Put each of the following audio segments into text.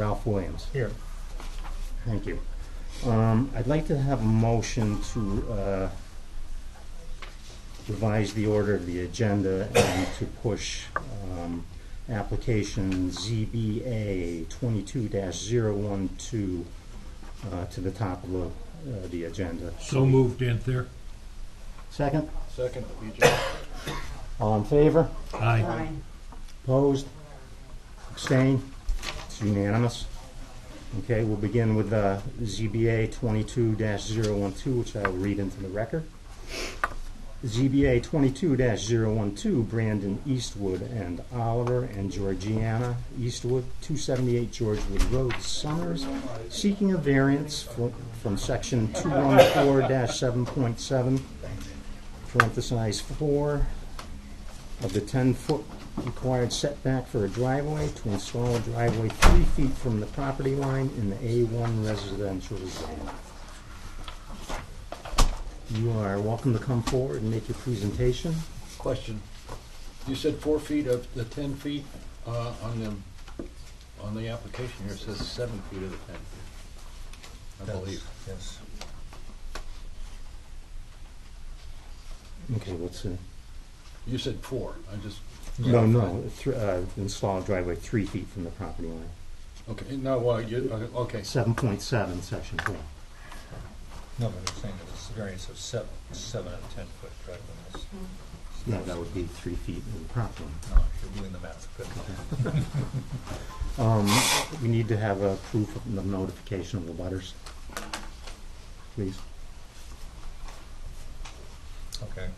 Ralph Williams. Here. Thank you. I'd like to have a motion to revise the order of the agenda and to push application ZBA 22-012 to the top of the agenda. So moved, Anthony. Second? Second, BJ. All in favor? Aye. Opposed? Abstained? It's unanimous. Okay, we'll begin with ZBA 22-012, which I will read into the record. ZBA 22-012, Brandon Eastwood and Oliver and Georgiana Eastwood, 278 Georgewood Road, Summers, seeking a variance from section 214-7.7, parenthesis 4, of the 10-foot required setback for a driveway to install a driveway 3 feet from the property line in the A1 residential zone. You are welcome to come forward and make your presentation. Question. You said 4 feet of the 10 feet on the application here. It says 7 feet of the 10 feet. I believe. Yes. Okay, let's see. You said 4. I just. No. Install a driveway 3 feet from the property line. Okay. No. Okay. 7.7, section 4. No, but I'm saying that it's a variance of 7 and 10 foot driveway. Yeah, that would be 3 feet in the property line. No, if you're doing the math, good. We need to have a proof of the notification of the butters, please. Okay.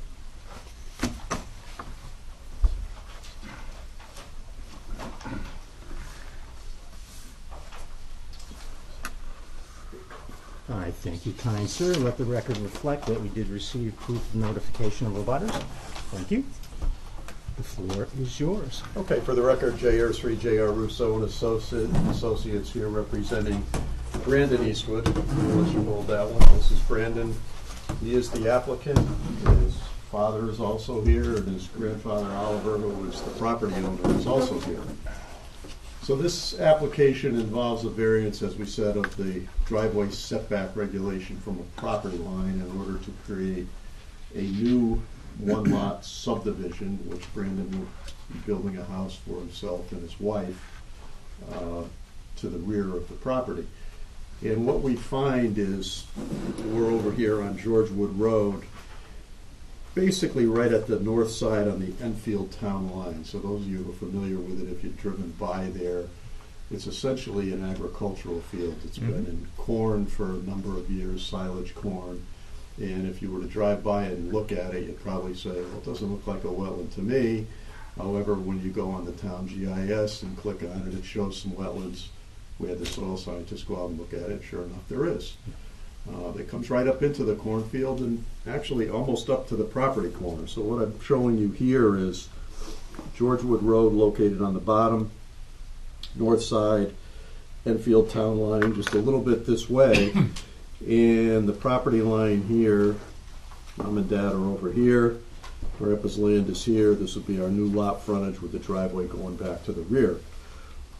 All right, thank you, kind sir. Let the record reflect that we did receive proof of notification of the butters. Thank you. The floor is yours. Okay, for the record, J.R. 3 J.R. Russo and Associates here representing Brandon Eastwood. I'll let you hold that one. This is Brandon. He is the applicant. His father is also here, and his grandfather, Oliver, who is the property owner, is also here. So this application involves a variance, as we said, of the driveway setback regulation from a property line in order to create a new one-lot subdivision, which Brandon will be building a house for himself and his wife to the rear of the property. And what we find is we're over here on Georgewood Road, basically right at the north side on the Enfield town line. So those of you who are familiar with it, if you've driven by there, it's essentially an agricultural field. It's been in corn for a number of years, silage corn. And if you were to drive by and look at it, you'd probably say, well, it doesn't look like a wetland to me. However, when you go on the town GIS and click on it, it shows some wetlands. We had the soil scientists go out and look at it. Sure enough, there is. It comes right up into the cornfield and actually almost up to the property corner. So what I'm showing you here is Georgewood Road located on the bottom, north side, Enfield town line, just a little bit this way. And the property line here, Mom and Dad are over here. Grandpa's land is here. This would be our new lot frontage with the driveway going back to the rear.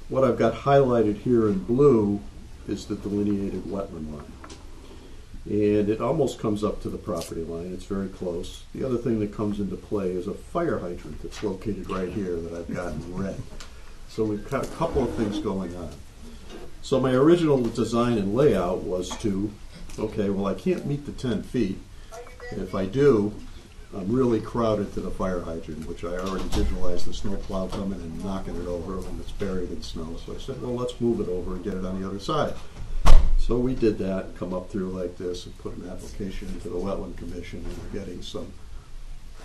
What I've got highlighted here in blue is the delineated wetland line. And it almost comes up to the property line. It's very close. The other thing that comes into play is a fire hydrant that's located right here that I've got in red. So we've got a couple of things going on. So my original design and layout was to, okay, well, I can't meet the 10 feet. And if I do, I'm really crowded to the fire hydrant, which I already visualized the snowplow coming and knocking it over when it's buried in snow. So I said, well, let's move it over and get it on the other side. So we did that, come up through like this and put an application into the Wetland Commission, and we're getting some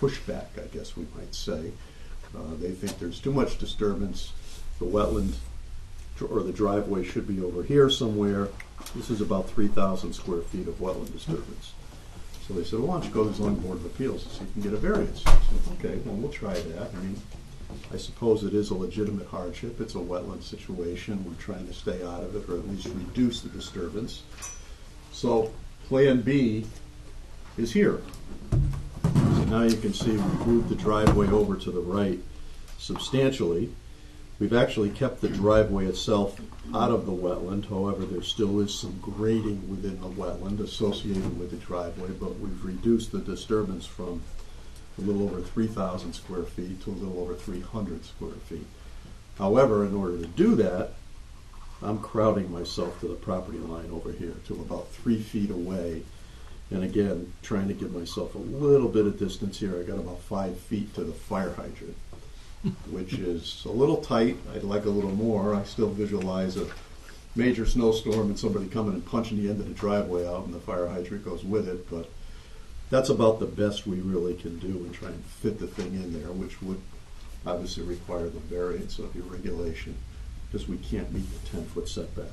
pushback, I guess we might say. They think there's too much disturbance. The wetland or the driveway should be over here somewhere. This is about 3,000 square feet of wetland disturbance. So they said, well, why don't you go to the Zoning Board of Appeals and see if you can get a variance? I said, okay, well, we'll try that. I mean, I suppose it is a legitimate hardship. It's a wetland situation. We're trying to stay out of it, or at least reduce the disturbance. So Plan B is here. So now you can see we've moved the driveway over to the right substantially. We've actually kept the driveway itself out of the wetland. However, there still is some grading within the wetland associated with the driveway, but we've reduced the disturbance from a little over 3,000 square feet to a little over 300 square feet. However, in order to do that, I'm crowding myself to the property line over here to about 3 feet away. And again, trying to give myself a little bit of distance here. I got about 5 feet to the fire hydrant, which is a little tight. I'd like a little more. I still visualize a major snowstorm and somebody coming and punching the end of the driveway out and the fire hydrant goes with it. But that's about the best we really can do and try and fit the thing in there, which would obviously require the variance of your regulation because we can't meet the 10-foot setback.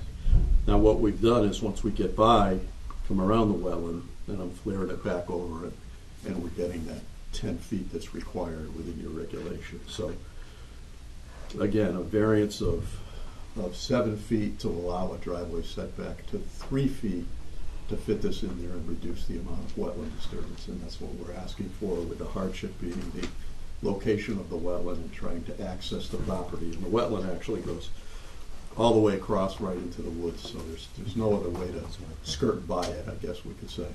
Now what we've done is once we get by, come around the wetland, then I'm flaring it back over it, and we're getting that 10 feet that's required within your regulation. So again, a variance of 7 feet to allow a driveway setback to 3 feet to fit this in there and reduce the amount of wetland disturbance. And that's what we're asking for, with the hardship being the location of the wetland and trying to access the property. And the wetland actually goes all the way across right into the woods, so there's no other way to skirt by it, I guess we could say.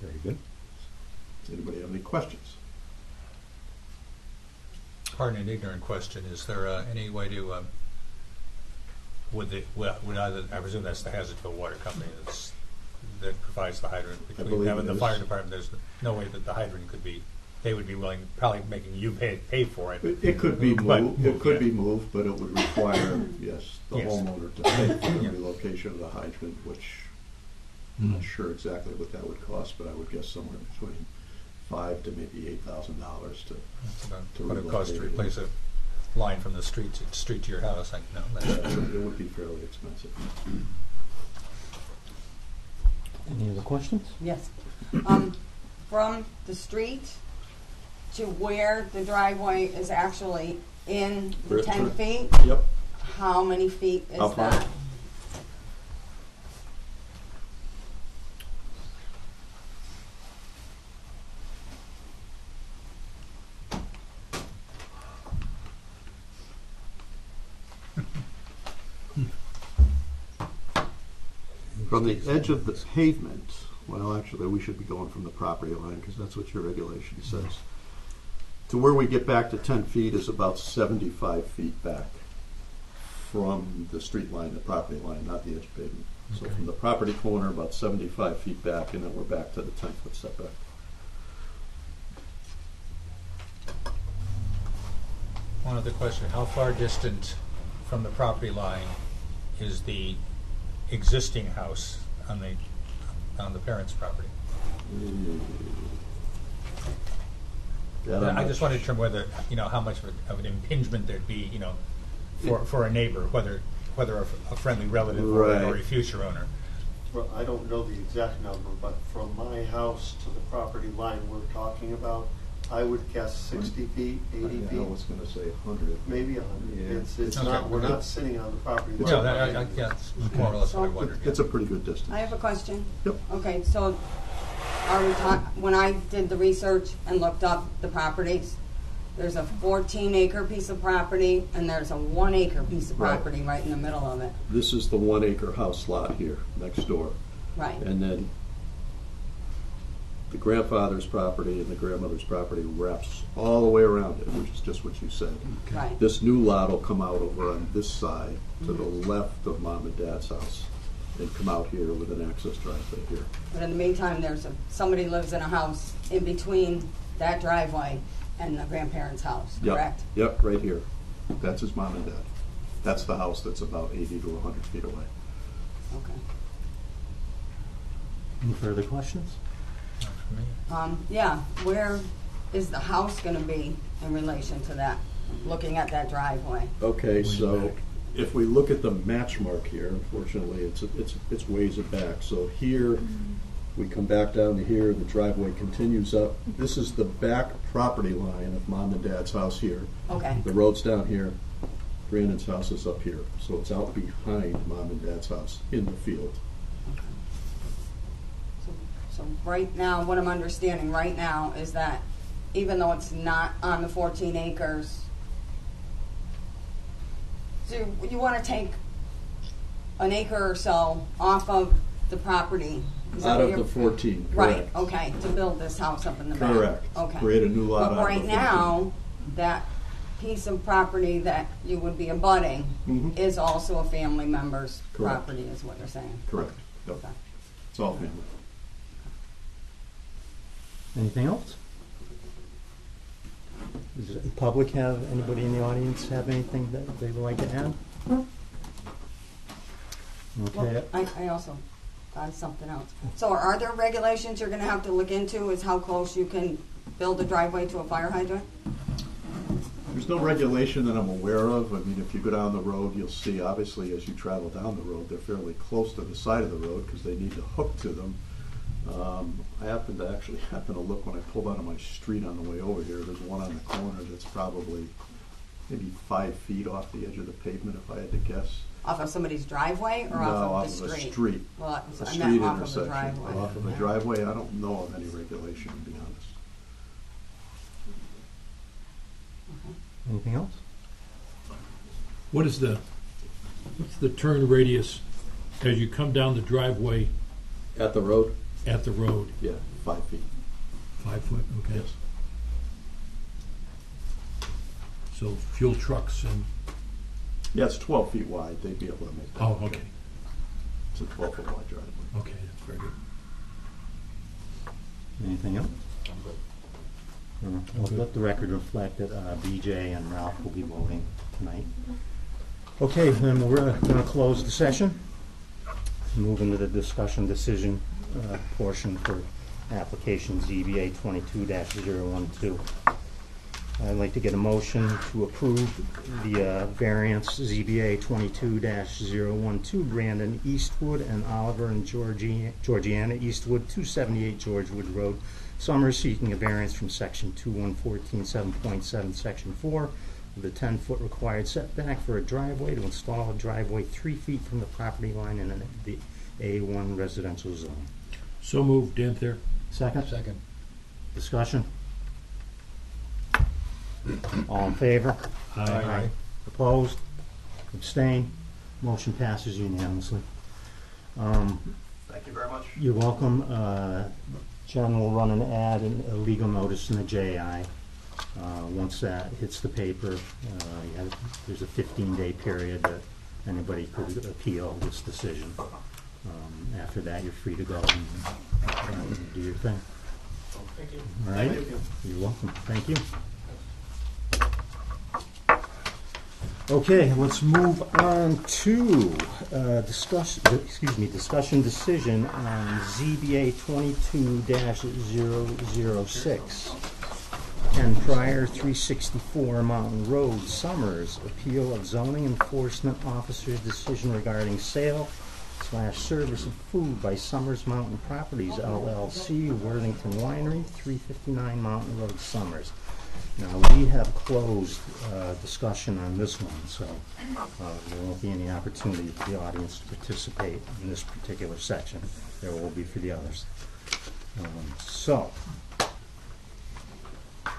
Very good. Does anybody have any questions? Pardon an ignorant question. Is there any way to would either, I presume that's the Hazardville Water Company that provides the hydrant. Between believe them and it the is. fire department, there's no way that the hydrant could be. They would be willing, probably making you pay for it. It could be But moved. It could yeah. be moved, but it would require, yes, the Yes. homeowner to pay for the Yeah. relocation of the hydrant, which I'm not sure exactly what that would cost, but I would guess somewhere between $5,000 to maybe $8,000 to. That's about To what it costs to relocate it. replace a line from the street to your house. It would be fairly expensive. Any other questions? Yes. From the street to where the driveway is actually in the 10 feet, Yep. how many feet is How far? that? From the edge of the pavement, well, actually, we should be going from the property line because that's what your regulation says. To where we get back to 10 feet is about 75 feet back from the street line, the property line, not the edge of pavement. So Okay. from the property corner, about 75 feet back, and then we're back to the 10-foot setback. One other question: how far distant from the property line is the existing house on the parents' property? That I'm I not just want to determine whether, how much of an impingement there'd be, for a neighbor, whether a friendly relative or a Right. future owner. Well, I don't know the exact number, but from my house to the property line we're talking about, I would guess 60 feet, 80 I feet, was going to say 100. maybe 100. Yeah. It's Okay. not, we're not sitting on the property line. No, that's more or less what I So- wondered. It's a pretty good distance. I have a question. Yep. Okay, so are we when I did the research and looked up the properties, there's a 14-acre piece of property and there's a 1-acre piece of Right. property right in the middle of it. This is the 1-acre house lot here next door. Right. And then the grandfather's property and the grandmother's property wraps all the way around it, which is just what you said. Right. This new lot will come out over on this side to the left of mom and dad's house and come out here with an access driveway here. But in the meantime, somebody lives in a house in between that driveway and the grandparents' house, Yep. correct? Yep, right here. That's his mom and dad. That's the house that's about 80 to 100 feet away. Okay. Any further questions? Not for me. Yeah, where is the house gonna be in relation to that, looking at that driveway? Okay, so if we look at the match mark here, unfortunately, it's ways it back. So here, we come back down to here, the driveway continues up. This is the back property line of mom and dad's house here. Okay, The road's down here, Brandon's house is up here. So it's out behind mom and dad's house in the field. so right now, what I'm understanding right now is that even though it's not on the 14 acres, So you want to take an acre or so off of the property? Is that Out what of you're- the 14, Right, correct. okay, to build this house up in the back. Correct. Okay. Create a new lot But out of right the now, that piece of property that you would be abutting Mhm. is also a family member's Correct. property, is what you're saying? Correct. Yep. Okay. It's all family. Anything else? Does the public have, anybody in the audience have anything that they would like to add? Okay, Well, I also thought something else. So are there regulations you're gonna have to look into, is how close you can build a driveway to a fire hydrant? There's no regulation that I'm aware of. I mean, if you go down the road, you'll see, obviously, as you travel down the road, they're fairly close to the side of the road because they need to hook to them. I happened to look when I pulled out of my street on the way over here. There's one on the corner that's probably maybe 5 feet off the edge of the pavement, if I had to guess. Off of somebody's driveway or No, off of the street? a street. Well, A I street meant off of the intersection. driveway. Off of a Yeah. driveway, I don't know of any regulation, to be honest. anything else? What's the turn radius as you come down the driveway At the road? at the road? Yeah, 5 feet. 5 foot, okay. Yes. So fuel trucks and, Yeah, it's 12 feet wide. They'd be able to make that. oh, okay, It's a 12-foot wide driveway. okay, that's very good. Anything else? I'll good. let the record reflect that BJ and Ralph will be voting tonight. Okay, then we're going to close the session. Move into the discussion decision portion for application ZBA 22-012. I'd like to get a motion to approve the variance ZBA 22-012, Brandon Eastwood and Oliver and Georgiana Eastwood, 278 Georgewood Road, Summers, seeking a variance from section 2114.7.7, section 4, with a 10-foot required setback for a driveway to install a driveway 3 feet from the property line in the A1 residential zone. So moved, Dan Thayer. Second? Second. Discussion? All in favor? Aye. Opposed? Abstained? Motion passes unanimously. Thank you very much. You're welcome. Jen will run an ad and a legal notice in the JI. Once that hits the paper, there's a 15-day period that anybody could appeal this decision. After that, you're free to go and do your thing. Thank you. All right? You're welcome. Thank you. Okay, let's move on to discussion decision on ZBA 22-006. Ken Pryor, 364 Mountain Road, Summers, appeal of zoning enforcement officer's decision regarding sale/service of food by Summers Mountain Properties LLC, Worthington Winery, 359 Mountain Road, Summers. Now, we have closed discussion on this one, so there won't be any opportunity for the audience to participate in this particular section. There will be for the others. So,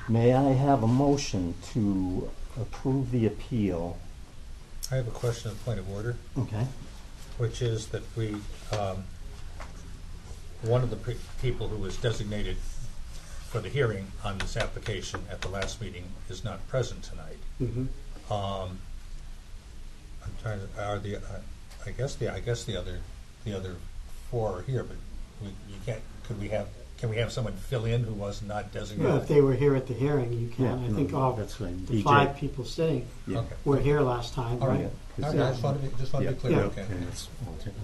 may I have a motion to approve the appeal? I have a question of point of order, Okay. which is that we, one of the people who was designated for the hearing on this application at the last meeting is not present tonight. I'm trying to, I guess the other four are here, but you can't, can we have someone fill in who was not Well, designated? if they were here at the hearing, you can. I think all That's right. the 5 people sitting Yeah. Okay. were here last time, All right? right. All right, I just wanted to be clear, Yeah. okay.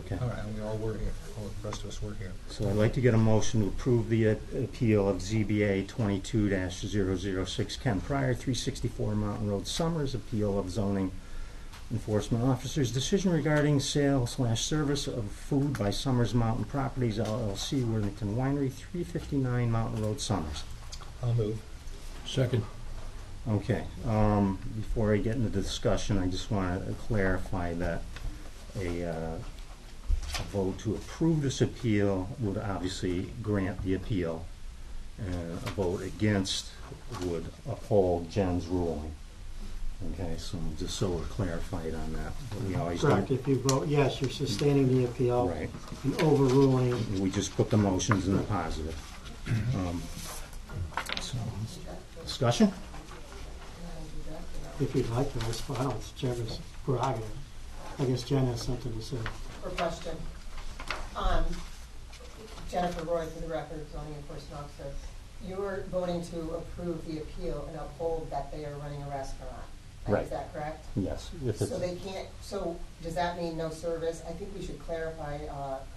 Okay. All right, and we all were here, all the rest of us were here. So I'd like to get a motion to approve the appeal of ZBA 22-006, Ken Pryor, 364 Mountain Road, Summers, appeal of zoning enforcement officer's decision regarding sale/service of food by Summers Mountain Properties LLC, Worthington Winery, 359 Mountain Road, Summers. I'll move. Second. Okay, before I get into the discussion, I just want to clarify that a vote to approve this appeal would obviously grant the appeal, and a vote against would uphold Jen's ruling. Okay, so just so we're clarified on that, what we always do. Correct. If you vote yes, you're sustaining the appeal Right. and overruling. We just put the motions in the positive. So, discussion? If you'd like to respond, it's Chairman's prerogative. I guess Jen has something to say. Or question. Jennifer Roy, for the record, zoning enforcement officer. You're voting to approve the appeal and uphold that they are running a restaurant. Right. Is that correct? Yes. If it's, So they can't, so does that mean no service? I think we should clarify,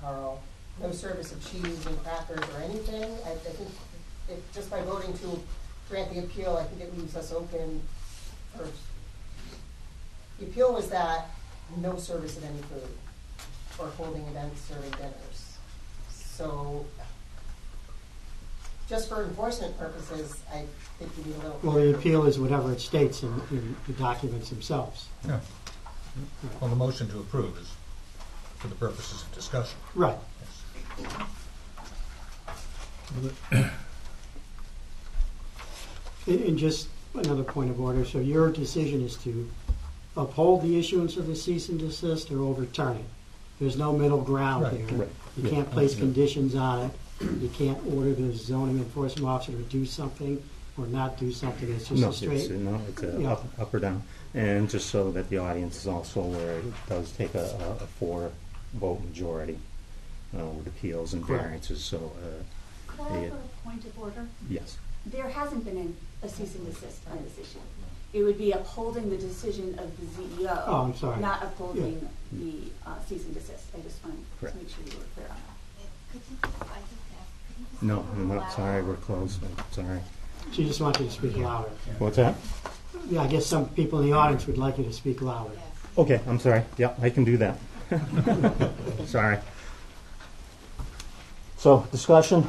Carl, no service of cheese and crackers or anything? I think if, just by voting to grant the appeal, I think it leaves us open for, the appeal was that no service of any food or holding events, serving dinners. So just for enforcement purposes, I think we need a little. Well, the appeal is whatever it states in the documents themselves. Yeah. Well, the motion to approve is for the purposes of discussion. Right. Yes. And just another point of order, so your decision is to uphold the issuance of the cease and desist or overturn it? There's no middle ground Right. here. Right. You Yeah. can't place conditions on it. You can't order the zoning enforcement officer to do something or not do something. It's just no, a straight. it's a Yeah. up or down. And just so that the audience is also aware, it does take a 4-vote majority with appeals and Correct. variances. So, Could I Yeah. have a point of order? yes. There hasn't been a cease and desist on this issue. It would be upholding the decision of the CEO. Oh, I'm sorry. Not upholding the cease and desist. I just wanted Correct. to make sure you were clear on that. No, I'm sorry, we're closed. I'm sorry. She just wants you to speak louder. What's that? Yeah, I guess some people in the audience would like you to speak louder. Okay, I'm sorry. Yeah, I can do that. Sorry. So, discussion?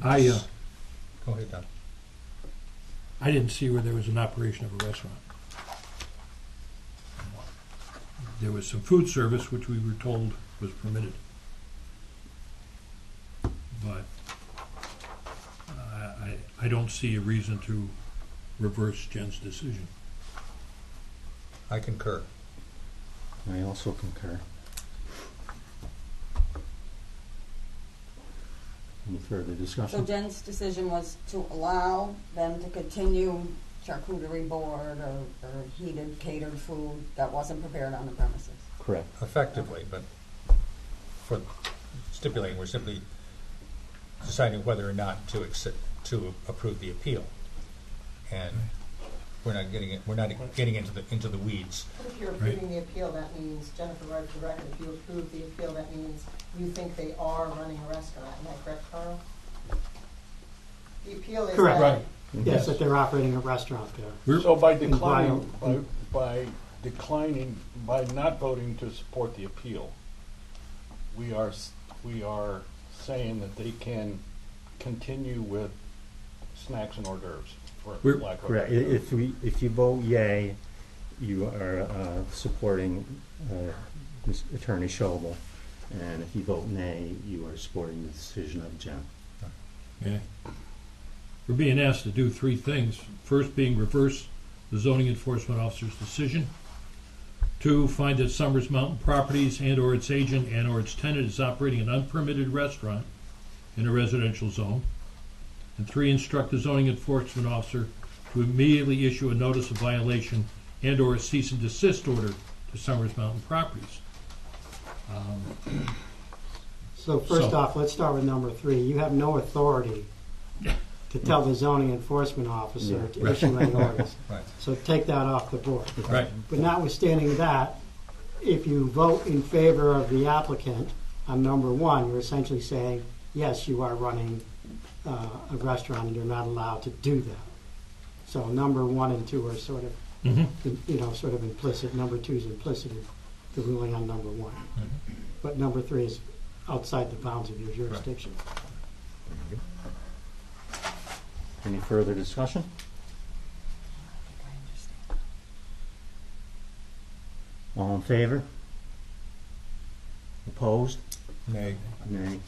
Go ahead, Don. I didn't see where there was an operation of a restaurant. There was some food service, which we were told was permitted. But I don't see a reason to reverse Jen's decision. I concur. I also concur. Any further So discussion? Jen's decision was to allow them to continue charcuterie board or heated catered food that wasn't prepared on the premises. Correct. Effectively, but for stipulating, we're simply deciding whether or not to approve the appeal. And we're not getting into the weeds. But if you're approving the appeal, that means, Jennifer Roy, for the record, if you approve the appeal, that means you think they are running a restaurant. Am I correct, Carl? The appeal is Correct. that. Right. Yes, that they're operating a restaurant there. So by And declining, by not voting to support the appeal, we are saying that they can continue with snacks and hors d'oeuvres, for We're- lack of a Correct. better term. If you vote yay, you are supporting Attorney Schobel. And if you vote nay, you are supporting the decision of Jen. Yeah. We're being asked to do three things. First being reverse the zoning enforcement officer's decision. 2, find that Summers Mountain Properties and/or its agent and/or its tenant is operating an unpermitted restaurant in a residential zone. And 3, instruct the zoning enforcement officer to immediately issue a notice of violation and/or a cease and desist order to Summers Mountain Properties. So first So- off, let's start with number 3. You have no authority to tell the zoning enforcement officer Yeah. to issue any orders. Right. So take that off the board. Right. But notwithstanding that, if you vote in favor of the applicant on number 1, you're essentially saying, yes, you are running a restaurant and you're not allowed to do that. So number 1 and 2 are sort of, sort of implicit. Number 2 is implicit in the ruling on number 1. But number 3 is outside the bounds of your jurisdiction. Any further discussion? All in favor? Opposed? Nay. Nay.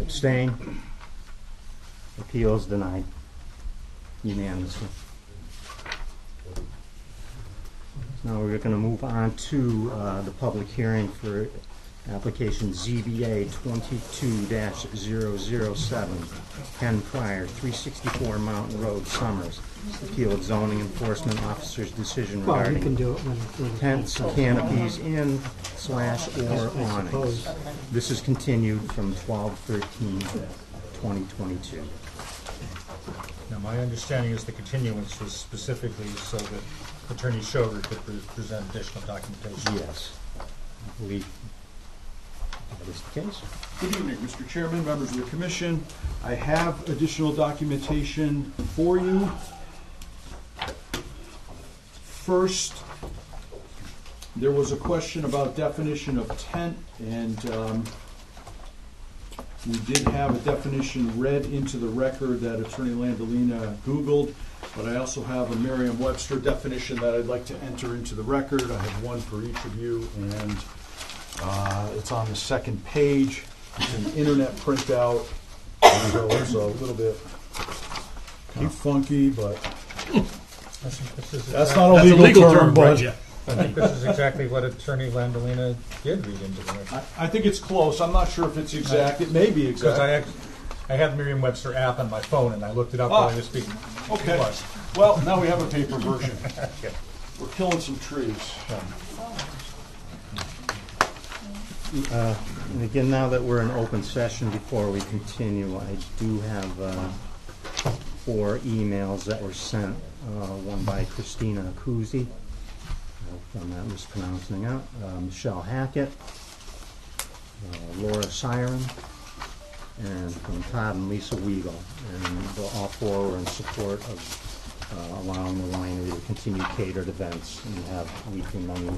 Abstain? Appeals denied. unanimously. Now we're going to move on to the public hearing for application ZBA 22-007, Ken Pryor, 364 Mountain Road, Summers. Appeal of zoning enforcement officer's decision Well, you can regarding do it when tents, canopies, and/or awnings. This is continued from 12/13/2022. Now, my understanding is the continuance was specifically so that Attorney Shoger could present additional documentation. Yes. I believe that is the case. Good evening, Mr. Chairman, members of the commission. I have additional documentation for you. First, there was a question about definition of tent, and we did have a definition read into the record that Attorney Landolina Googled, but I also have a Merriam-Webster definition that I'd like to enter into the record. I have one for each of you, and it's on the second page. It's an internet printout, so it's a little bit kind of funky, but that's not a That's legal term, right, but yeah. I think this is exactly what Attorney Landolina did read into the record. I think it's close. I'm not sure if it's exact. It may be Because exact. I have Merriam-Webster app on my phone, and I looked it up while I was speaking. Okay. It was. Well, now we have a paper version. We're killing some trees. And again, now that we're in open session, before we continue, I do have 4 emails that were sent. One by Christina Acuzzi, if I'm not mispronouncing it, Michelle Hackett, Laura Siren, and from Todd and Lisa Weigel. And all 4 were in support of allowing the winery to continue catered events and have weekly menu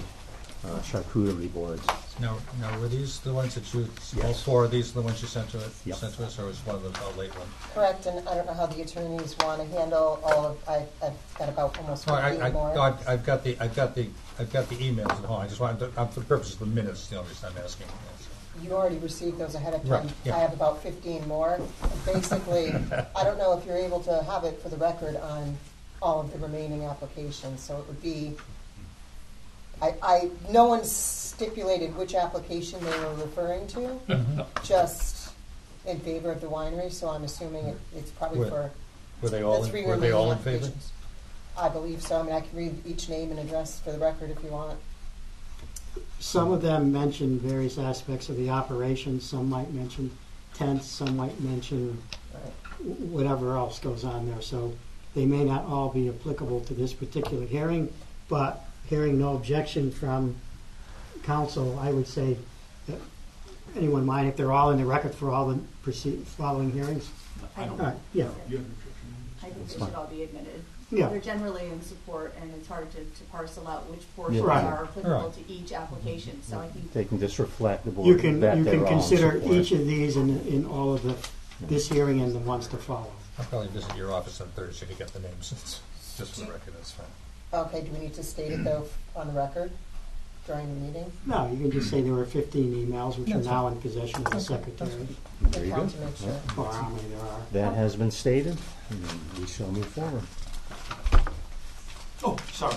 charcuterie boards. Now, were these the ones that you, all Yes. 4 of these are the ones you sent to Yep. us, or was one of them a late one? Correct, and I don't know how the attorneys want to handle all of, I've got about almost No, 15 more. I've got the emails at home. I just wanted to, for the purpose of the minutes, the only reason I'm asking. You already received those ahead of time. Right, yeah. I have about 15 more. Basically, I don't know if you're able to have it for the record on all of the remaining applications, so it would be, no one stipulated which application they were referring to, just in favor of the winery, so I'm assuming it's probably Were- for Were they the all, 3 were they remaining all in favor? applications. I believe so. I mean, I can read each name and address for the record if you want. some of them mention various aspects of the operation. Some might mention tents, some might mention whatever else goes on there. So they may not all be applicable to this particular hearing, but hearing no objection from council, I would say, that anyone mind if they're all in the record for all the following hearings? I All don't, right, yeah, I think they should all be admitted. yeah. They're generally in support, and it's hard to parcel out which portions Yeah. Right. are applicable Right. to each application, so I think They can just reflect the board You can that they're all in consider support. each of these in all of this hearing and the ones to follow. I'll probably visit your office on Thursday to get the names, just for the record, that's fine. Okay, do we need to state it though on the record during the meeting? No, you can just say there were 15 emails, which are That's now in possession of the secretary, Very Count good. to make sure. or how many there are. That has been stated, and we shall move forward. Oh, sorry.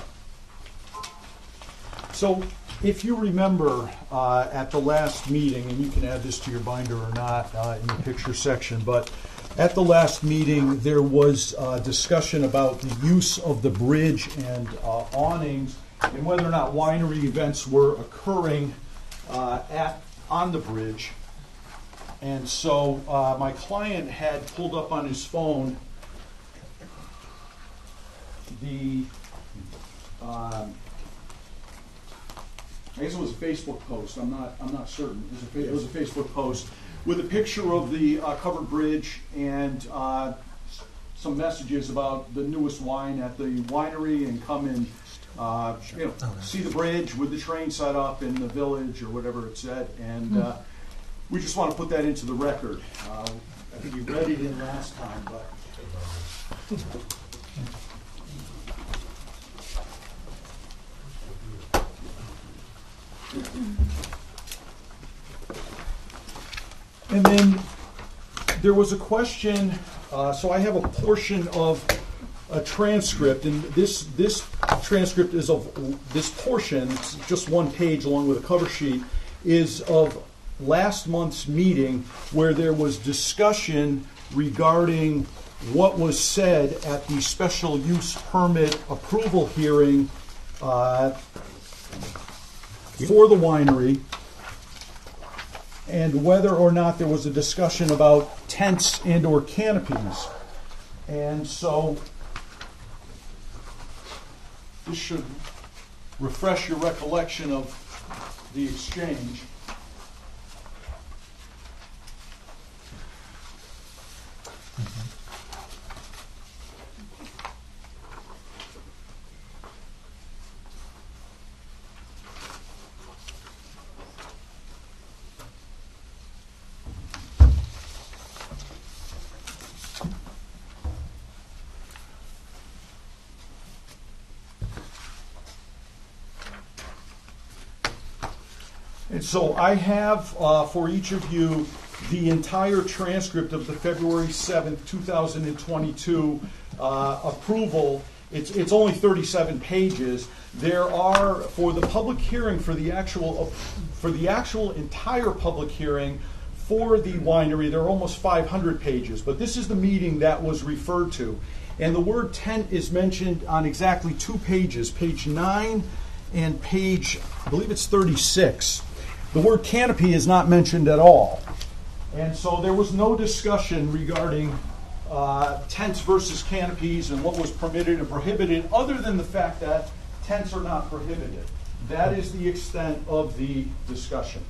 So, if you remember, at the last meeting, and you can add this to your binder or not in the picture section, but at the last meeting, there was discussion about the use of the bridge and awnings, and whether or not winery events were occurring on the bridge. And so my client had pulled up on his phone the I guess it was a Facebook post. I'm not certain. It was a Facebook post with a picture of the covered bridge and some messages about the newest wine at the winery, and come and see the bridge with the train set up in the village or whatever it said. And we just want to put that into the record. I think you read it in last time, but. And then there was a question, so I have a portion of a transcript, and this transcript is of this portion, it's just one page along with a cover sheet, is of last month's meeting where there was discussion regarding what was said at the special use permit approval hearing for the winery, and whether or not there was a discussion about tents and or canopies. And so this should refresh your recollection of the exchange. And so I have for each of you the entire transcript of the February 7th, 2022 approval. It's only 37 pages. There are, for the public hearing, for the actual entire public hearing for the winery, there are almost 500 pages. But this is the meeting that was referred to. And the word tent is mentioned on exactly 2 pages, page 9 and page, I believe it's 36. The word canopy is not mentioned at all. And so there was no discussion regarding tents versus canopies and what was permitted and prohibited, other than the fact that tents are not prohibited. That is the extent of the discussion.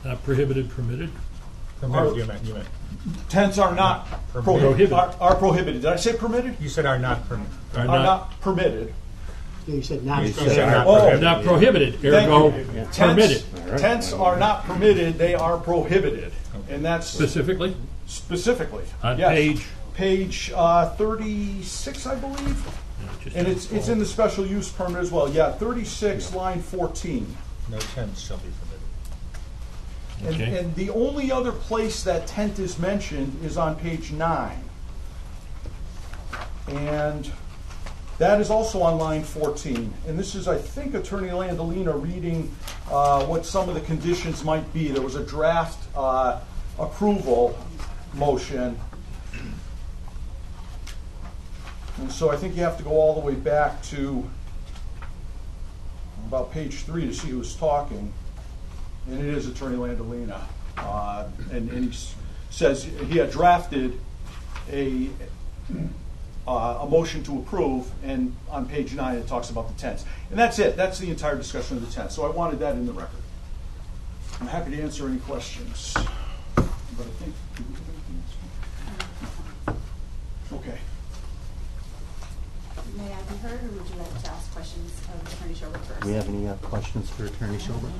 Not prohibited, permitted? Permitted, you meant. Tents are not Prohibited. Are prohibited. Did I say permitted? You said are not permitted. Are Are not permitted. You said not. You said not Oh, prohibited. Not prohibited, Thank ergo you. permitted. Tents are not permitted, they are prohibited. And that's Specifically, specifically. on yes. page, Page 36, I believe. And it's in the special use permit as well. Yeah, 36, line 14. No tents shall be permitted. Okay. And the only other place that tent is mentioned is on page 9. And that is also on line 14. And this is, I think, Attorney Landolina reading what some of the conditions might be. There was a draft approval motion. And so I think you have to go all the way back to about page 3 to see who's talking. And it is Attorney Landolina. And he says he had drafted a motion to approve, and on page 9 it talks about the tents. And that's it. That's the entire discussion of the tents. So I wanted that in the record. I'm happy to answer any questions. But I think, did we have anything else? Okay. May I be heard, or would you like to ask questions of Attorney Schobert first? Do we have any questions for Attorney Schobert?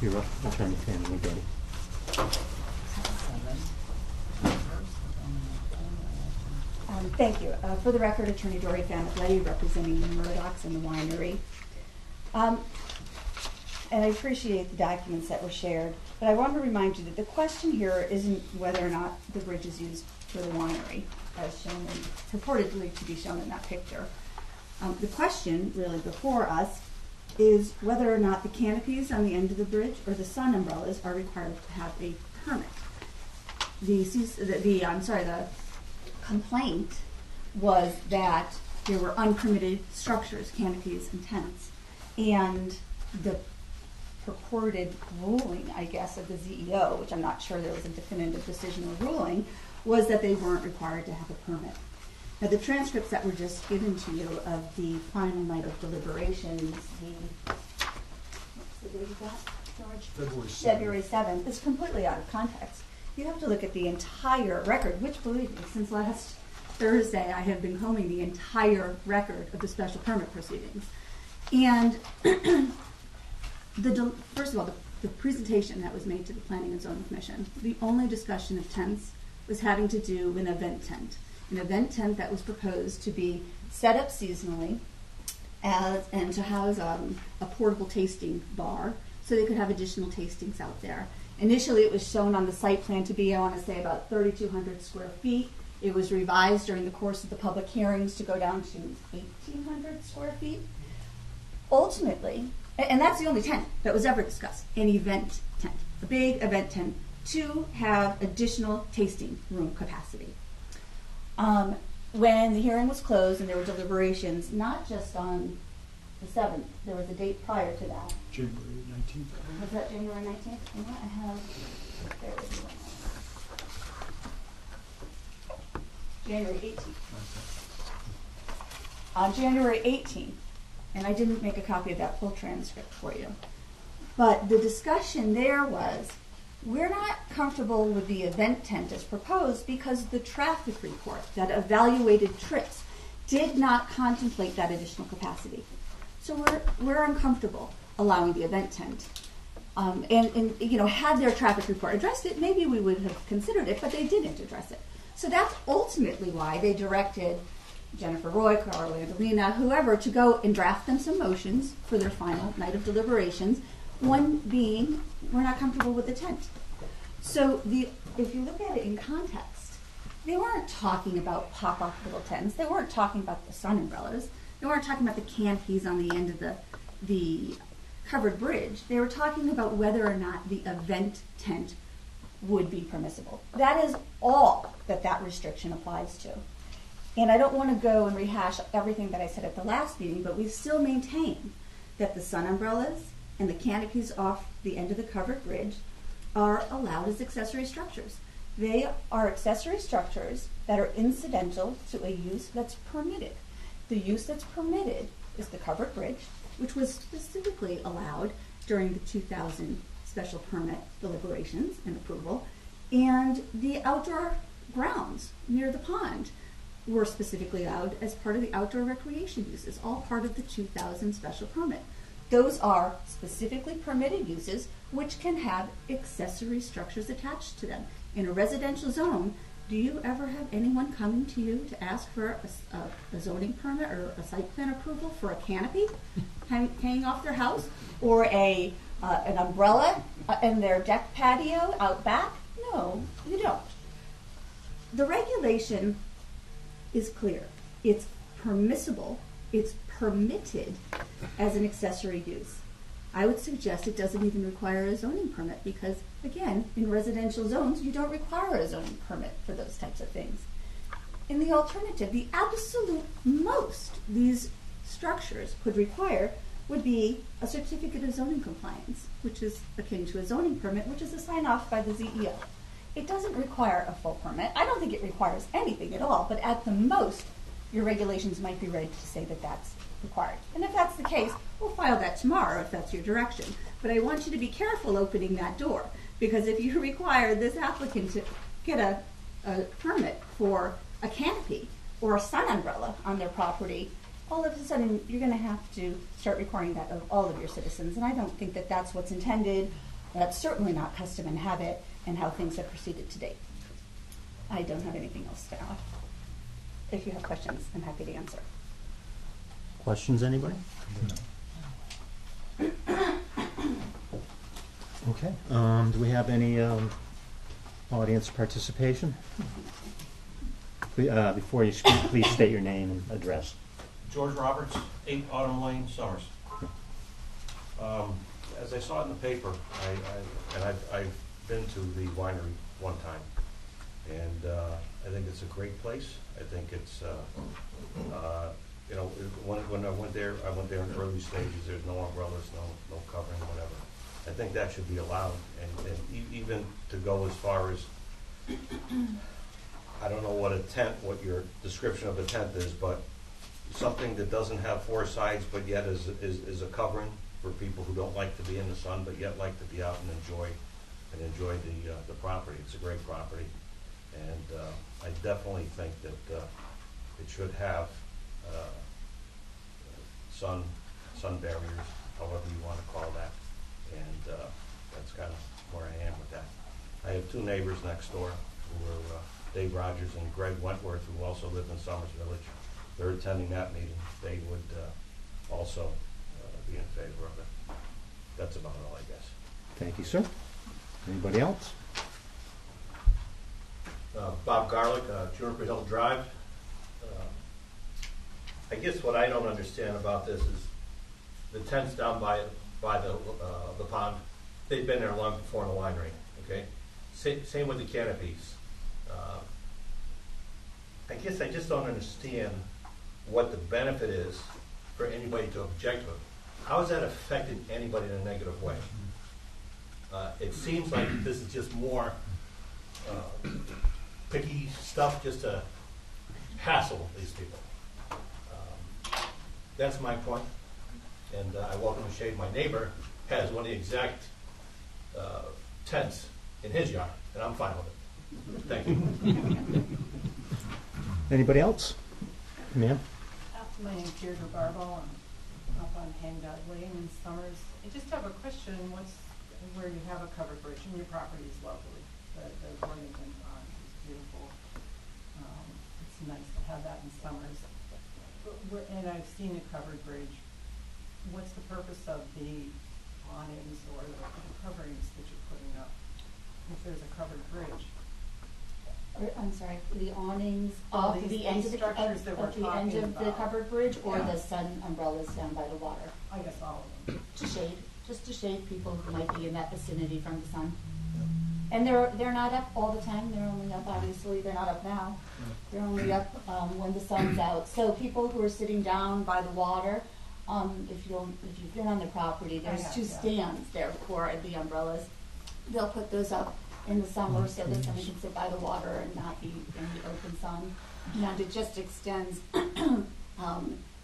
You're up, Attorney Fanning again. Thank you. For the record, Attorney Dory Fanicoletti, representing the Murdochs and the winery. And I appreciate the documents that were shared, but I want to remind you that the question here isn't whether or not the bridge is used for the winery, as shown and purportedly to be shown in that picture. The question really before us is whether or not the canopies on the end of the bridge or the sun umbrellas are required to have a permit. The complaint was that there were unpermitted structures, canopies, and tents, and the purported ruling, I guess, of the ZEO, which I'm not sure there was a definitive decision or ruling, was that they weren't required to have a permit. Now, the transcripts that were just given to you of the final night of deliberations, what's the date of that, George? February 7th, is completely out of context. You have to look at the entire record, which, believe me, since last Thursday, I have been combing the entire record of the special permit proceedings. And first of all, the presentation that was made to the Planning and Zoning Commission, the only discussion of tents was having to do with an event tent that was proposed to be set up seasonally and to house a portable tasting bar so they could have additional tastings out there. Initially, it was shown on the site plan to be, I want to say, about 3,200 square feet. It was revised during the course of the public hearings to go down to 1,800 square feet. Ultimately, and that's the only tent that was ever discussed, an event tent, a big event tent, to have additional tasting room capacity. When the hearing was closed and there were deliberations, not just on the 7th, there was a date prior to that. January 19th. Was that January 19th? And what I have, there it is. January 18th. On January 18th, and I didn't make a copy of that full transcript for you, but the discussion there was, we're not comfortable with the event tent as proposed because the traffic report that evaluated trips did not contemplate that additional capacity. So we're uncomfortable allowing the event tent. And you know, had their traffic report addressed it, maybe we would have considered it, but they didn't address it. So that's ultimately why they directed Jennifer Roy, Carl Andolina, whoever, to go and draft them some motions for their final night of deliberations. One being, we're not comfortable with the tent. So if you look at it in context, they weren't talking about pop-up little tents. They weren't talking about the sun umbrellas. They weren't talking about the canopies on the end of the covered bridge. They were talking about whether or not the event tent would be permissible. That is all that restriction applies to. And I don't want to go and rehash everything that I said at the last meeting, but we still maintain that the sun umbrellas and the canopies off the end of the covered bridge are allowed as accessory structures. They are accessory structures that are incidental to a use that's permitted. The use that's permitted is the covered bridge, which was specifically allowed during the 2000 special permit deliberations and approval, and the outdoor grounds near the pond were specifically allowed as part of the outdoor recreation uses, all part of the 2000 special permit. Those are specifically permitted uses which can have accessory structures attached to them. In a residential zone, do you ever have anyone coming to you to ask for a zoning permit or a site plan approval for a canopy hanging off their house, or an umbrella in their deck patio out back? No, you don't. The regulation is clear. It's permissible, it's permitted as an accessory use. I would suggest it doesn't even require a zoning permit because, again, in residential zones, you don't require a zoning permit for those types of things. In the alternative, the absolute most these structures could require would be a certificate of zoning compliance, which is akin to a zoning permit, which is a sign-off by the ZEO. It doesn't require a full permit. I don't think it requires anything at all, but at the most, your regulations might be ready to say that that's required. And if that's the case, we'll file that tomorrow if that's your direction. But I want you to be careful opening that door, because if you require this applicant to get a permit for a canopy or a sun umbrella on their property, all of a sudden you're going to have to start requiring that of all of your citizens. And I don't think that that's what's intended. That's certainly not custom and habit and how things have proceeded to date. I don't have anything else to add. If you have questions, I'm happy to answer. Questions, anybody? Okay. Do we have any audience participation? Before you speak, please state your name and address. George Roberts, 8 Autumn Lane, Summers. As I saw in the paper, I've been to the winery one time, and I think it's a great place. I think it's, you know, when I went there in the early stages. There's no umbrellas, no covering, whatever. I think that should be allowed, and even to go as far as, I don't know what your description of a tent is, but something that doesn't have 4 sides, but yet is a covering for people who don't like to be in the sun, but yet like to be out and enjoy the property. It's a great property, and I definitely think that it should have sun barriers, however you want to call that, and that's kind of where I am with that. I have 2 neighbors next door who are Dave Rogers and Greg Wentworth, who also live in Summers Village. They're attending that meeting. They would also be in favor of it. that's about all, I guess. Thank you, sir. Anybody else? Bob Garlick, Juniper Hill Drive. I guess what I don't understand about this is the tents down by the pond. They've been there long before in the winery. Okay, same with the canopies. I guess I just don't understand what the benefit is for anybody to object to it. How has that affected anybody in a negative way? It seems like this is just more picky stuff just to hassle these people. That's my point, and I welcome the shade. My neighbor has one of the exact tents in his yard, and I'm fine with it. Thank you. Anybody else? Ma'am? My name's Deirdre Barbo. I'm up on Hangdog Lane in Summers. I just have a question. Where you have a covered bridge, and your property is lovely. The Worthington Pond is beautiful. It's nice to have that in Summers. And I've seen a covered bridge. What's the purpose of the awnings or the coverings that you're putting up if there's a covered bridge? I'm sorry, the awnings All off these the end of structures that we're the end talking of the about. covered bridge, or Yeah. the sun umbrellas down by the water I guess all of them. to shade, just to shade people who might be in that vicinity from the sun. And they're not up all the time. They're only up, obviously. They're not up now. They're only up when the sun's out. So people who are sitting down by the water, if you've been on the property, there's two stands there for the umbrellas. They'll put those up in the summer so that somebody can sit by the water and not be in the open sun. And it just extends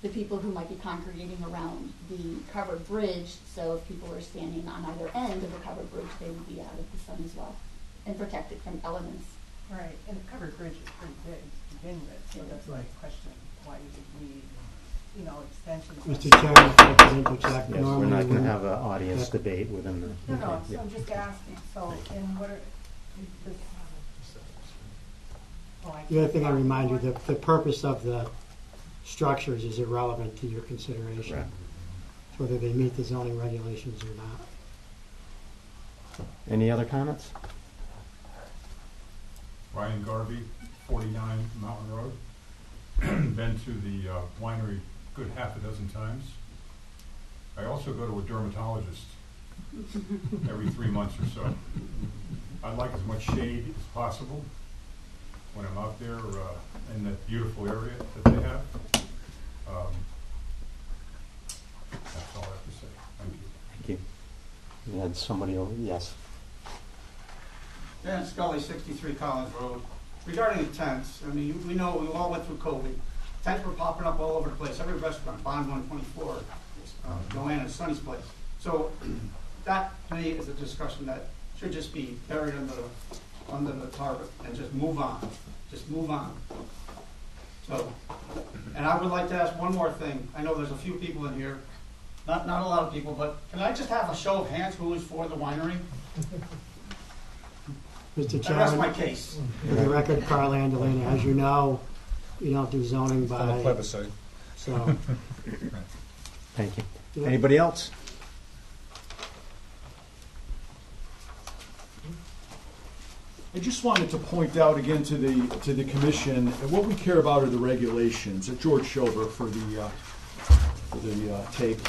the people who might be congregating around the covered bridge. So if people are standing on either end of the covered bridge, they would be out of the sun as well and protected from elements. Right, and the covered bridge is pretty big to begin with, so that's why I question why you would need, extensions. Mr. Chairman, if I could interject, Yes, we're normally not going to we- have an audience debate within the. No, okay, so yeah. I'm just asking, so, and what are, this, The other thing I remind you, the purpose of the structures is irrelevant to your consideration. Right. Whether they meet the zoning regulations or not. Any other comments? Ryan Garvey, 49 Mountain Road. Been to the winery a good half a dozen times. I also go to a dermatologist every 3 months or so. I like as much shade as possible when I'm out there in that beautiful area that they have. That's all I have to say. Thank you. Thank you. You had somebody over, yes. Dan Scully, 63 Collins Road. Regarding the tents, I mean, we know we all went through COVID. Tents were popping up all over the place. Every restaurant, Bond 124, Joanne and Sonny's place. So that, to me, is a discussion that should just be buried under the carpet and just move on. Just move on. So, and I would like to ask one more thing. I know there's a few people in here, not a lot of people, but can I just have a show of hands who is for the winery? Mr. That's Chairman, my case. for the record, Carl Andolini, as you know, you don't do zoning On the by, plebiscite. so. Thank you. Yeah. Anybody else? I just wanted to point out again to the commission, what we care about are the regulations. George Schober for the tape.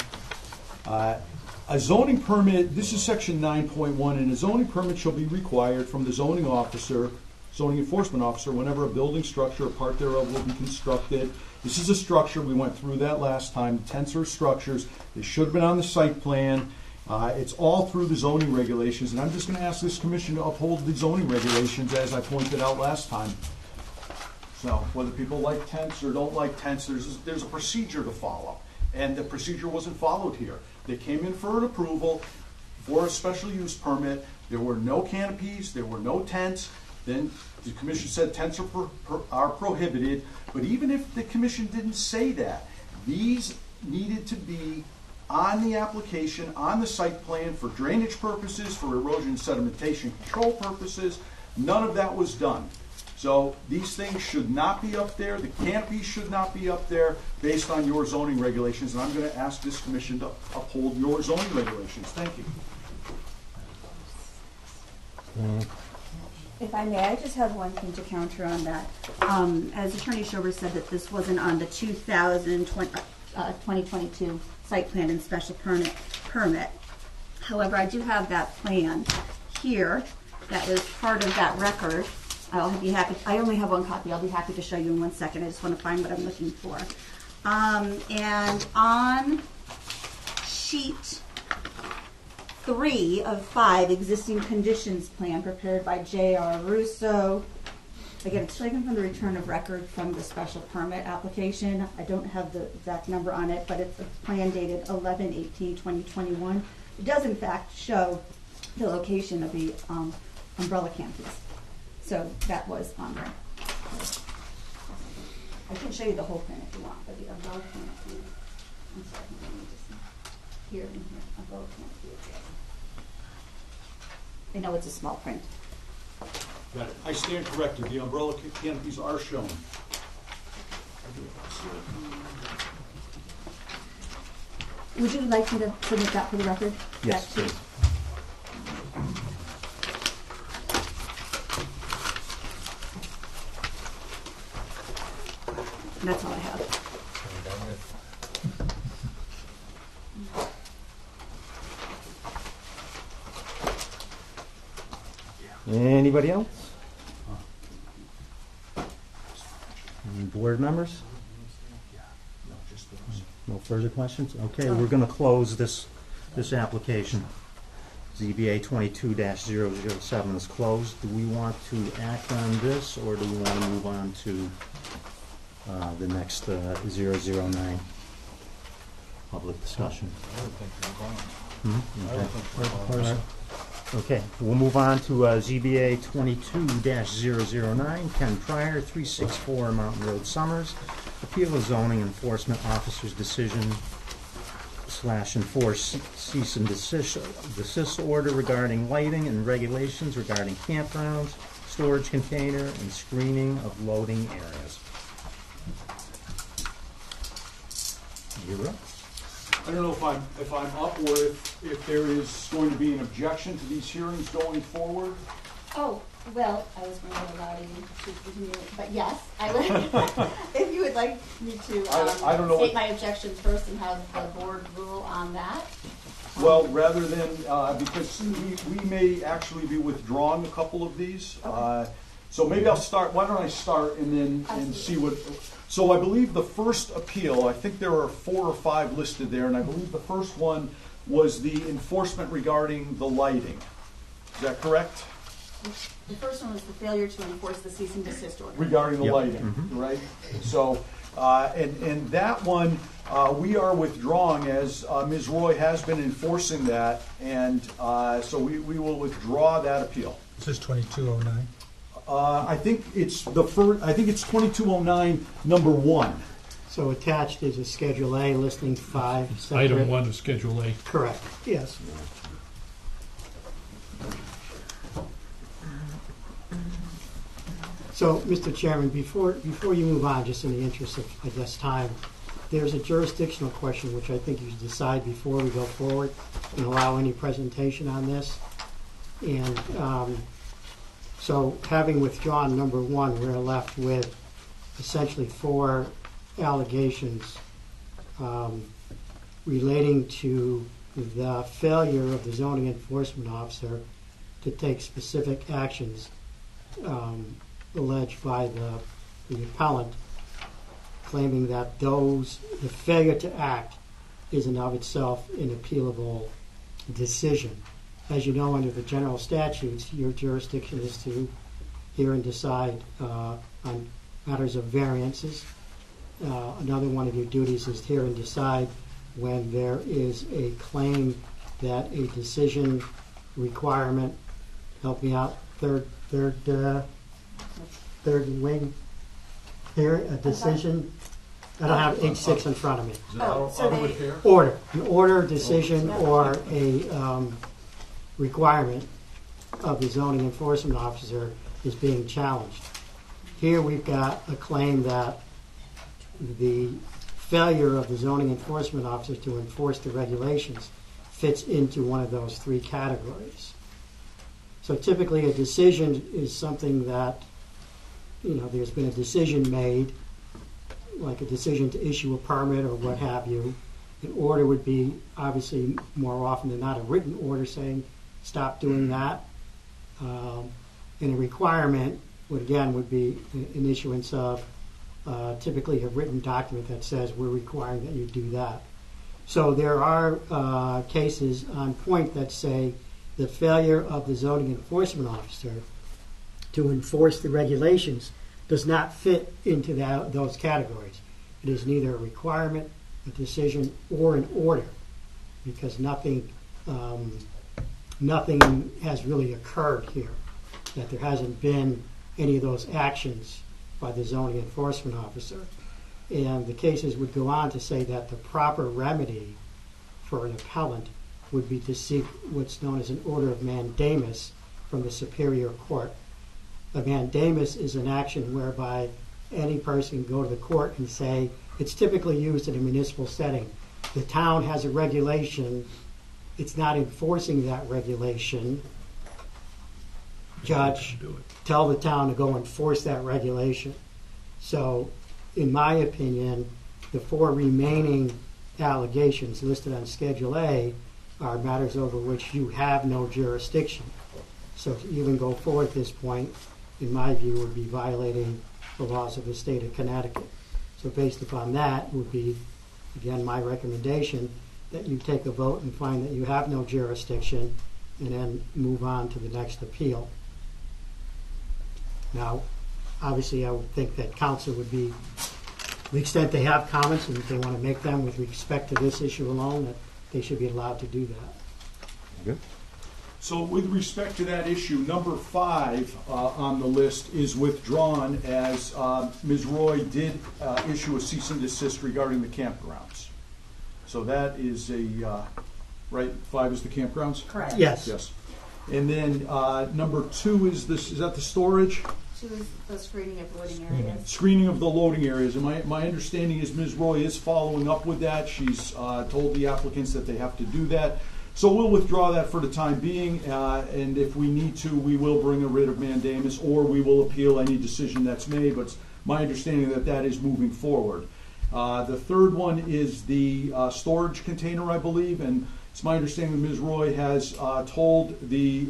A zoning permit, this is section 9.1, and a zoning permit shall be required from the zoning enforcement officer, whenever a building structure or part thereof will be constructed. This is a structure, we went through that last time. The tents are structures. They should have been on the site plan. It's all through the zoning regulations, and I'm just going to ask this commission to uphold the zoning regulations as I pointed out last time. So whether people like tents or don't like tents, there's a procedure to follow, and the procedure wasn't followed here. They came in for an approval for a special use permit. There were no canopies, there were no tents. Then the commission said tents are prohibited, but even if the commission didn't say that, these needed to be on the application, on the site plan for drainage purposes, for erosion sedimentation control purposes. None of that was done. So these things should not be up there. The canopy should not be up there based on your zoning regulations. And I'm going to ask this commission to uphold your zoning regulations. Thank you. If I may, I just have one thing to counter on that. As Attorney Schober said, that this wasn't on the 2022 site plan and special permit. However, I do have that plan here that was part of that record. I'll be happy. I only have one copy. I'll be happy to show you in 1 second. I just want to find what I'm looking for. And on sheet 3 of 5, existing conditions plan prepared by J.R. Russo. Again, it's taken from the return of record from the special permit application. I don't have the exact number on it, but it's a plan dated 11/18/2021. It does, in fact, show the location of the umbrella canopies. So that was on there. I can show you the whole plan if you want, but the umbrella canopy. I'm sorry, let me just here and here. Umbrella canopy. I know it's a small print. Got it. I stand corrected. The umbrella canopies are shown. Would you like me to submit that for the record? Yes, That too? please. That's all I have. Anybody else? Any board members? No further questions? Okay, we're going to close this application. ZBA 22-007 is closed. Do we want to act on this, or do we want to move on to the next 009 public discussion? Okay. Okay, we'll move on to ZBA 22-009, Ken Pryor, 364 Mountain Road, Summers. Appeal of zoning enforcement officer's decision / enforce cease and desist order regarding lighting and regulations regarding campgrounds, storage container, and screening of loading areas. You're up. I don't know if I'm up or if there is going to be an objection to these hearings going forward. Oh, well, I was going to allow you to continue, but yes, I would. If you would like me to I don't know state my objections first and have the board rule on that. Well, rather than, because we may actually be withdrawing a couple of these. So maybe I'll start, why don't I start and then see what, so I believe the first appeal, I think there are 4 or 5 listed there, and I believe the first one was the enforcement regarding the lighting. Is that correct? The first one was the failure to enforce the cease and desist order. Regarding the lighting, right? So, and that one, we are withdrawing as Ms. Roy has been enforcing that, and so we will withdraw that appeal. This is 2209. I think it's the first. I think it's 2209, number 1. So attached is a Schedule A listing 5 separate. Item 1 of Schedule A. Correct, yes. So, Mr. Chairman, before you move on, just in the interest of, I guess, time, there's a jurisdictional question which I think you should decide before we go forward and allow any presentation on this. And so, having withdrawn number 1, we're left with essentially 4 allegations relating to the failure of the zoning enforcement officer to take specific actions alleged by the appellant, claiming that the failure to act is in of itself an appealable decision. As you know, under the general statutes, your jurisdiction is to hear and decide on matters of variances. Another one of your duties is to hear and decide when there is a claim that a decision requirement, help me out, third wing here, a decision. I don't have H6 in front of me. Order, an order, decision, or a requirement of the zoning enforcement officer is being challenged. Here we've got a claim that the failure of the zoning enforcement officer to enforce the regulations fits into one of those three categories. So typically a decision is something that, there's been a decision made, like a decision to issue a permit or what have you. An order would be, obviously, more often than not, a written order saying, stop doing that. And a requirement would be an issuance of typically a written document that says we're requiring that you do that. So there are cases on point that say the failure of the zoning enforcement officer to enforce the regulations does not fit into those categories. It is neither a requirement, a decision, or an order, because nothing has really occurred here, that there hasn't been any of those actions by the zoning enforcement officer. And the cases would go on to say that the proper remedy for an appellant would be to seek what's known as an order of mandamus from the Superior Court. A mandamus is an action whereby any person can go to the court and say, it's typically used in a municipal setting. The town has a regulation, it's not enforcing that regulation. Judge, tell the town to go enforce that regulation. So, in my opinion, the 4 remaining allegations listed on Schedule A are matters over which you have no jurisdiction. So to even go forward at this point, in my view, would be violating the laws of the state of Connecticut. So based upon that would be, again, my recommendation that you take a vote and find that you have no jurisdiction and then move on to the next appeal. Now, obviously, I would think that council would be, to the extent they have comments and if they want to make them with respect to this issue alone, that they should be allowed to do that. Good. So with respect to that issue, number 5 on the list is withdrawn as Ms. Roy did issue a cease and desist regarding the campgrounds. So that is right, 5 is the campgrounds? Correct. Yes. Yes. And then number 2 is this, is that the storage? 2 is the screening of loading areas. Screening of the loading areas. And my understanding is Ms. Roy is following up with that. She's told the applicants that they have to do that. So we'll withdraw that for the time being, and if we need to, we will bring a writ of mandamus, or we will appeal any decision that's made, but it's my understanding that that is moving forward. The third one is the storage container, I believe, and it's my understanding that Ms. Roy has told the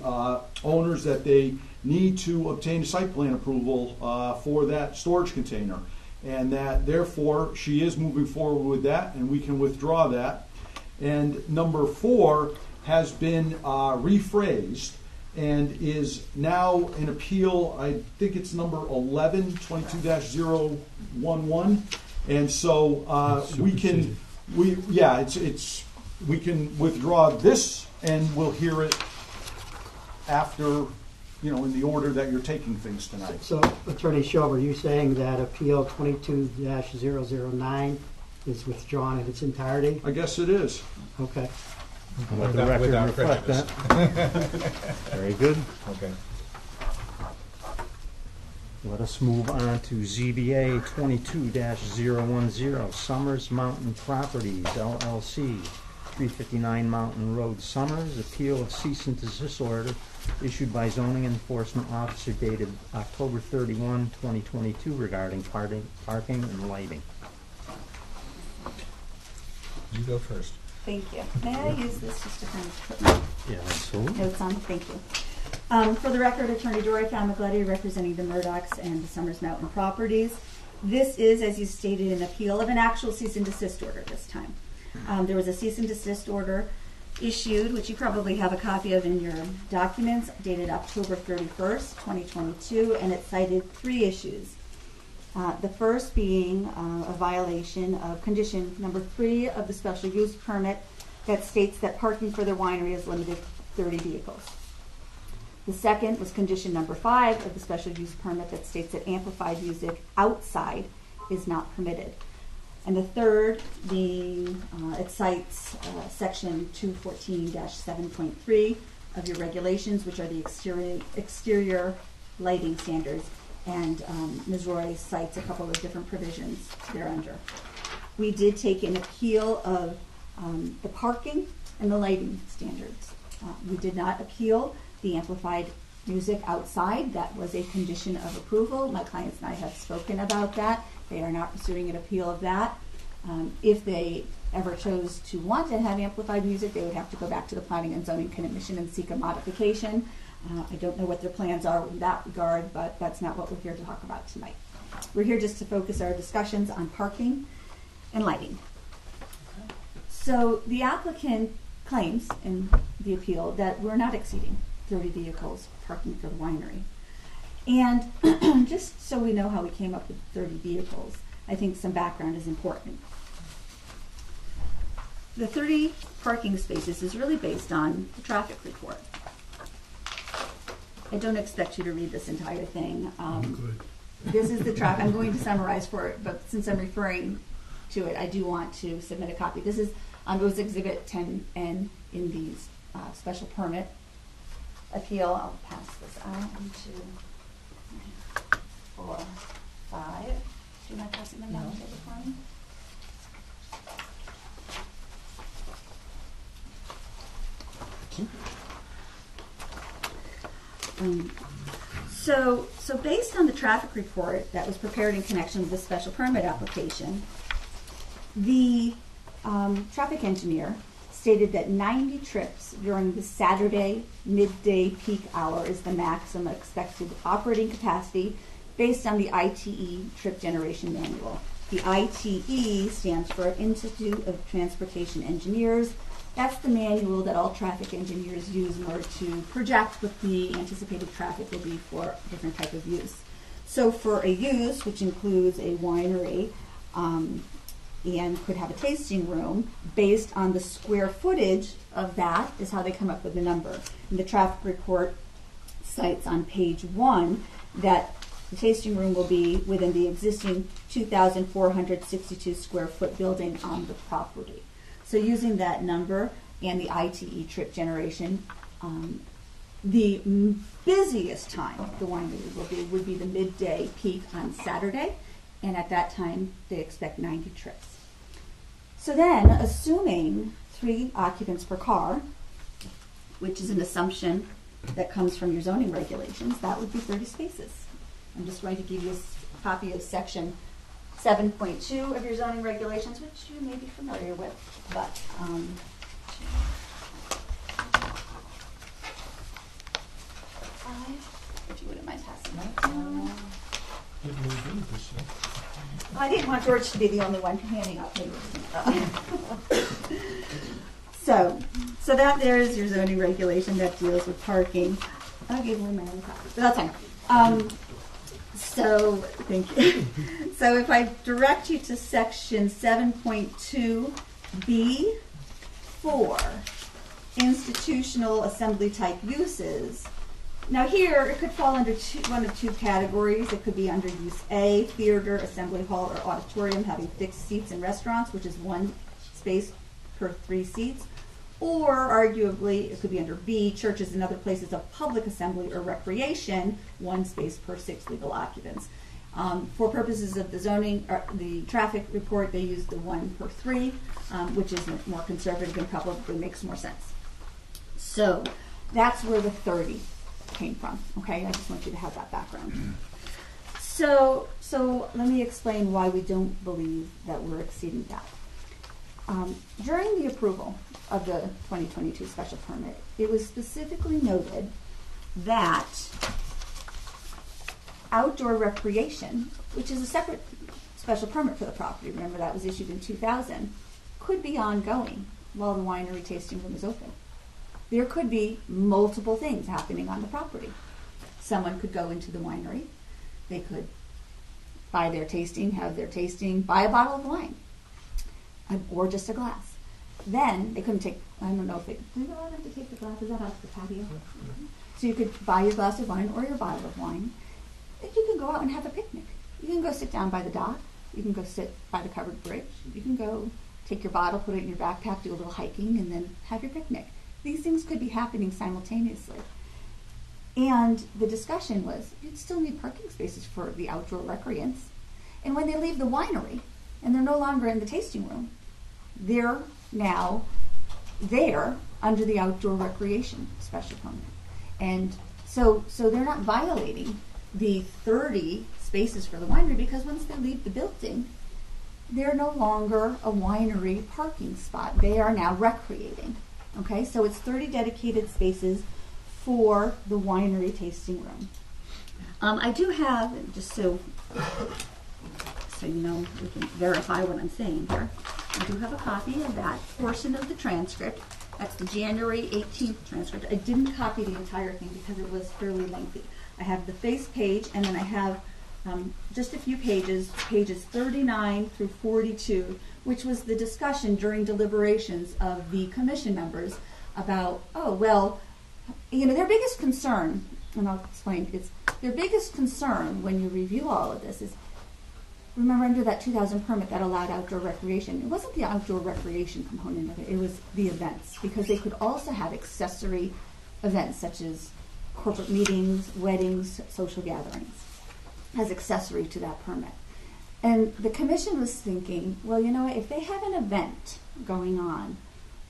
owners that they need to obtain site plan approval for that storage container, and that therefore she is moving forward with that, and we can withdraw that. And number 4 has been rephrased and is now an appeal, I think it's number 11, 22-011. And so we can withdraw this and we'll hear it after, in the order that you're taking things tonight. So Attorney Schober, are you saying that appeal 22-009 is withdrawn in its entirety? I guess it is. Okay. Let the record Without reflect that. Very good. Okay. Let us move on to ZBA 22-010, Summers Mountain Properties, LLC, 359 Mountain Road, Summers, appeal of cease and desist order issued by zoning enforcement officer dated October 31, 2022 regarding parking and lighting. You go first. Thank you. May I use this just to kind of put my absolutely. notes on? Thank you. For the record, Attorney Dory Famigletti representing the Murdochs and the Summers Mountain Properties. This is, as you stated, an appeal of an actual cease and desist order this time. There was a cease and desist order issued, which you probably have a copy of in your documents, dated October 31st, 2022, and it cited 3 issues. The first being a violation of condition number 3 of the special use permit that states that parking for the winery is limited to 30 vehicles. The second was condition number 5 of the special use permit that states that amplified music outside is not permitted. And the third being, it cites section 214-7.3 of your regulations, which are the exterior lighting standards, and Ms. Roy cites a couple of different provisions thereunder. We did take an appeal of the parking and the lighting standards. We did not appeal the amplified music outside. That was a condition of approval. My clients and I have spoken about that. They are not pursuing an appeal of that. If they ever chose to want to have amplified music, they would have to go back to the Planning and Zoning Commission and seek a modification. I don't know what their plans are in that regard, but that's not what we're here to talk about tonight. We're here just to focus our discussions on parking and lighting. So the applicant claims in the appeal that we're not exceeding 30 vehicles parking for the winery. And just so we know how we came up with 30 vehicles, I think some background is important. The 30 parking spaces is really based on the traffic report. I don't expect you to read this entire thing. This is the traffic. I'm going to summarize for it, but since I'm referring to it, I do want to submit a copy. This is was Exhibit 10N in the special permit appeal. I'll pass this out. 1, 2, 3, 4, 5. Do you mind passing them down the table for me? So based on the traffic report that was prepared in connection with the special permit application, the traffic engineer stated that 90 trips during the Saturday midday peak hour is the maximum expected operating capacity based on the ITE trip generation manual. The ITE stands for Institute of Transportation Engineers. That's the manual that all traffic engineers use in order to project what the anticipated traffic will be for different type of use. So for a use, which includes a winery, and could have a tasting room, based on the square footage of that is how they come up with the number. And the traffic report cites on page 1 that the tasting room will be within the existing 2,462 square foot building on the property. So using that number and the ITE trip generation, the busiest time the winery would be the midday peak on Saturday, and at that time they expect 90 trips. So then, assuming 3 occupants per car, which is an assumption that comes from your zoning regulations, that would be 30 spaces. I'm just going to give you a copy of section 7.2 of your zoning regulations, which you may be familiar with, but if you wouldn't mind passing that down. I didn't want George to be the only one handing out papers. So that there is your zoning regulation that deals with parking. I gave away my own copy, but that's fine. So thank you. So if I direct you to section 7.2B4, institutional assembly type uses. Now here, it could fall under one of 2 categories. It could be under use A, theater, assembly hall, or auditorium having fixed seats in restaurants, which is 1 space per 3 seats. Or arguably, it could be under B, churches and other places of public assembly or recreation, 1 space per 6 legal occupants. For purposes of the zoning, the traffic report, they use the 1 per 3, which is more conservative and probably makes more sense. So that's where the 30 came from. Okay, I just want you to have that background. So let me explain why we don't believe that we're exceeding that. During the approval of the 2022 special permit, it was specifically noted that outdoor recreation, which is a separate special permit for the property, remember that was issued in 2000, could be ongoing while the winery tasting room is open. There could be multiple things happening on the property. Someone could go into the winery, they could buy their tasting, have their tasting, buy a bottle of wine, or just a glass. Then they couldn't take, I don't know if they, do you allow them to take the glass? Is that out the patio? Mm-hmm. So you could buy your glass of wine or your bottle of wine. You can go out and have a picnic. You can go sit down by the dock. You can go sit by the covered bridge. You can go take your bottle, put it in your backpack, do a little hiking, and then have your picnic. These things could be happening simultaneously. And the discussion was, you'd still need parking spaces for the outdoor recreants. And when they leave the winery, and they're no longer in the tasting room, they're now there under the outdoor recreation special permit. And so they're not violating the 30 spaces for the winery, because once they leave the building, they're no longer a winery parking spot. They are now recreating. Okay, so it's 30 dedicated spaces for the winery tasting room. I do have, just so you know, we can verify what I'm saying here, I do have a copy of that portion of the transcript. That's the January 18th transcript. I didn't copy the entire thing because it was fairly lengthy. I have the face page, and then I have just a few pages 39 through 42, which was the discussion during deliberations of the commission members about, oh, well, you know, their biggest concern, and I'll explain, it's their biggest concern when you review all of this is, remember under that 2000 permit that allowed outdoor recreation, it wasn't the outdoor recreation component of it, it was the events, because they could also have accessory events such as corporate meetings, weddings, social gatherings, as accessory to that permit. And the commission was thinking, well, you know what, if they have an event going on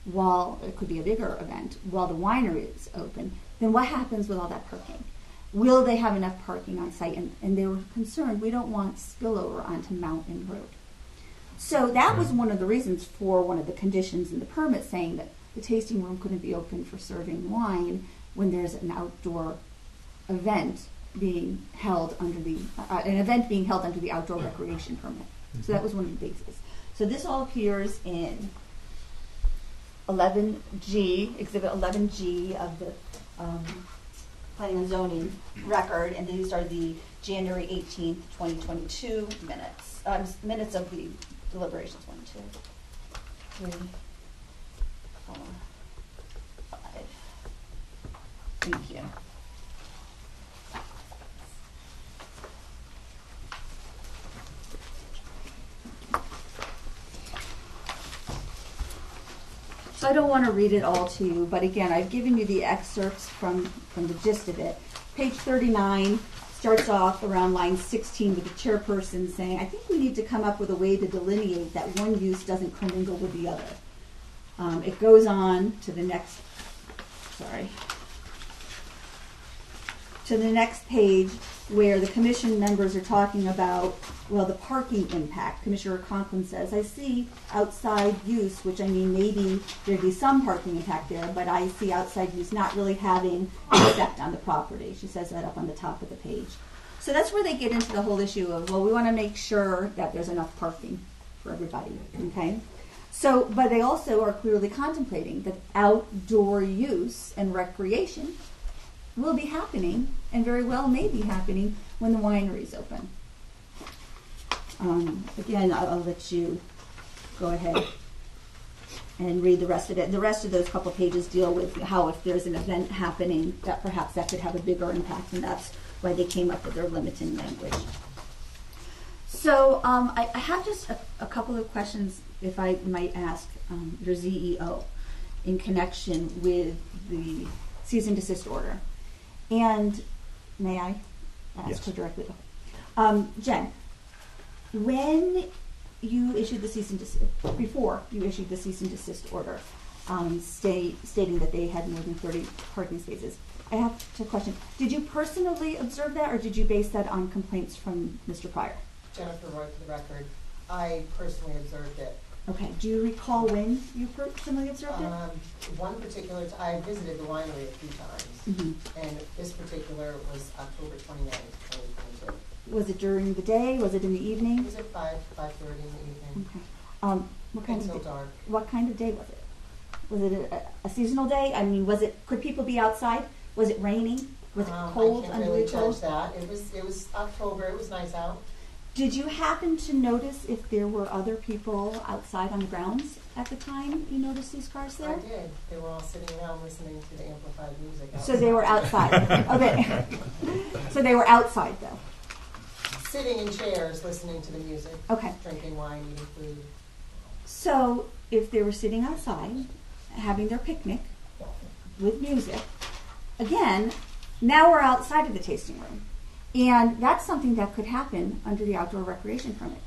while, it could be a bigger event, while the winery is open, then what happens with all that parking? Will they have enough parking on site? And they were concerned, we don't want spillover onto Mountain Road. So that was one of the reasons for one of the conditions in the permit, saying that the tasting room couldn't be open for serving wine when there's an outdoor event being held under the outdoor recreation permit. So that was one of the bases. So this all appears in 11G, Exhibit 11G of the Planning and Zoning record, and these are the January 18th, 2022 minutes. Minutes of the deliberations. 1, 2, 3, 4, 5. Thank you. So I don't want to read it all to you, but again, I've given you the excerpts from the gist of it. Page 39 starts off around line 16 with the chairperson saying, I think we need to come up with a way to delineate that one use doesn't commingle with the other. It goes on to the next, to the next page where the commission members are talking about, well, the parking impact. Commissioner Conklin says, I see outside use, which I mean maybe there'd be some parking impact there, but I see outside use not really having an effect on the property. She says that up on the top of the page. So that's where they get into the whole issue of, well, we want to make sure that there's enough parking for everybody, okay? So, but they also are clearly contemplating that outdoor use and recreation will be happening, and very well may be happening, when the winery is open. Again, I'll let you go ahead and read the rest of it. The rest of those couple pages deal with how if there's an event happening, that perhaps that could have a bigger impact, and that's why they came up with their limiting language. So I have just a couple of questions, if I might ask your ZEO, in connection with the cease and desist order. And may I ask her directly? Jen, when you issued the cease and desist, before you issued the cease and desist order, stating that they had more than 30 parking spaces, I have a question. Did you personally observe that, or did you base that on complaints from Mr. Pryor? Jennifer Roy, for the record. I personally observed it. Okay. Do you recall when you personally observed it? One particular, I visited the winery a few times, and this particular was October 29th, 2022. Was it during the day? Was it in the evening? It was at 5:30 in the evening. Okay. What kind Until of dark. What kind of day was it? Was it a seasonal day? I mean, could people be outside? Was it raining? Was it cold? I can't really judge that. It was October. It was nice out. Did you happen to notice if there were other people outside on the grounds at the time you noticed these cars there? I did. They were all sitting around listening to the amplified music outside. So they were outside. Okay. So they were outside, though. Sitting in chairs, listening to the music. Okay. Drinking wine, eating food. So if they were sitting outside, having their picnic with music, again, Now we're outside of the tasting room. And that's something that could happen under the outdoor recreation permit.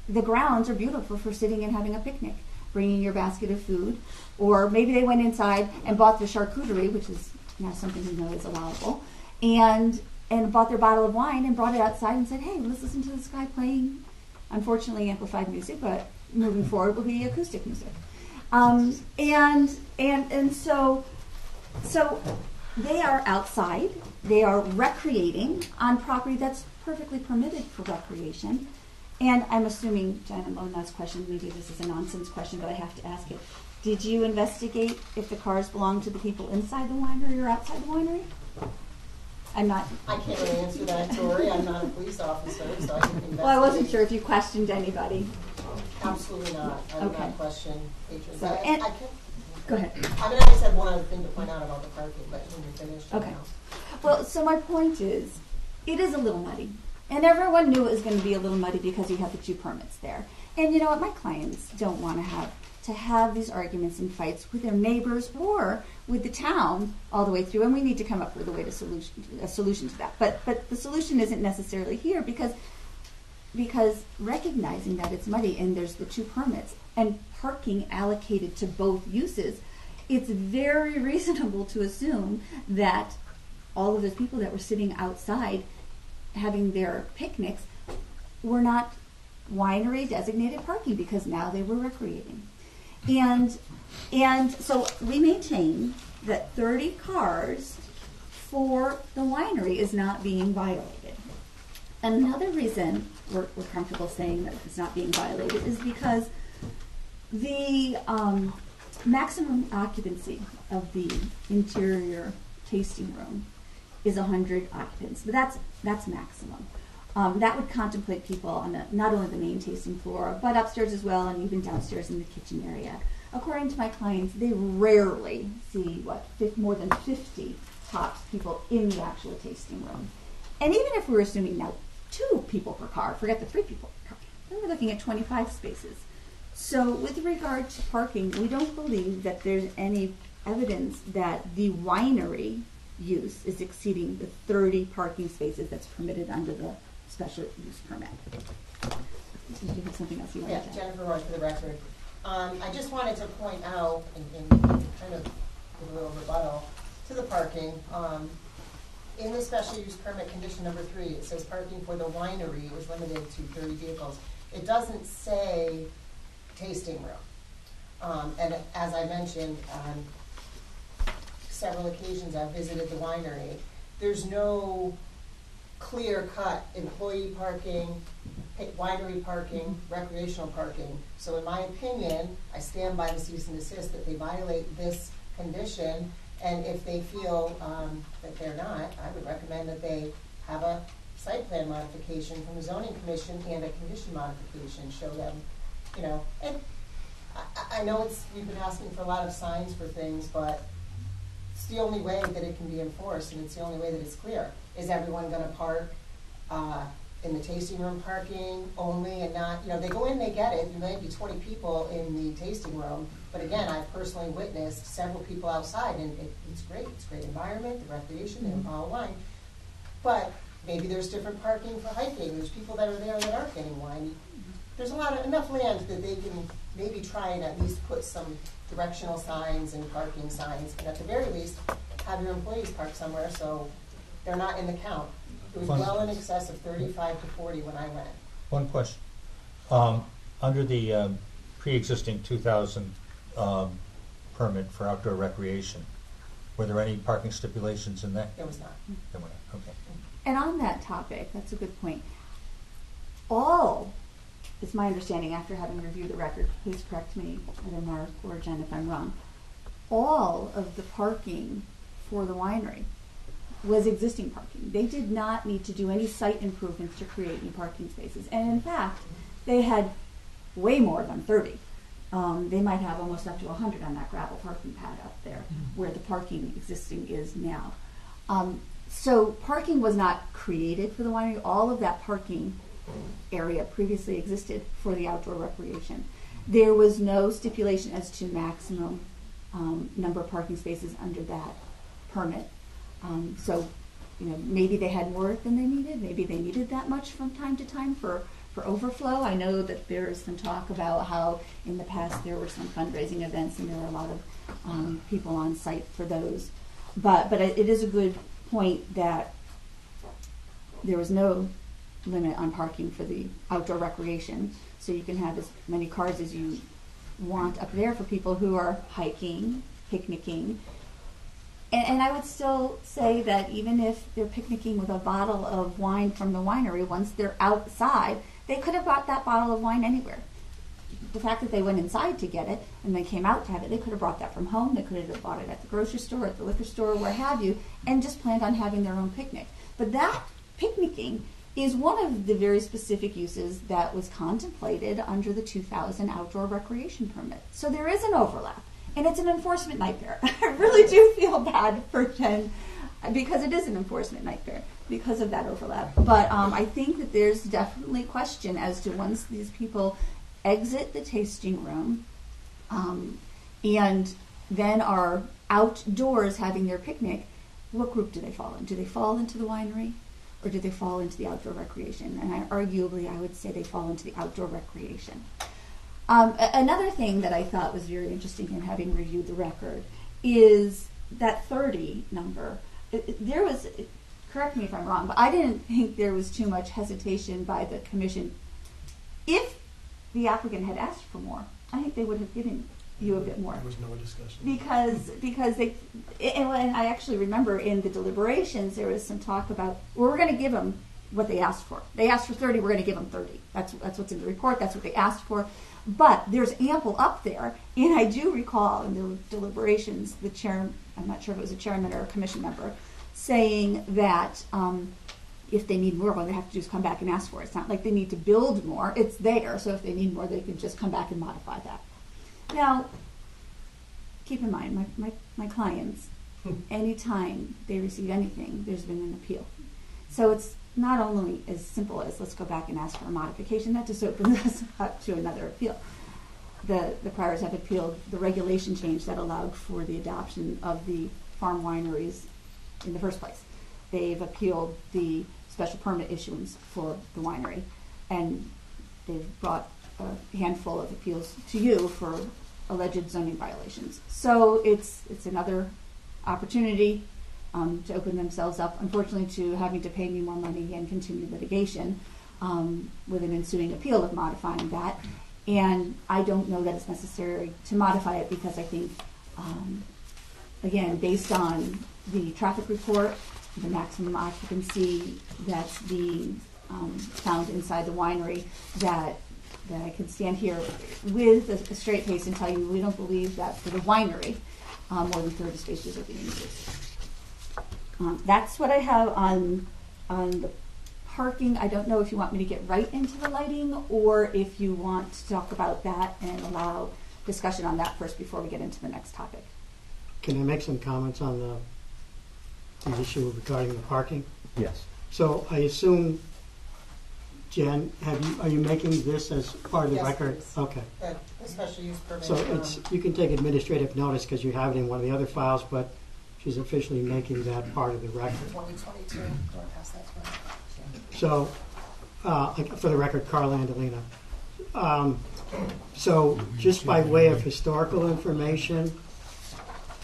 The grounds are beautiful for sitting and having a picnic, bringing your basket of food, or maybe they went inside and bought the charcuterie, which is now something we know is allowable, and bought their bottle of wine and brought it outside and said, hey, let's listen to this guy playing, unfortunately amplified music, but moving forward will be acoustic music. So they are outside, they are recreating on property that's perfectly permitted for recreation. And I'm assuming, Jen, I'm on last question, maybe this is a nonsense question, but I have to ask it. Did you investigate if the cars belong to the people inside the winery or outside the winery? I can't really answer that, Tori. I'm not a police officer, so I didn't investigate. Well, I wasn't sure if you questioned anybody. Absolutely not. I would not question patrons. So, I can't. Go ahead. I mean, I just had one other thing to point out about the parking, but when you're finished. Okay. Well, so my point is, it is a little muddy. And everyone knew it was going to be a little muddy because you have the two permits there. And you know what? My clients don't want to have these arguments and fights with their neighbors or with the town all the way through. And we need to come up with a solution to that. But the solution isn't necessarily here because recognizing that it's muddy and there's the two permits and parking allocated to both uses, it's very reasonable to assume that all of those people that were sitting outside having their picnics were not winery designated parking because now they were recreating. And so we maintain that 30 cars for the winery is not being violated. Another reason we're comfortable saying that it's not being violated is because the maximum occupancy of the interior tasting room is 100 occupants, but that's maximum. That would contemplate people on not only the main tasting floor, but upstairs as well, and even downstairs in the kitchen area. According to my clients, they rarely see more than 50 tops people in the actual tasting room. And even if we're assuming now 2 people per car, forget the 3 people per car, then we're looking at 25 spaces. So with regard to parking, we don't believe that there's any evidence that the winery use is exceeding the 30 parking spaces that's permitted under the special use permit. Did you have something else you wanted to add? Jennifer Roy for the record. I just wanted to point out and kind of give a little rebuttal to the parking. In the special use permit condition number 3, it says parking for the winery is limited to 30 vehicles. It doesn't say tasting room. And as I mentioned, on several occasions I've visited the winery. There's no clear-cut employee parking, winery parking, recreational parking. So in my opinion, I stand by the cease and desist that they violate this condition, and if they feel that they're not, I would recommend that they have a site plan modification from the zoning commission and a condition modification, show them, and I know you've been asking for a lot of signs for things, but it's the only way that it can be enforced, and it's the only way that it's clear. Is everyone going to park in the tasting room parking only and not, they go in, they get it. There may be 20 people in the tasting room, but again, I've personally witnessed several people outside, and it's great. It's a great environment, the recreation, they don't bottle wine. But maybe there's different parking for hiking. There's people that are there that aren't getting wine. There's enough land that they can maybe try and at least put some directional signs and parking signs, and at the very least, have your employees park somewhere so they're not in the count. It was well in excess of 35 to 40 when I went. One question. Under the pre-existing 2000 permit for outdoor recreation, were there any parking stipulations in that? There was not. There were not. Okay. And on that topic, that's a good point. It's my understanding, after having reviewed the record, please correct me, either Mark or Jen if I'm wrong, all of the parking for the winery was existing parking. They did not need to do any site improvements to create new parking spaces. And in fact, they had way more than 30. They might have almost up to 100 on that gravel parking pad up there, where the parking existing is now. So parking was not created for the winery. All of that parking area previously existed for the outdoor recreation. There was no stipulation as to maximum number of parking spaces under that permit. So maybe they had more than they needed. Maybe they needed that much from time to time for overflow. I know that there is some talk about how in the past there were some fundraising events and there were a lot of people on site for those. But it is a good point that there was no limit on parking for the outdoor recreation, so you can have as many cars as you want up there for people who are hiking, picnicking. And I would still say that even if they're picnicking with a bottle of wine from the winery, once they're outside, they could have bought that bottle of wine anywhere. The fact that they went inside to get it and then came out to have it, they could have brought that from home, they could have bought it at the grocery store, at the liquor store, where have you, and just planned on having their own picnic. But that picnicking is one of the very specific uses that was contemplated under the 2000 outdoor recreation permit. So there is an overlap. And it's an enforcement nightmare. I really do feel bad for Jen because it is an enforcement nightmare because of that overlap. But I think that there's definitely question as to once these people exit the tasting room and then are outdoors having their picnic, what group do they fall in? Do they fall into the winery or do they fall into the outdoor recreation? And arguably, I would say they fall into the outdoor recreation. Another thing that I thought was very interesting in having reviewed the record is that 30 number. There was, correct me if I'm wrong, but I didn't think there was too much hesitation by the commission. If the applicant had asked for more, I think they would have given you a bit more. There was no discussion. Because they, and I actually remember in the deliberations there was some talk about, well, we're going to give them what they asked for. They asked for 30, we're going to give them 30. That's what's in the report, that's what they asked for. But there's ample up there, and I do recall in the deliberations, the chair, I'm not sure if it was a chairman or a commission member, saying that if they need more, what they have to do is come back and ask for it. It's not like they need to build more, it's there, so if they need more, they can just come back and modify that. Now, keep in mind, my clients, anytime they receive anything, there's been an appeal. So it's not only as simple as let's go back and ask for a modification, that just opens us up to another appeal. The priors have appealed the regulation change that allowed for the adoption of the farm wineries in the first place. They've appealed the special permit issuance for the winery, and they've brought a handful of appeals to you for alleged zoning violations. So it's another opportunity to open themselves up, unfortunately, to having to pay me more money and continue litigation with an ensuing appeal of modifying that. And I don't know that it's necessary to modify it because I think, again, based on the traffic report, the maximum occupancy that's being found inside the winery, that I can stand here with a straight face and tell you we don't believe that for the winery more than 30 spaces are being used. That's what I have on the parking. I don't know if you want me to get right into the lighting or if you want to talk about that and allow discussion on that first before we get into the next topic. Can I make some comments on the issue regarding the parking? Yes. So I assume, Jen, are you making this as part of the Yes, record? please. Okay. A special use permit. So you can take administrative notice because you have it in one of the other files, but she's officially making that part of the record. 2022. Want to pass that to her? So, for the record, Carl Andolina. So, just by way of historical information,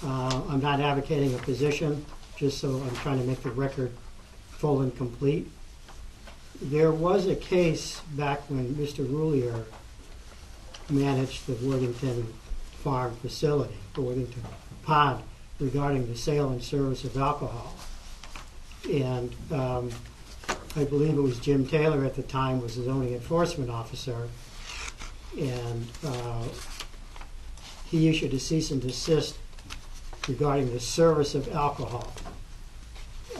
I'm not advocating a position, just so I'm trying to make the record full and complete. There was a case back when Mr. Roulier managed the Worthington Farm facility, the Worthington Pond, regarding the sale and service of alcohol. And I believe it was Jim Taylor at the time was the zoning enforcement officer, and he issued a cease and desist regarding the service of alcohol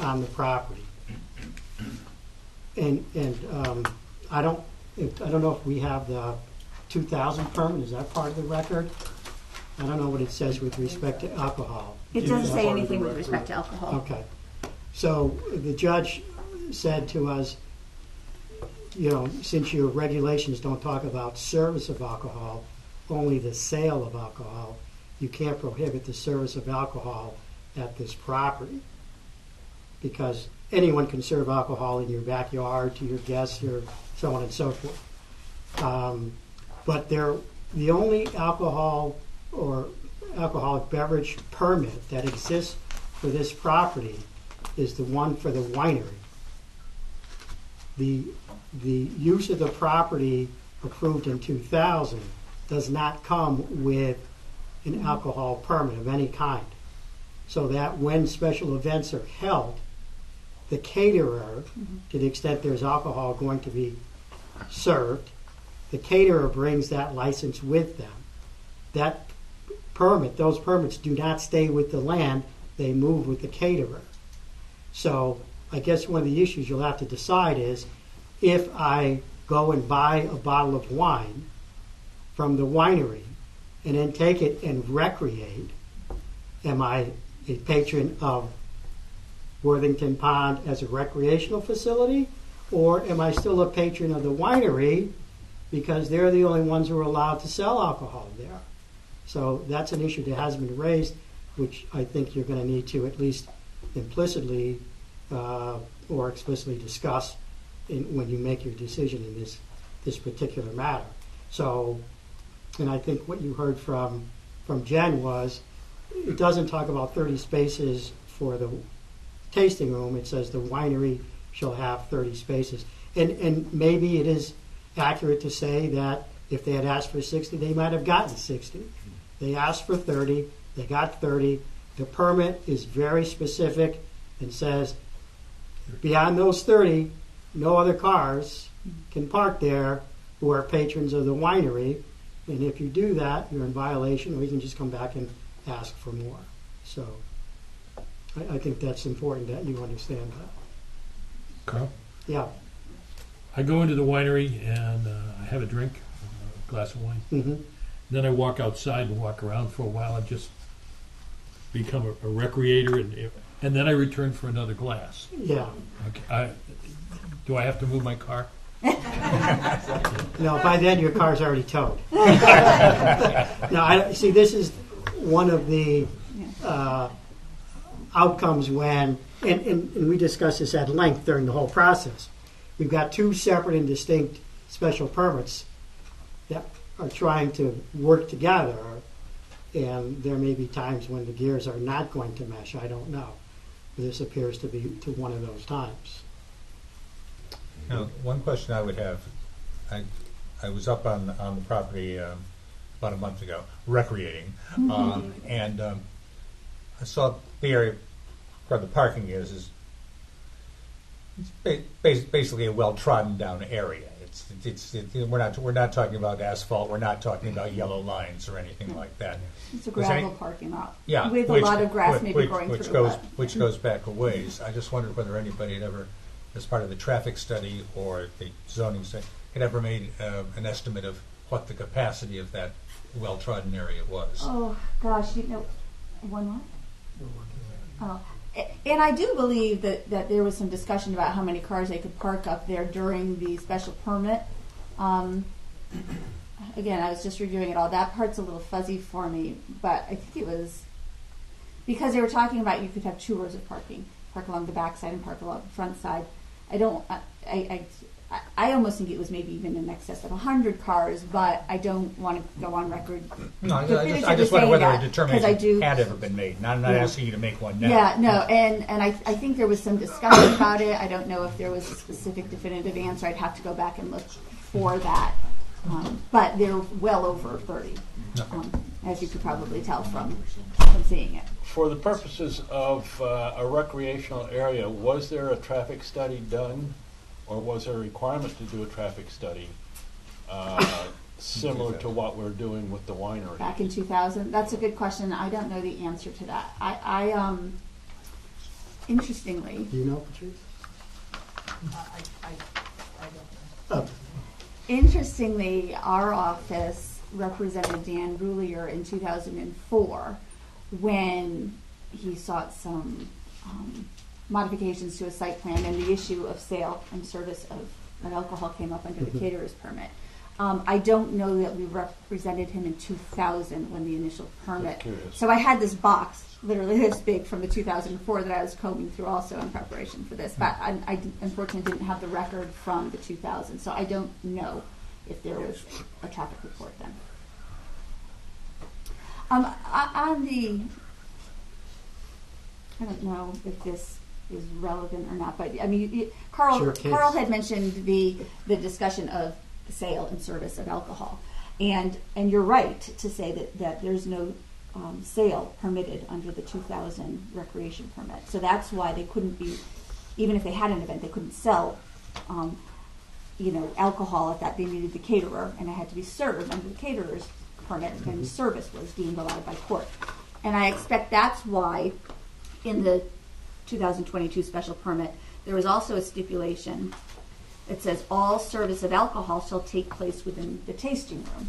on the property. And I don't know if we have the 2000 permit. Is that part of the record? I don't know what it says with respect to alcohol. It doesn't say anything with respect to alcohol. Okay. So the judge said to us, since your regulations don't talk about service of alcohol, only the sale of alcohol, you can't prohibit the service of alcohol at this property because anyone can serve alcohol in your backyard to your guests, your so on and so forth. But the only alcohol or alcoholic beverage permit that exists for this property is the one for the winery. The use of the property approved in 2000 does not come with an alcohol permit of any kind. So that when special events are held, the caterer, to the extent there's alcohol going to be served, the caterer brings that license with them. That permit, those permits do not stay with the land, they move with the caterer. So I guess one of the issues you'll have to decide is, if I go and buy a bottle of wine from the winery and then take it and recreate, am I a patron of Worthington Pond as a recreational facility, or am I still a patron of the winery because they're the only ones who are allowed to sell alcohol there? So that's an issue that has been raised, which I think you're going to need to at least implicitly or explicitly discuss when you make your decision in this particular matter. So, and I think what you heard from Jen was, it doesn't talk about 30 spaces for the tasting room. It says the winery shall have 30 spaces. And maybe it is accurate to say that if they had asked for 60, they might have gotten 60. They asked for 30, they got 30. The permit is very specific and says, beyond those 30, no other cars can park there who are patrons of the winery. And if you do that, you're in violation, or you can just come back and ask for more. So I think that's important that you understand that. Carl? Yeah. I go into the winery and I have a drink, a glass of wine. Mm-hmm. Then I walk outside and walk around for a while and just become a recreator, and then I return for another glass. Yeah. Okay. Do I have to move my car? No, by then your car's already towed. Now, see, this is one of the outcomes when, and we discussed this at length during the whole process. We've got two separate and distinct special permits that are trying to work together, and there may be times when the gears are not going to mesh. I don't know. This appears to be one of those times. Now, one question I would have, I was up on the property about a month ago, recreating, and I saw the area where the parking is basically a well-trodden down area. We're not talking about asphalt. We're not talking about yellow lines or anything like that. It's a gravel parking lot. Yeah, with a lot of grass maybe growing through it. Which goes back a ways. I just wondered whether anybody had ever, as part of the traffic study or the zoning study, had ever made an estimate of what the capacity of that well-trodden area was. Oh gosh, one what? Oh. And I do believe that there was some discussion about how many cars they could park up there during the special permit. Again, I was just reviewing it all. That part's a little fuzzy for me, but I think it was because they were talking about you could have 2 rows of parking, park along the back side and park along the front side. I almost think it was maybe even in excess of 100 cars, but I don't want to go on record. No, I just wonder whether a determination had ever been made. I'm not asking you to make one now. Yeah, no, and I think there was some discussion about it. I don't know if there was a specific definitive answer. I'd have to go back and look for that. But they're well over 30, as you could probably tell from seeing it. For the purposes of a recreational area, was there a traffic study done? Or was there a requirement to do a traffic study similar to what we're doing with the winery? Back in 2000? That's a good question. I don't know the answer to that. I interestingly... Do you know, Patrice? I don't know. Interestingly, our office represented Dan Roulier in 2004 when he sought some... modifications to a site plan, and the issue of sale and service of alcohol came up under the caterer's permit. I don't know that we represented him in 2000 when the initial permit. curious. So I had this box, literally this big, from the 2004 that I was combing through also in preparation for this. But I unfortunately didn't have the record from the 2000, so I don't know if there was a traffic report then. On the, I don't know if this is relevant or not, but I mean, Carl had mentioned the discussion of the sale and service of alcohol, and you're right to say that there's no sale permitted under the 2000 recreation permit. So that's why they couldn't be, even if they had an event, they couldn't sell, alcohol at that. They needed the caterer, and it had to be served under the caterer's permit, and the service was deemed allowed by court. And I expect that's why in the 2022 special permit, there was also a stipulation that says all service of alcohol shall take place within the tasting room.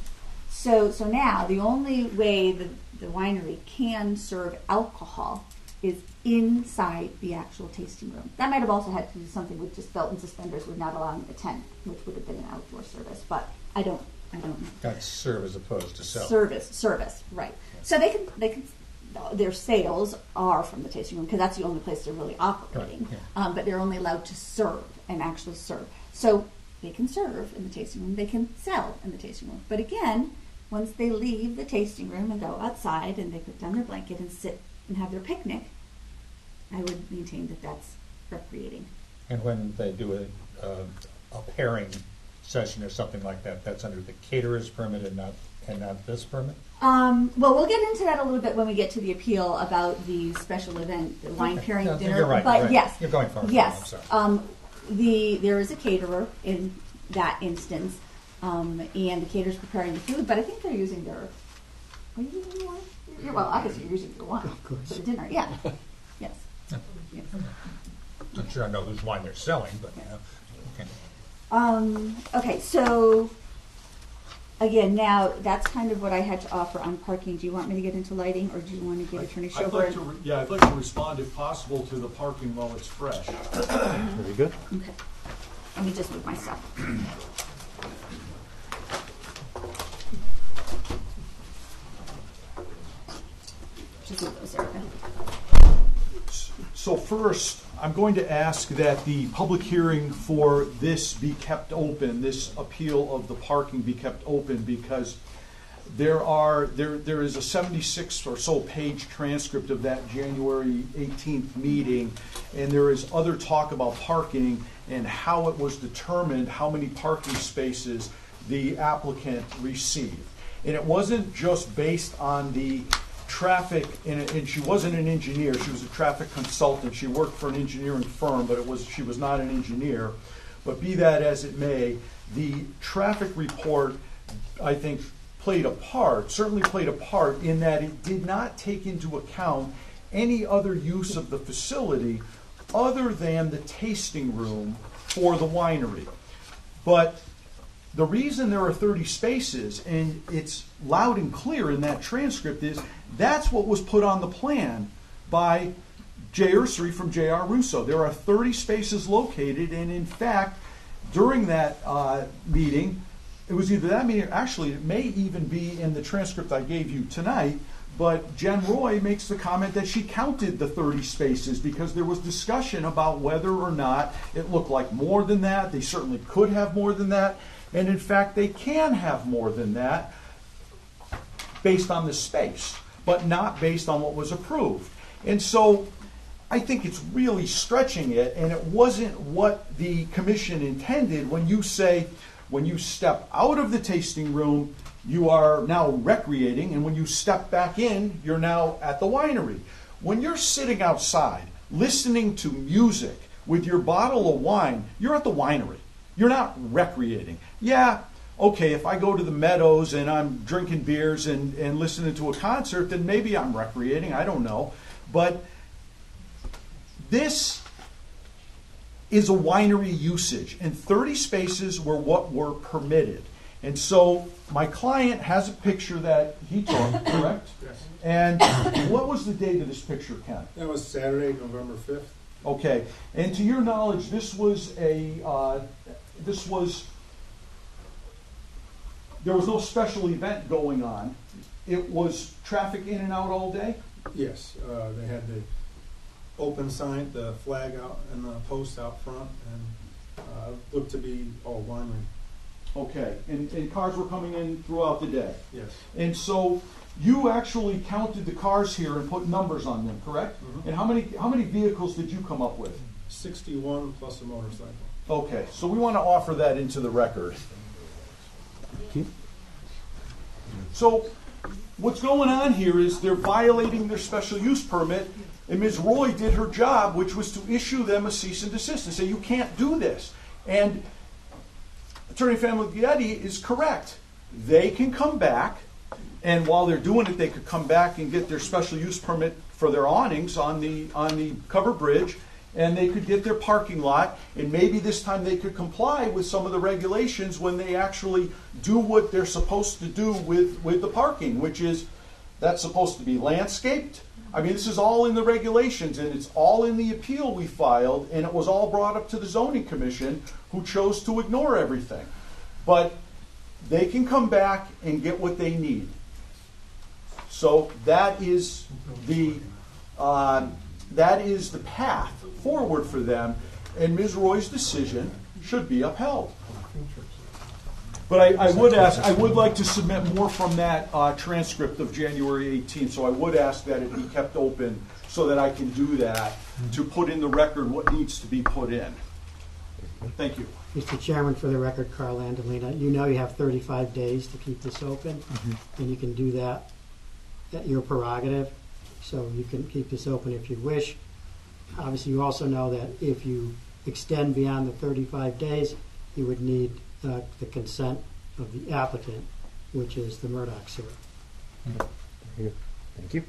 So now the only way the winery can serve alcohol is inside the actual tasting room. That might have also had to do something with just belt and suspenders with not allowing a tent, which would have been an outdoor service, but I don't know. That's serve as opposed to sell. Service, right. So they can their sales are from the tasting room because that's the only place they're really operating. Right, yeah. But they're only allowed to serve and actually serve. So they can serve in the tasting room. They can sell in the tasting room. But again, once they leave the tasting room and go outside and they put down their blanket and sit and have their picnic, I would maintain that that's recreating. And when they do a pairing session or something like that, that's under the caterer's permit and not this permit? Well, we'll get into that a little bit when we get to the appeal about the special event, the wine pairing No, dinner. you're right, but you're right. yes, You're going far. yes. I'm sorry. There is a caterer in that instance, and the caterer's preparing the food. But I think they're using their. Are you using your wine? Well, obviously you're using your wine for the dinner. Yeah. Yes. Yes. I'm sure I know whose wine they're selling, but okay. Okay, so again, now that's kind of what I had to offer on parking. Do you want me to get into lighting, or do you want to give Attorney I'd Schober? like to respond, if possible, to the parking while it's fresh. Very good. Okay. Let me just move my stuff. Just move those, Erica. So first, I'm going to ask that the public hearing for this be kept open, this appeal of the parking be kept open, because there is a 76 or so page transcript of that January 18th meeting, and there is other talk about parking and how it was determined how many parking spaces the applicant received. And it wasn't just based on the traffic, and she wasn't an engineer, she was a traffic consultant. She worked for an engineering firm, but she was not an engineer. But be that as it may, the traffic report, I think, certainly played a part in that it did not take into account any other use of the facility other than the tasting room for the winery. But the reason there are 30 spaces, and it's loud and clear in that transcript, is that's what was put on the plan by Jay Ursery from J.R. Russo. There are 30 spaces located, and in fact, during that meeting, it was either that meeting, actually it may even be in the transcript I gave you tonight, but Jen Roy makes the comment that she counted the 30 spaces because there was discussion about whether or not it looked like more than that. They certainly could have more than that. And in fact, they can have more than that based on the space, but not based on what was approved. And so I think it's really stretching it, and it wasn't what the commission intended when you say, when you step out of the tasting room, you are now recreating, and when you step back in, you're now at the winery. When you're sitting outside, listening to music with your bottle of wine, you're at the winery. You're not recreating. Yeah, okay, if I go to the Meadows and I'm drinking beers and listening to a concert, then maybe I'm recreating, I don't know. But this is a winery usage, and 30 spaces were what were permitted. And so my client has a picture that he took, correct? Yes. And what was the date of this picture, Ken? That was Saturday, November 5th. Okay, and to your knowledge, this was there was no special event going on. It was traffic in and out all day? Yes, they had the open sign, the flag out, and the post out front, and looked to be all winery. Okay, and cars were coming in throughout the day? Yes. And so you actually counted the cars here and put numbers on them, correct? Mhm. And how many vehicles did you come up with? 61 plus a motorcycle. Okay, so we want to offer that into the record. So what's going on here is they're violating their special use permit, and Ms. Roy did her job, which was to issue them a cease and desist and say, you can't do this. And Attorney Famiglietti is correct. They can come back, and while they're doing it, they could come back and get their special use permit for their awnings on the covered bridge, and they could get their parking lot, and maybe this time they could comply with some of the regulations when they actually do what they're supposed to do with the parking, which is that's supposed to be landscaped. I mean, this is all in the regulations, and it's all in the appeal we filed, and it was all brought up to the zoning commission, who chose to ignore everything. But they can come back and get what they need. So that is the path forward for them, and Ms. Roy's decision should be upheld. But I would like to submit more from that transcript of January 18th, so I would ask that it be kept open so that I can do that, to put in the record what needs to be put in. Thank you. Mr. Chairman, for the record, Carl Andolina, you know you have 35 days to keep this open, and you can do that at your prerogative, so you can keep this open if you wish. Obviously, you also know that if you extend beyond the 35 days, you would need the consent of the applicant, which is the Murdoch sewer. Thank you.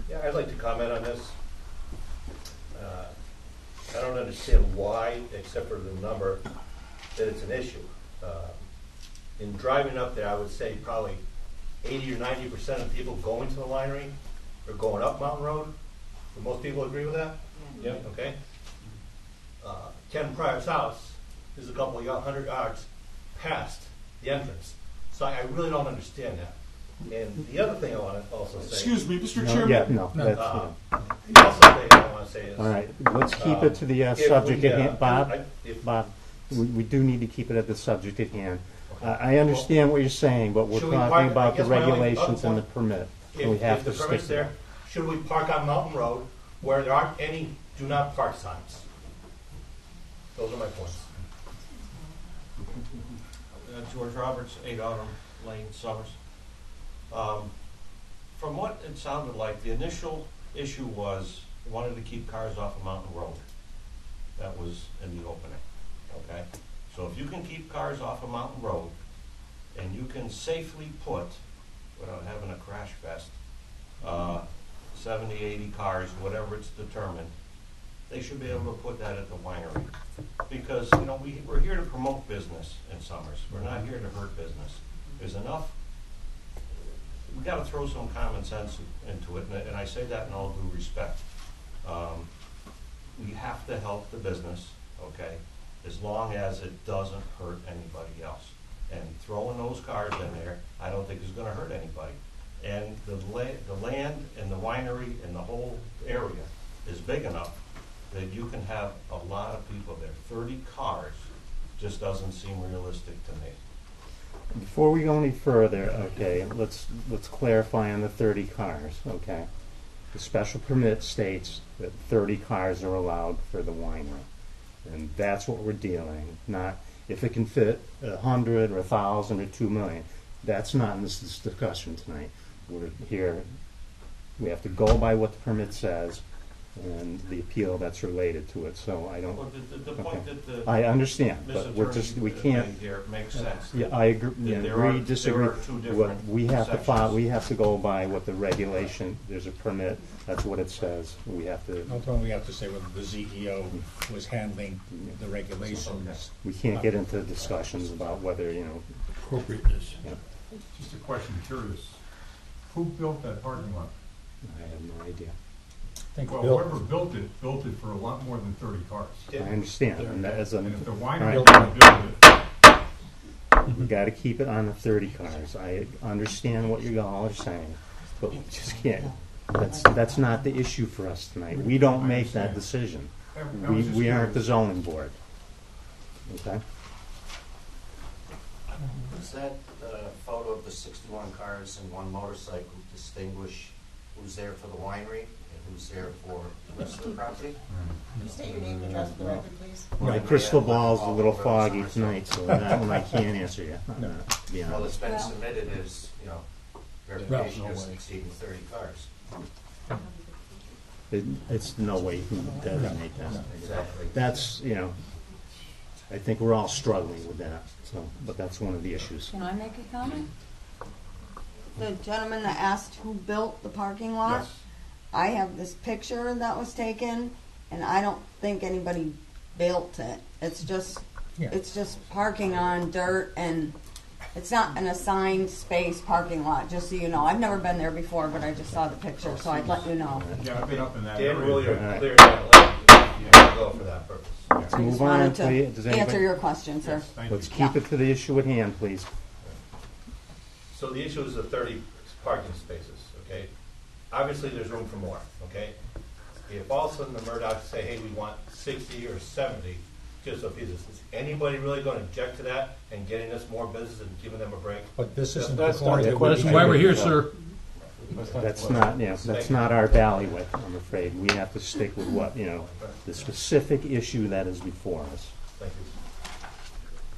Yeah, I'd like to comment on this. I don't understand why, except for the number, that it's an issue. In driving up there, I would say probably 80 or 90% of people going to the winery are going up Mountain Road. Do most people agree with that? Yeah. Okay. Ken Pryor's house is a couple of 100 yards past the entrance. So I really don't understand that. And the other thing I want to also say... Excuse me, Mr. No, Chairman. yeah, no. That's, the also thing I want to say is... all right, let's keep it to the subject at hand. Bob, we do need to keep it at the subject at hand. I understand what you're saying, but we're talking about the regulations and the permit. We have to stick to there. Should we park on Mountain Road where there aren't any do not park signs? Those are my points. George Roberts, 8 Autumn Lane, Summers. From what it sounded like, the initial issue was they wanted to keep cars off of Mountain Road. That was in the opening. Okay? So if you can keep cars off of Mountain Road and you can safely put, without having a crash fest, 70, 80 cars, whatever it's determined, they should be able to put that at the winery. Because, you know, we're here to promote business in Summers. We're not here to hurt business. There's enough. We've got to throw some common sense into it, and I say that in all due respect. We have to help the business, okay, as long as it doesn't hurt anybody else. And throwing those cars in there, I don't think is going to hurt anybody. And the land and the winery and the whole area is big enough that you can have a lot of people there. 30 cars just doesn't seem realistic to me. Before we go any further, okay, let's clarify on the 30 cars, okay? The special permit states that 30 cars are allowed for the winery. And that's what we're dealing, not if it can fit 100 or 1,000 or 2 million. That's not in this discussion tonight. We're here, we have to go by what the permit says and the appeal that's related to it. So I don't. Well, the point that the I understand, but we're just we can't. Here makes sense. Yeah, I agree. Yeah, agree, disagree. There are two different we have sections. to follow. We have to go by what the regulation. There's a permit. That's what it says. We have to. Ultimately, we have to say whether the ZEO was handling the regulations. We can't get into discussions about whether appropriateness. Yeah. Just a question, curious. Who built that parking lot? I have no idea. think Well, Bill, whoever built it for a lot more than 30 cars. I understand, and that is a, And if the all winery right, didn't build it, we gotta keep it on the 30 cars. I understand what you all are saying, but we just can't. That's not the issue for us tonight. We don't make that decision. I was just We aren't the curious. zoning board. Okay? Does that photo of the 61 cars and one motorcycle distinguish who's there for the winery and who's there for the rest of the property? Can you state your name and address for the record, please? My crystal ball's a little foggy tonight, so that one I can't answer you. To be Well, honest. it's been submitted as, verification as exceeding 30 cars. It's no way you can designate that. Exactly. That's, I think we're all struggling with that, so, but that's one of the issues. Can I make a comment? The gentleman that asked who built the parking lot, Yes. I have this picture that was taken, and I don't think anybody built it. It's just parking on dirt, and it's not an assigned space parking lot, just so you know. I've never been there before, but I just saw the picture, so I'd let you know. Yeah, I've been up in that Dan area. really Alright. cleared that, you have to go for that purpose. Let's I just move on, wanted to please. Does answer anybody- your question, sir. Yes, thank you. Let's keep it to the issue at hand, please. So the issue is the 30 parking spaces, okay? Obviously, there's room for more, okay? If all of a sudden the Murdochs say, hey, we want 60 or 70, just so pieces, is anybody really going to object to that and getting us more business and giving them a break? but this isn't That's the not point the that question. That's why we're here, sir. That's not, that's not our bailiwick, I'm afraid. We have to stick with what, the specific issue that is before us. Thank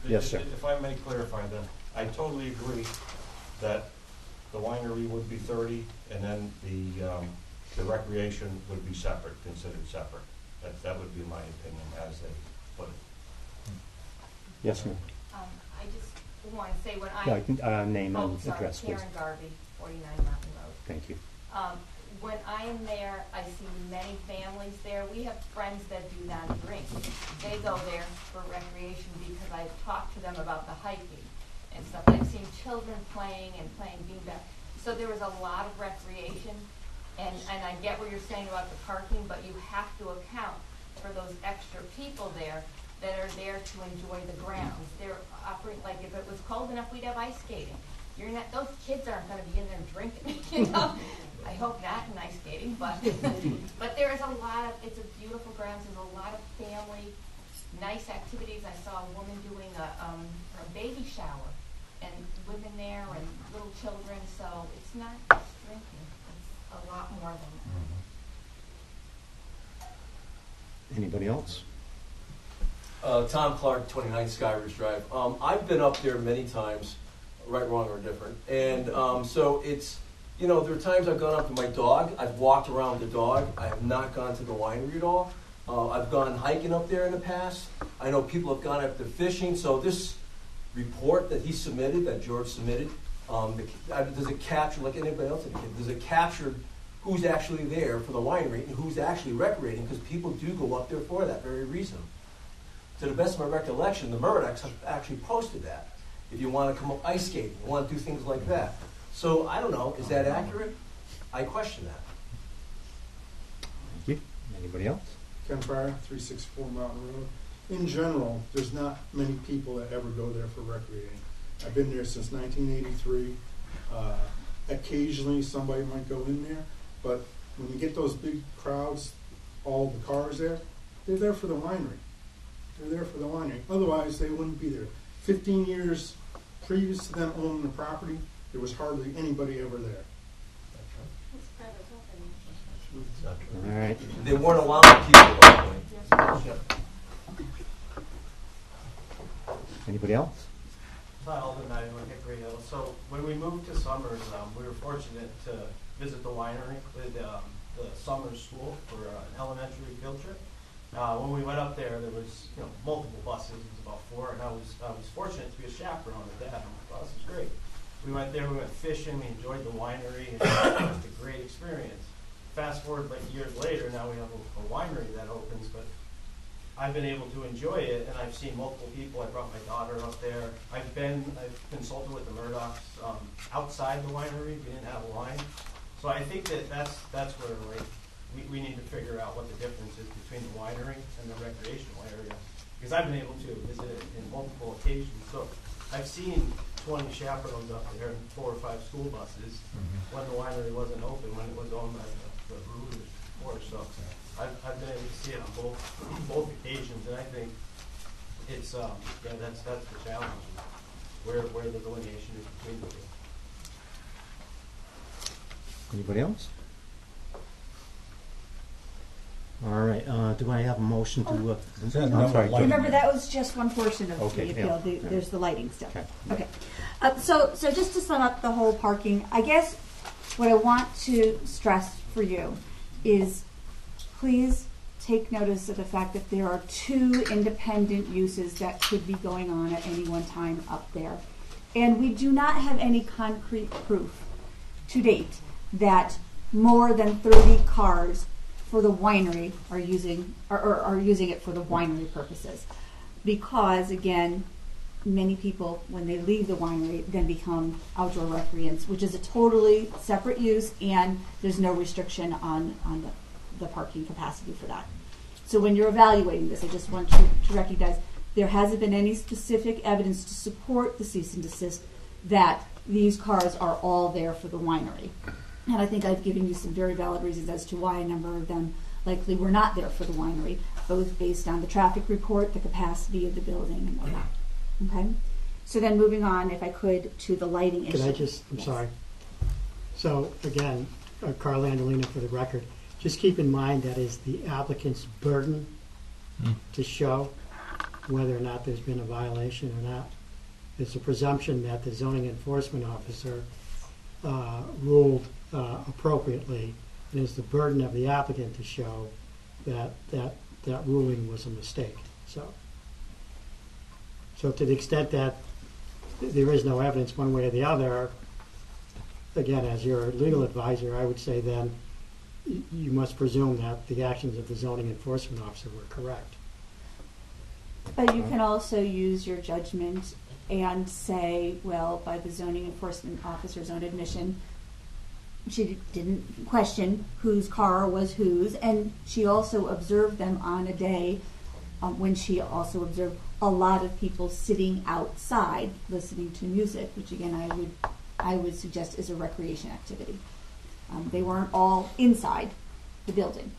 you. Yes, sir. If I may clarify then, I totally agree that the winery would be 30, and then the recreation would be separate, considered separate. That would be my opinion as they put it. Yes, ma'am. I just want to say when Yeah, I can, name and sorry, address, please. Karen Garvey, 49 Mountain Road. Thank you. When I am there, I see many families there. We have friends that do not drink. They go there for recreation because I've talked to them about the hiking and stuff. I've seen children playing beanbag. So there is a lot of recreation, and I get what you're saying about the parking, but you have to account for those extra people there that are there to enjoy the grounds. They're offering, like if it was cold enough, we'd have ice skating. Those kids aren't going to be in there drinking, I hope not in ice skating, but there is a lot of, it's a beautiful grounds. There's a lot of family, nice activities. I saw a woman doing a baby shower, and women there and little children. So it's not just drinking; it's a lot more than that. Anybody else? Tom Clark, 29 Skyridge Drive. I've been up there many times, right, wrong, or different. And so it's, there are times I've gone up to my dog. I've walked around the dog. I have not gone to the winery at all. I've gone hiking up there in the past. I know people have gone up there fishing. So this report that he submitted, that George submitted, does it capture, like anybody else indicated, does it capture who's actually there for the winery and who's actually recreating? Because people do go up there for that very reason. To the best of my recollection, the Murdochs have actually posted that. If you want to come up ice skating, you want to do things like that. So I don't know, is that accurate? I question that. Thank you. Anybody else? Ken Fryer, 364 Mountain Road. In general, there's not many people that ever go there for recreating. I've been there since 1983. Occasionally somebody might go in there, but when you get those big crowds, all the cars there, they're there for the winery. They're there for the winery. Otherwise, they wouldn't be there. 15 years previous to them owning the property, there was hardly anybody ever there. All right. They weren't allowing people at that point. Anybody else? Todd Alden, 91 Hickory Hill. So when we moved to Summers, we were fortunate to visit the winery with the Summers School for an elementary field trip. When we went up there was multiple buses. It was about 4, and I was fortunate to be a chaperone at that. And I thought, this is great. We went there. We went fishing. We enjoyed the winery. And it was just a great experience. Fast forward like years later, now we have a winery that opens, but I've been able to enjoy it, and I've seen multiple people. I brought my daughter up there. I've consulted with the Murdochs outside the winery. We didn't have a line, so I think that's where we need to figure out what the difference is between the winery and the recreational area. Because I've been able to visit it in multiple occasions. So I've seen 20 chaperones up there and 4 or 5 school buses when the winery wasn't open, when it was owned by the Brewers before. So I've been able to see it on both occasions, and I think it's that's the challenge, where the delineation is between the two. Anybody else? All right, do I have a motion to, I'm sorry, Remember, that was just one portion of Okay, the appeal. yeah. There's the lighting stuff. Okay. Okay. So just to sum up the whole parking, I guess what I want to stress for you is please take notice of the fact that there are 2 independent uses that could be going on at any one time up there. And we do not have any concrete proof to date that more than 30 cars for the winery are using it for the winery purposes, because again, many people when they leave the winery then become outdoor recreants, which is a totally separate use, and there's no restriction on the parking capacity for that. So when you're evaluating this, I just want you to recognize there hasn't been any specific evidence to support the cease and desist that these cars are all there for the winery. And I think I've given you some very valid reasons as to why a number of them likely were not there for the winery, both based on the traffic report, the capacity of the building, and all that. Okay? So then moving on, if I could, to the lighting issue. I'm sorry. So again, Carl Andolina for the record, just keep in mind that is the applicant's burden to show whether or not there's been a violation or not. There's a presumption that the zoning enforcement officer ruled appropriately, and it's the burden of the applicant to show that ruling was a mistake. So to the extent that there is no evidence one way or the other, again, as your legal advisor, I would say then you must presume that the actions of the zoning enforcement officer were correct. But you can also use your judgment and say, well, by the zoning enforcement officer's own admission, she didn't question whose car was whose, and she also observed them on a day when she also observed a lot of people sitting outside listening to music, which again I would suggest is a recreation activity. They weren't all inside the building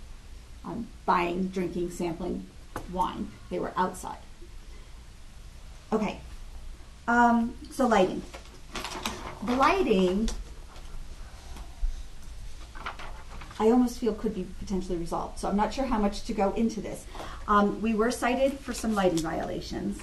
buying, drinking, sampling wine. They were outside. Okay, so lighting. The lighting, I almost feel could be potentially resolved. So I'm not sure how much to go into this. We were cited for some lighting violations.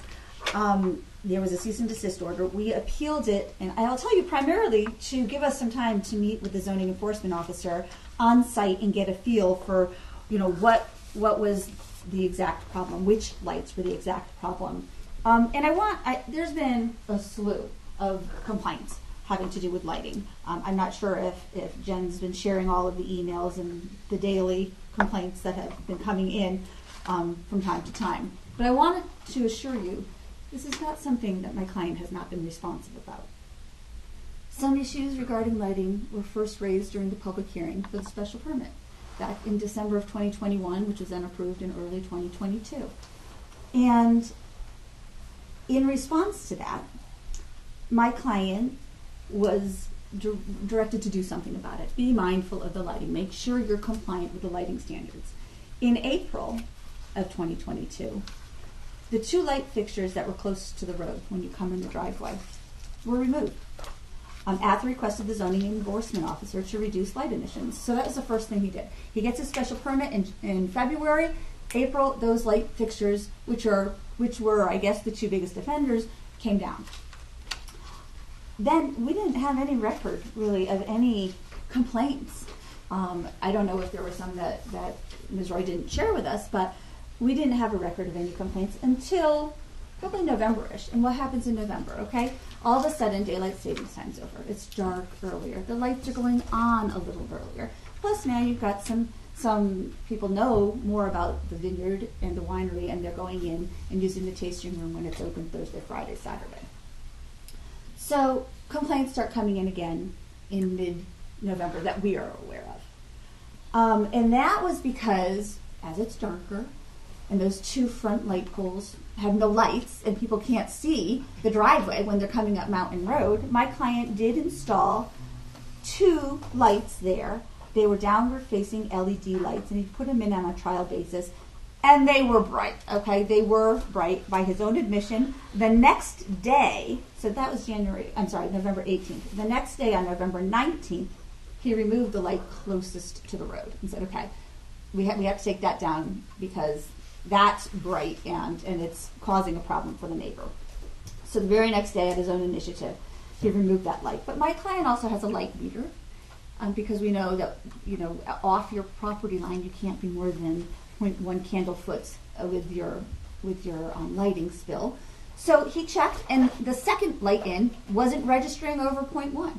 There was a cease and desist order. We appealed it, and I'll tell you primarily to give us some time to meet with the zoning enforcement officer on site and get a feel for, what was the exact problem, which lights were the exact problem. And there's been a slew of complaints having to do with lighting. I'm not sure if Jen's been sharing all of the emails and the daily complaints that have been coming in from time to time. But I wanted to assure you, this is not something that my client has not been responsive about. Some issues regarding lighting were first raised during the public hearing for the special permit back in December of 2021, which was then approved in early 2022. And in response to that, my client was directed to do something about it. Be mindful of the lighting. Make sure you're compliant with the lighting standards. In April of 2022, the 2 light fixtures that were closest to the road when you come in the driveway were removed at the request of the zoning enforcement officer to reduce light emissions. So that was the first thing he did. He gets his special permit in February. April, those light fixtures, which were, I guess, the 2 biggest offenders, came down. Then we didn't have any record, really, of any complaints. I don't know if there were some that Ms. Roy didn't share with us, but we didn't have a record of any complaints until probably November-ish. And what happens in November, okay? All of a sudden, daylight savings time's over. It's dark earlier. The lights are going on a little earlier. Plus, now you've got some people know more about the vineyard and the winery, and they're going in and using the tasting room when it's open Thursday, Friday, Saturday. So complaints start coming in again in mid-November that we are aware of. And that was because, as it's darker, and those two front light poles have no lights, and people can't see the driveway when they're coming up Mountain Road, my client did install 2 lights there. They were downward-facing LED lights, and he put them in on a trial basis, and they were bright, okay? They were bright by his own admission. The next day, so that was November 18th. The next day, on November 19th, he removed the light closest to the road and said, okay, we have to take that down because that's bright and it's causing a problem for the neighbor. So the very next day, at his own initiative, he removed that light. But my client also has a light meter, because we know that, off your property line, you can't be more than 0.1 candle foot with your lighting spill. So he checked, and the second light in wasn't registering over 0.1.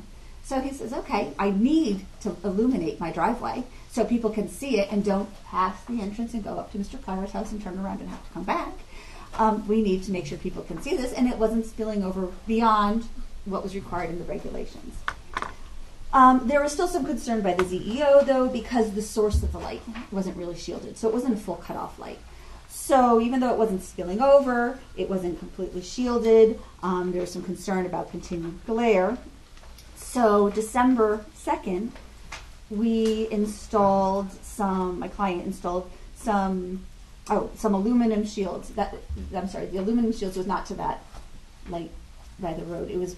So he says, okay, I need to illuminate my driveway so people can see it and don't pass the entrance and go up to Mr. Plowers' house and turn around and have to come back. We need to make sure people can see this, and it wasn't spilling over beyond what was required in the regulations. There was still some concern by the ZEO, though, because the source of the light wasn't really shielded, so it wasn't a full cutoff light. So even though it wasn't spilling over, it wasn't completely shielded, there was some concern about continued glare. So December 2nd, my client installed some aluminum shields. The aluminum shields was not to that light by the road. It was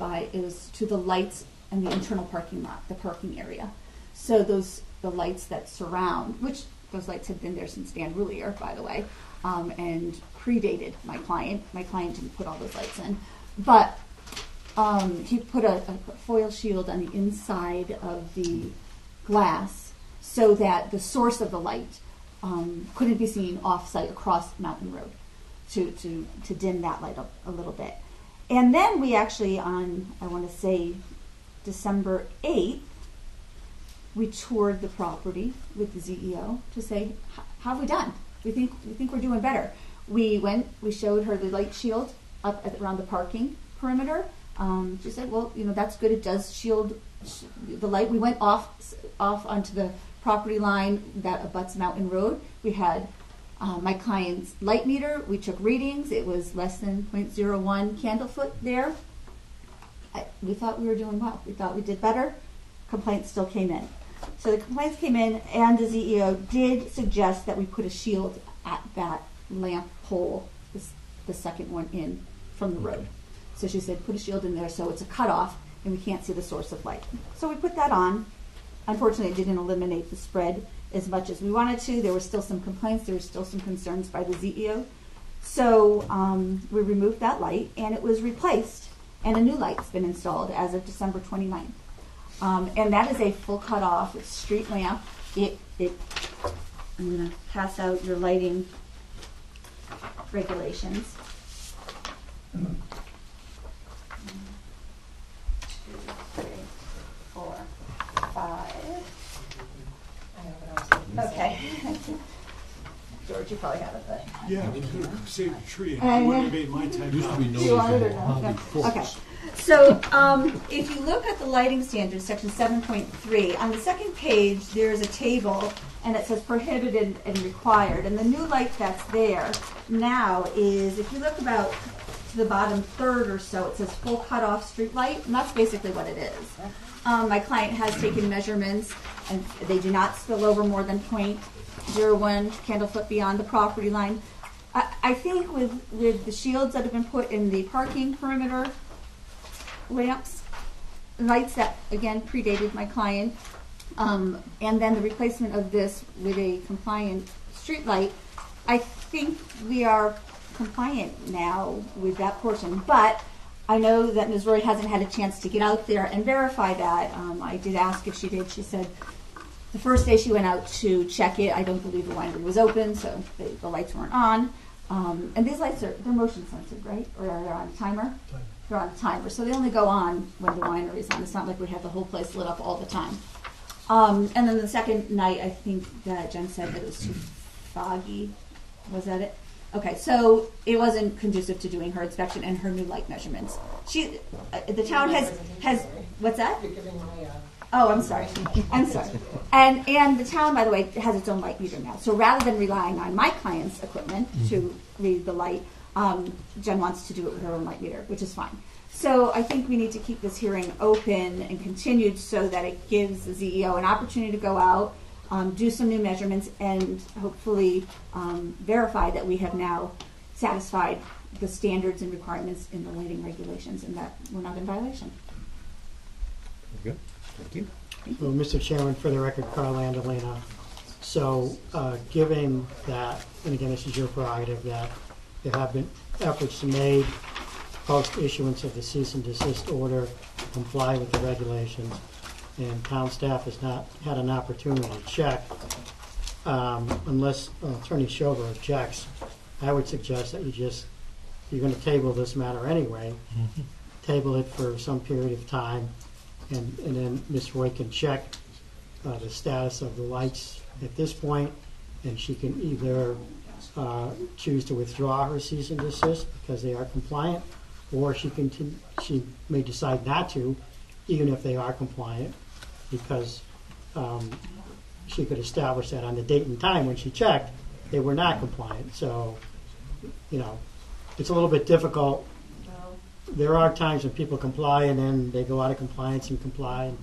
to the lights and the internal parking lot, the parking area. So the lights that surround, which those lights had been there since Dan Roulier, by the way, and predated my client. My client didn't put all those lights in, but he put a foil shield on the inside of the glass so that the source of the light couldn't be seen off-site across Mountain Road to dim that light up a little bit. And then we actually, on, I want to say, December 8th, we toured the property with the ZEO to say, how have we done? We think we're doing better. We showed her the light shield up around the parking perimeter. She said, well, that's good. It does shield the light. We went off onto the property line that abuts Mountain Road. We had my client's light meter. We took readings. It was less than 0.01 candle foot there. We thought we were doing well. We thought we did better. Complaints still came in. So the complaints came in, and the ZEO did suggest that we put a shield at that lamp pole, the second one in from the road. So she said, put a shield in there so it's a cutoff and we can't see the source of light. So we put that on. Unfortunately, it didn't eliminate the spread as much as we wanted to. There were still some complaints. There were still some concerns by the ZEO. So we removed that light, and it was replaced, and a new light's been installed as of December 29th. And that is a full cutoff. It's street lamp. I'm going to pass out your lighting regulations. 1, 2, 3, 4, 5. Okay. George, you probably have it, but Yeah, we could have saved a tree. I It wouldn't have made my time. Used to be do you want it or no? No. Okay. So if you look at the lighting standards, section 7.3, on the second page there is a table, and it says prohibited and required. And the new light that's there now is, if you look about to the bottom third or so, it says full cutoff street light, and that's basically what it is. My client has taken measurements, and they do not spill over more than 0.01 candle foot beyond the property line. I think with the shields that have been put in the parking perimeter lamps, lights that, again, predated my client, and then the replacement of this with a compliant street light, I think we are compliant now with that portion. But I know that Ms. Roy hasn't had a chance to get out there and verify that. I did ask if she did. She said the first day she went out to check it, I don't believe the winery was open, so the lights weren't on. And these lights they're motion sensitive, right? Or they're on a timer? They're on a timer, so they only go on when the winery is on. It's not like we have the whole place lit up all the time. And then the second night, I think that Jen said that it was too foggy. Was that it? Okay, so it wasn't conducive to doing her inspection and her new light measurements. The town has what's that? You're giving my Oh, I'm sorry. I'm sorry. And the town, by the way, has its own light meter now. So rather than relying on my client's equipment to read the light, Jen wants to do it with her own light meter, which is fine. So I think we need to keep this hearing open and continued so that it gives the ZEO an opportunity to go out, do some new measurements, and hopefully verify that we have now satisfied the standards and requirements in the lighting regulations and that we're not in violation. Good. Thank you. Well, Mr. Chairman, for the record, Carl Andolina. So, given that, and again, this is your prerogative, that there have been efforts made post-issuance of the cease and desist order to comply with the regulations, and town staff has not had an opportunity to check, unless Attorney Schober objects, I would suggest that you're going to table this matter anyway, table it for some period of time, and then Ms. Roy can check the status of the lights at this point, and she can either choose to withdraw her cease and desist because they are compliant, or she may decide not to, even if they are compliant, because she could establish that on the date and time when she checked, they were not compliant. So, it's a little bit difficult. There are times when people comply and then they go out of compliance and comply and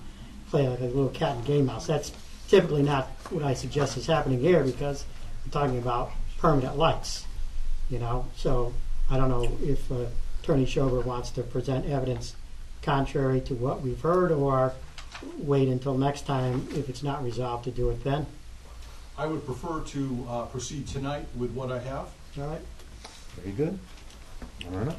play like a little cat and game mouse. That's typically not what I suggest is happening here because we're talking about permanent lights, So I don't know if Attorney Schober wants to present evidence contrary to what we've heard or wait until next time if it's not resolved to do it then. I would prefer to proceed tonight with what I have. All right. Very good. All right.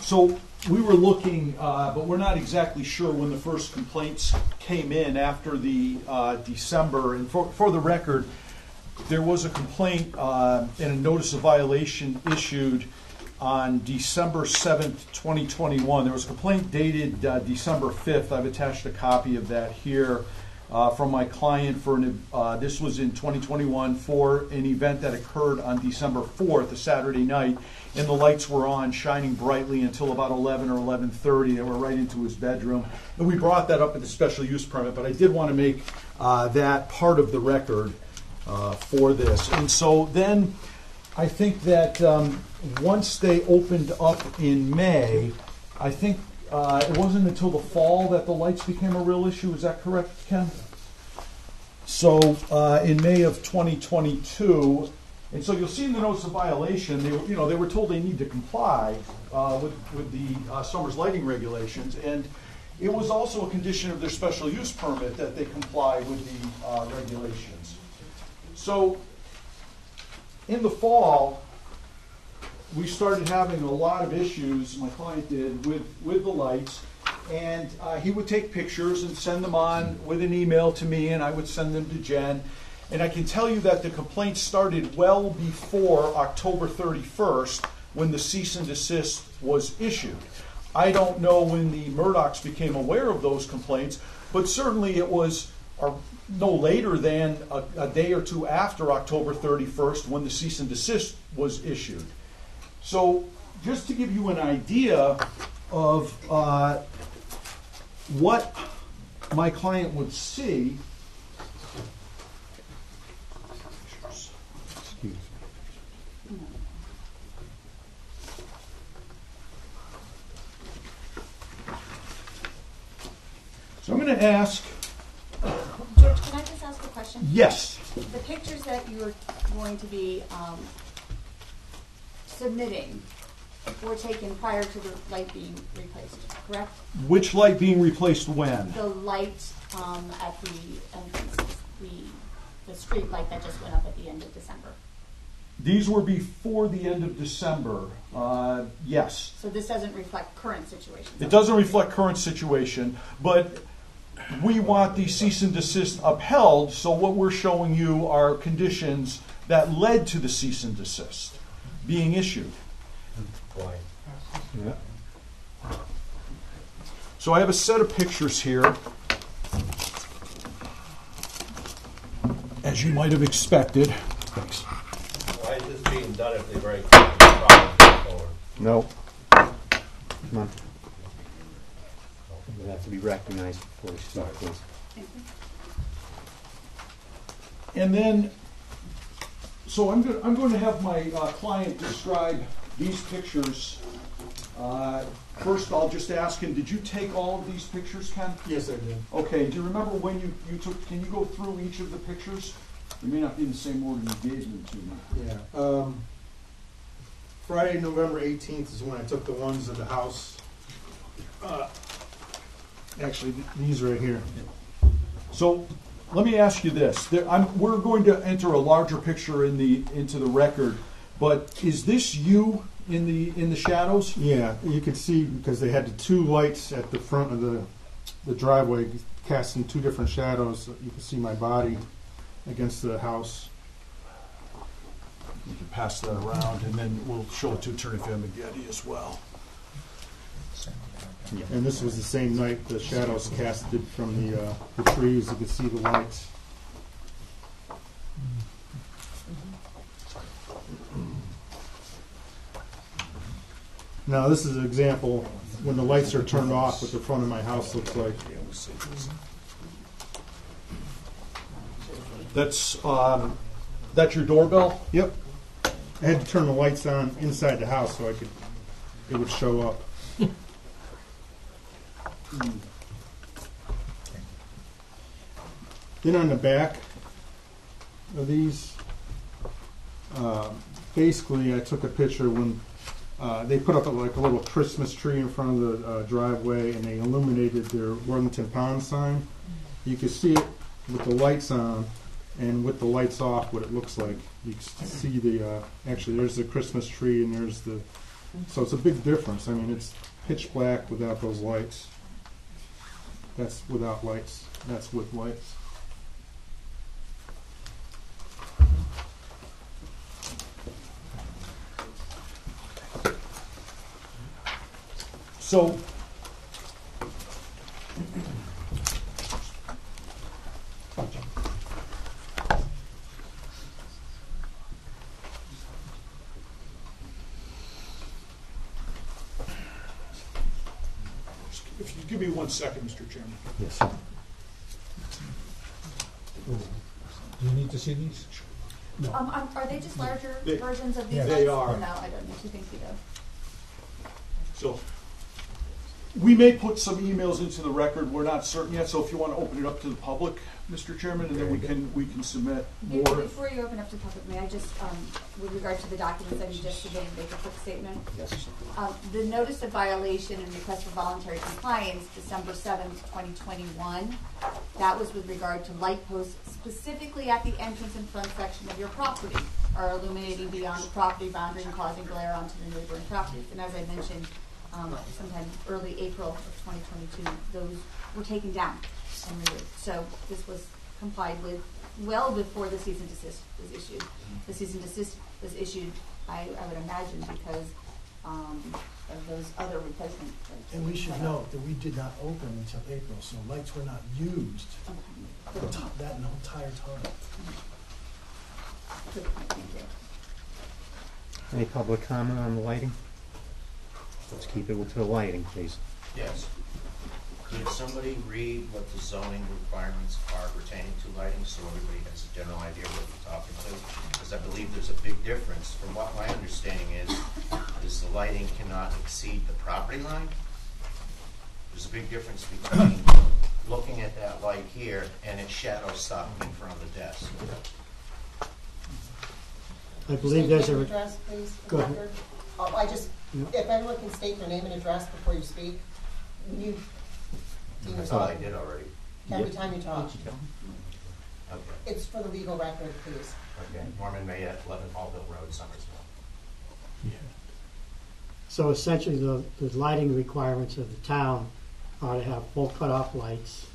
So we were looking, but we're not exactly sure when the first complaints came in after the December. And for the record, there was a complaint and a notice of violation issued on December 7th, 2021. There was a complaint dated December 5th. I've attached a copy of that here from my client for this was in 2021 for an event that occurred on December 4th, a Saturday night, and the lights were on, shining brightly until about 11 or 11:30. They were right into his bedroom, and we brought that up in the special use permit. But I did want to make that part of the record for this, and so then I think that once they opened up in May, I think it wasn't until the fall that the lights became a real issue. Is that correct, Ken? So in May of 2022, and so you'll see in the notice of violation, they were told they need to comply with the Summers lighting regulations, and it was also a condition of their special use permit that they comply with the regulations. So in the fall, we started having a lot of issues, my client did, with the lights, and he would take pictures and send them on with an email to me, and I would send them to Jen. And I can tell you that the complaint started well before October 31st when the cease and desist was issued. I don't know when the Murdochs became aware of those complaints, but certainly it was no later than a day or two after October 31st when the cease and desist was issued. So just to give you an idea of what my client would see, excuse me. So I'm going to ask. George, can I just ask a question? Yes. The pictures that you're going to be submitting were taken prior to the light being replaced, correct? Which light being replaced when? The light at the entrance, the street light that just went up at the end of December. These were before the end of December, yes. So this doesn't reflect current situation? It doesn't reflect current situation, but we want the cease and desist upheld, so what we're showing you are conditions that led to the cease and desist being issued. Why? Yeah. So I have a set of pictures here. as you might have expected. Thanks. Why is this being done if they've already taken the problem forward? No. Come on. You have to be recognized before you speak, please. And then, so I'm going to have my client describe these pictures. First, I'll just ask him, did you take all of these pictures, Ken? Yes, I did. Okay, do you remember when you took, can you go through each of the pictures? They may not be in the same order you gave them to me. Yeah. Friday, November 18th is when I took the ones of the house. Actually, these right here. So let me ask you this. We're going to enter a larger picture into the record, but is this you in the shadows? Yeah, you can see because they had the two lights at the front of the driveway casting two different shadows. You can see my body against the house. You can pass that around, and then we'll show it to Attorney Famagetti as well. And this was the same night the shadows casted from the trees. You could see the lights. Now this is an example when the lights are turned off what the front of my house looks like. That's your doorbell? Yep. I had to turn the lights on inside the house so it would show up. Then on the back of these, basically I took a picture when they put up like a little Christmas tree in front of the driveway and they illuminated their Worthington Pond sign. You can see it with the lights on and with the lights off what it looks like. You can see actually there's the Christmas tree and there's so it's a big difference. I mean, it's pitch black without those lights. That's without lights. That's with lights. So, if you give me 1 second, Mr. Chairman. Yes, sir. Do you need to see these? Are they just larger They- versions of these? Yeah, they lights? are. No, I don't need to think so. So, we may put some emails into the record. We're not certain yet. So, if you want to open it up to the public, Mr. Chairman, and then we can submit more. Before you open up to public, may I just, with regard to the documents that you just submitted, make a quick statement? Yes. The notice of violation and request for voluntary compliance, December 7th, 2021, that was with regard to light posts specifically at the entrance and front section of your property, are illuminating beyond the property boundary and causing glare onto the neighboring properties. And as I mentioned, sometime early April of 2022, those were taken down and removed. So this was complied with well before the cease and desist was issued. The cease and desist was issued, I would imagine, because of those other replacement lights. And we should note that we did not open until April, so lights were not used that entire time. Good point, thank you. Any public comment on the lighting? Let's keep it to the lighting, please. Yes. Could somebody read what the zoning requirements are pertaining to lighting, so everybody has a general idea what we're talking to? Because I believe there's a big difference. From what my understanding is the lighting cannot exceed the property line. There's a big difference between looking at that light here and its shadow stopping in front of the desk. I believe there's a. Address, please. Go ahead. Record. If everyone can state their name and address before you speak, you. I thought I did already. Every time you talk. Okay. It's for the legal record, please. Okay. Norman Mayette, 11 Hallville Road, Somersville. So essentially, the lighting requirements of the town are to have full cutoff lights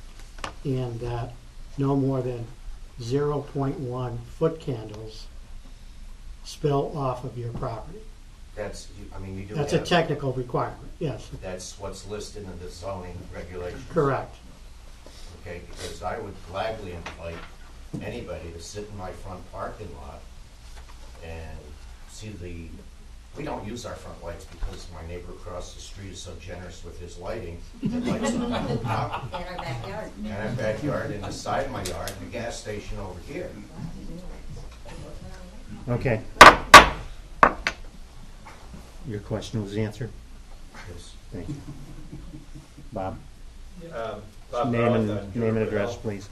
and that no more than 0.1 foot candles spill off of your property. You do That's have, a technical requirement, yes. That's what's listed in the zoning regulations. Correct. Okay, because I would gladly invite anybody to sit in my front parking lot and see we don't use our front lights because my neighbor across the street is so generous with his lighting. It lights up the top. And our backyard. And our backyard, and the side of my yard, and the gas station over here. Okay. Your question was answered? Yes. Thank you. Bob? Bob Name Garland, and address, Jordan. please.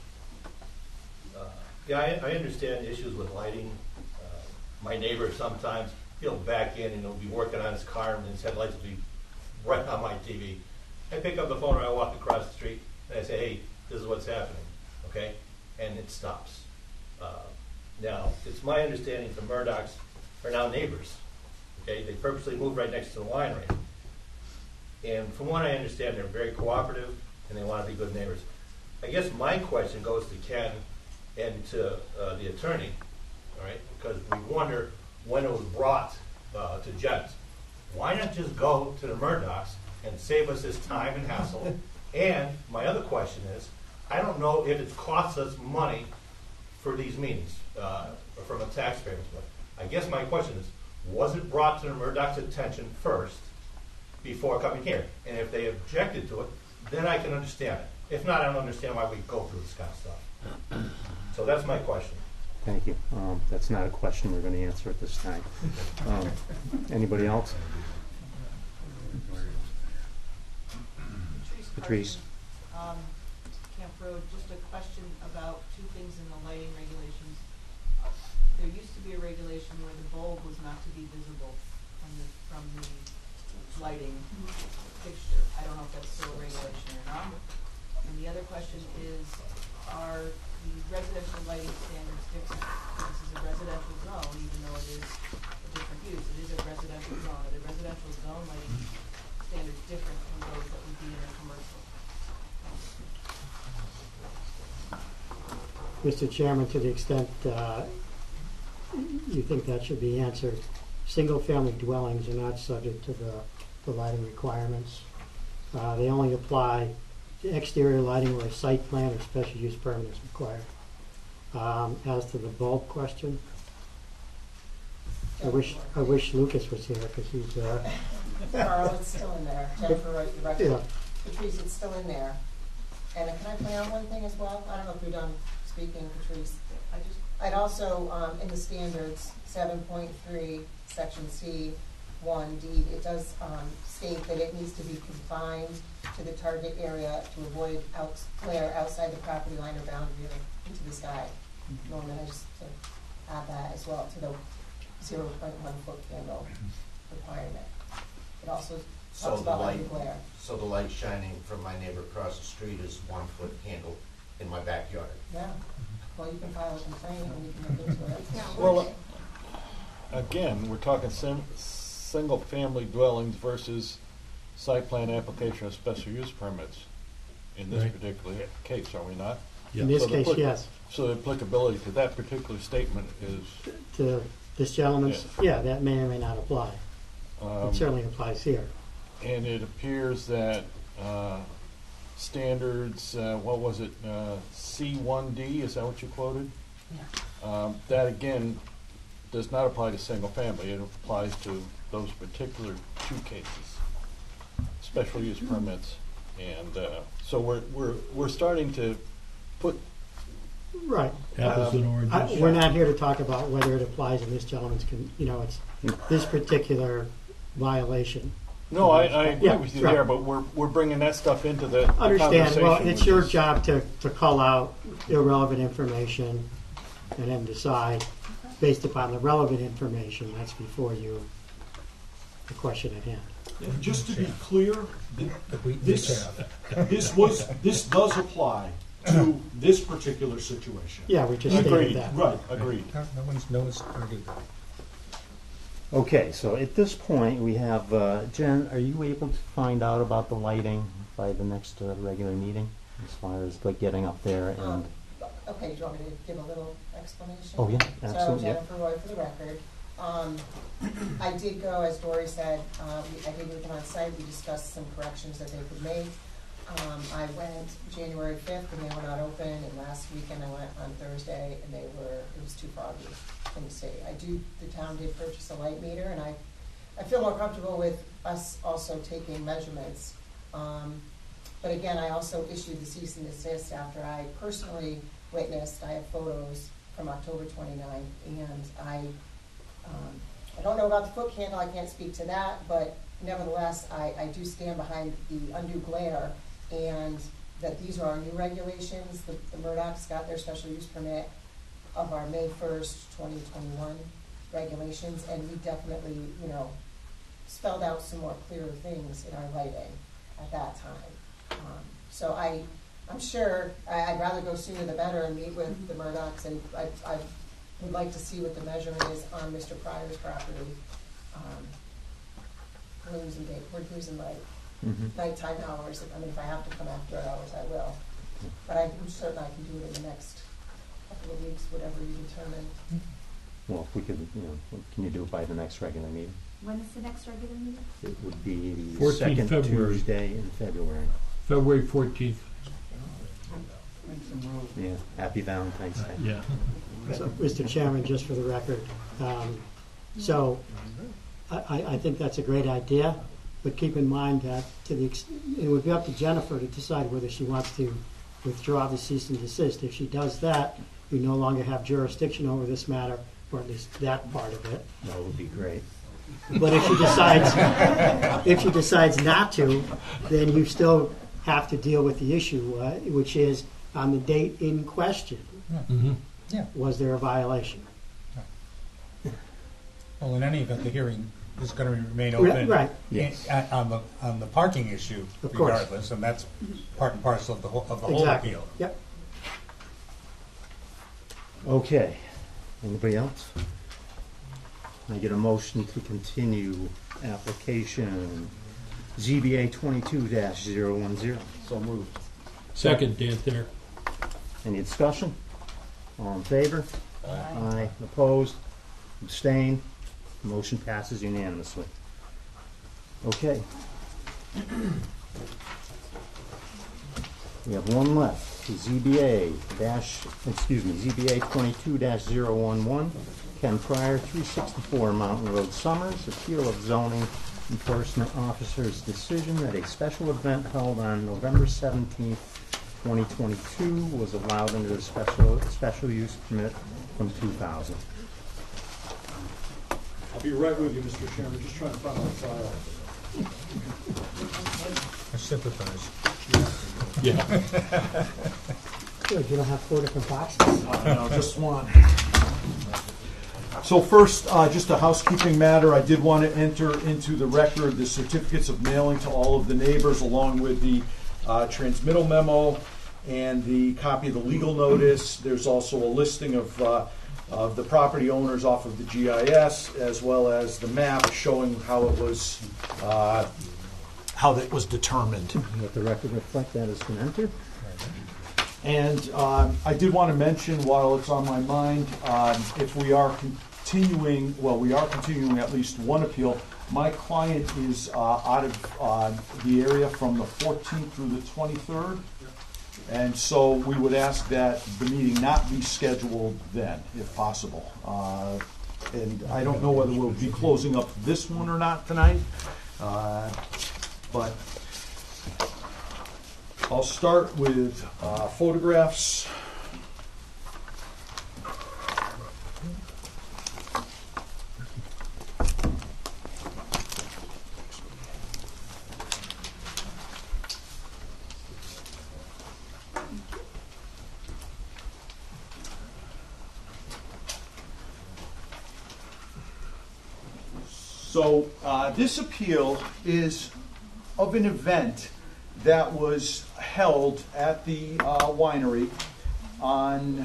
Yeah, I understand issues with lighting. My neighbor sometimes, he'll back in and he'll be working on his car and his headlights will be right on my TV. I pick up the phone or I walk across the street and I say, hey, this is what's happening, okay? And it stops. Now, it's my understanding the Murdochs are now neighbors, okay? They purposely moved right next to the winery. And from what I understand, they're very cooperative and they want to be good neighbors. I guess my question goes to Ken and to the attorney, all right? Because we wonder when it was brought to Jens. Why not just go to the Murdochs and save us this time and hassle? And my other question is, I don't know if it costs us money for these meetings from a taxpayer perspective. I guess my question is, was it brought to the Murdoch's attention first before coming here? And if they objected to it, then I can understand it. If not, I don't understand why we go through this kind of stuff. So that's my question. Thank you. That's not a question we're going to answer at this time. Anybody else? Patrice. Camp Road, just a question about two things in the lighting regulations. There used to be a regulation where the bulb was not to be visible from the lighting fixture. I don't know if that's still a regulation or not. And the other question is, are the residential lighting standards different? This is a residential zone, even though it is a different use. It is a residential zone. Are the residential zone lighting standards different from those that would be in a commercial? Mr. Chairman, to the extent you think that should be answered, single-family dwellings are not subject to the lighting requirements. They only apply to exterior lighting where a site plan or special use permit is required. As to the bulb question, I wish Lucas was here because he's. Carl, it's still in there. Jennifer wrote the record. Yeah. Patrice, it's still in there. And can I point out one thing as well? I don't know if you're done speaking, Patrice. I'd also, in the standards, 7.3, section C, 1D, it does state that it needs to be confined to the target area to avoid glare outside the property line or boundary into the sky. Norman, I just to add that as well to the 0.1 foot candle requirement. It also talks about light glare. So the light shining from my neighbor across the street is 1 foot candle in my backyard. Yeah. Well, you can file a complaint and we can look into it. Well, again, we're talking single-family dwellings versus site plan application of special use permits in this particular case, are we not? In this case, yes. So the applicability to that particular statement is... To this gentleman's, yeah, that may or may not apply. It certainly applies here. And it appears that standards, what was it, C1D, is that what you quoted? Yeah. That, again, does not apply to single family. It applies to those particular two cases, special use permits. And so we're starting to put... Right. Apples and oranges. We're not here to talk about whether it applies in this gentleman's, it's this particular violation. No, I agree with you there, but we're bringing that stuff into the Understand. conversation. Well, it's your job to call out irrelevant information and then decide based upon the relevant information that's before you the question at hand. And just to be clear, this does apply to this particular situation. Yeah, we just stated that. Right, agreed. No one's argued that. Okay, so at this point we have Jen. Are you able to find out about the lighting by the next regular meeting, as far as like getting up there and? Okay, do you want me to give a little explanation? Oh yeah, absolutely. So Jennifer Roy for the record. I did go, as Dory said, I did meet them on site. We discussed some corrections that they could make. I went January 5th and they were not open, and last weekend I went on Thursday and it was too foggy. Couldn't see. The town did purchase a light meter, and I feel more comfortable with us also taking measurements. But again, I also issued the cease and desist after I personally witnessed. I have photos from October 29th, and I don't know about the foot candle. I can't speak to that, but nevertheless, I do stand behind the undue glare, and that these are our new regulations. The Murdochs got their special use permit of our May 1st, 2021 regulations, and we definitely, spelled out some more clearer things in our lighting at that time. So I'm sure I'd rather go sooner the better and meet with the Murdochs, and I would like to see what the measurement is on Mr. Pryor's property. We're losing light. Nighttime hours. If I have to come after hours, I will. But I'm certain I can do it in the next couple of weeks, whatever you determine. Well, if we could, can you do it by the next regular meeting? When is the next regular meeting? It would be the 14th second February. Tuesday in February. February 14th. Yeah, happy Valentine's Day. Yeah. So, Mr. Chairman, just for the record, I think that's a great idea, but keep in mind that it would be up to Jennifer to decide whether she wants to withdraw the cease and desist. If she does that, you no longer have jurisdiction over this matter, or at least that part of it. That would be great. But if she decides not to, then you still have to deal with the issue, which is on the date in question. Yeah. Was there a violation? Well, in any event, the hearing is going to remain open. Right. Yes. On the parking issue, Of course. regardless, and that's part and parcel of the whole Exactly. appeal. Yep. Okay. Anybody else? Can I get a motion to continue application ZBA 22-010? So moved. Second, Dan Thayer. Any discussion? All in favor? Aye. Opposed? Abstained? Motion passes unanimously. Okay. We have one left. ZBA 22-011. Ken Pryor, 364 Mountain Road, Summers. Appeal of zoning enforcement officer's decision that a special event held on November 17th, 2022 was allowed under the special use permit from 2000. I'll be right with you, Mr. Chairman, just trying to find my file. I sympathize. Yeah. Good, you don't have 4 different boxes? No, just one. So first, just a housekeeping matter. I did want to enter into the record the certificates of mailing to all of the neighbors, along with the transmittal memo and the copy of the legal notice. There's also a listing of the property owners off of the GIS, as well as the map showing how it was determined. Let the record reflect that has been entered. And I did want to mention, while it's on my mind, if we are continuing at least one appeal. My client is out of the area from the 14th through the 23rd. And so we would ask that the meeting not be scheduled then, if possible. And I don't know whether we'll be closing up this one or not tonight. But I'll start with photographs. So this appeal is of an event that was held at the winery on, I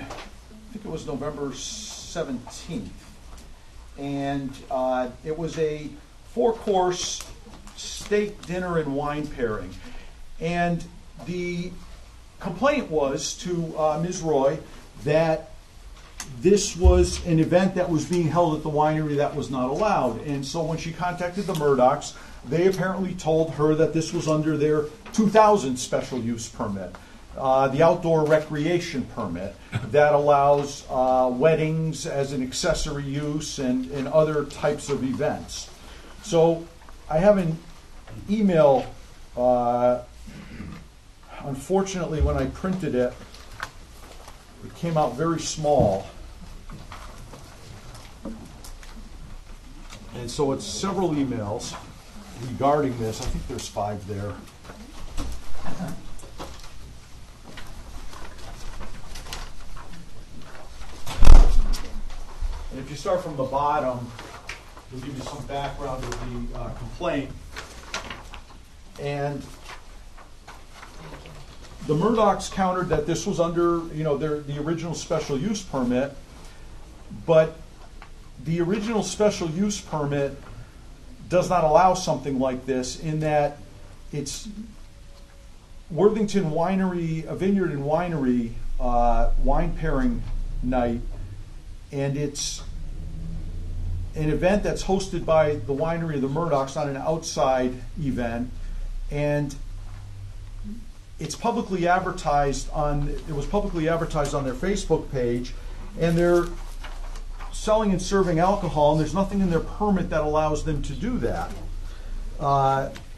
think it was November 17th. And it was a 4-course steak, dinner, and wine pairing. And the complaint was to Ms. Roy that this was an event that was being held at the winery that was not allowed. And so when she contacted the Murdochs, they apparently told her that this was under their 2000 special use permit, the outdoor recreation permit that allows weddings as an accessory use and other types of events. So I have an email, unfortunately when I printed it, it came out very small. And so it's several emails regarding this. I think there's 5 there. And if you start from the bottom, it'll give you some background of the complaint. And the Murdochs countered that this was under, the original special use permit, but the original special use permit does not allow something like this in that it's Worthington Winery, a vineyard and winery wine pairing night, and it's an event that's hosted by the winery of the Murdochs, not an outside event, and it's publicly advertised it was publicly advertised on their Facebook page, and they're selling and serving alcohol, and there's nothing in their permit that allows them to do that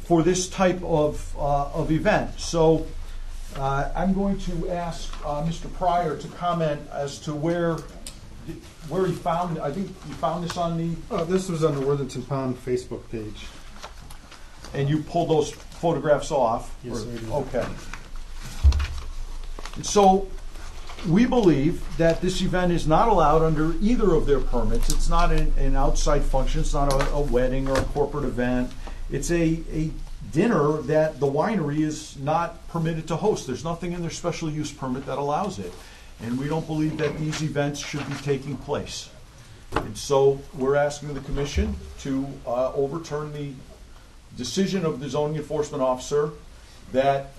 for this type of event. So I'm going to ask Mr. Pryor to comment as to where he found. I think you found this on the. This was on the Worthington Pond Facebook page. And you pulled those photographs off. Yes, I did. Okay. So we believe that this event is not allowed under either of their permits. It's not an outside function. It's not a wedding or a corporate event. It's a dinner that the winery is not permitted to host. There's nothing in their special use permit that allows it. And we don't believe that these events should be taking place. And so we're asking the commission to overturn the decision of the zoning enforcement officer. That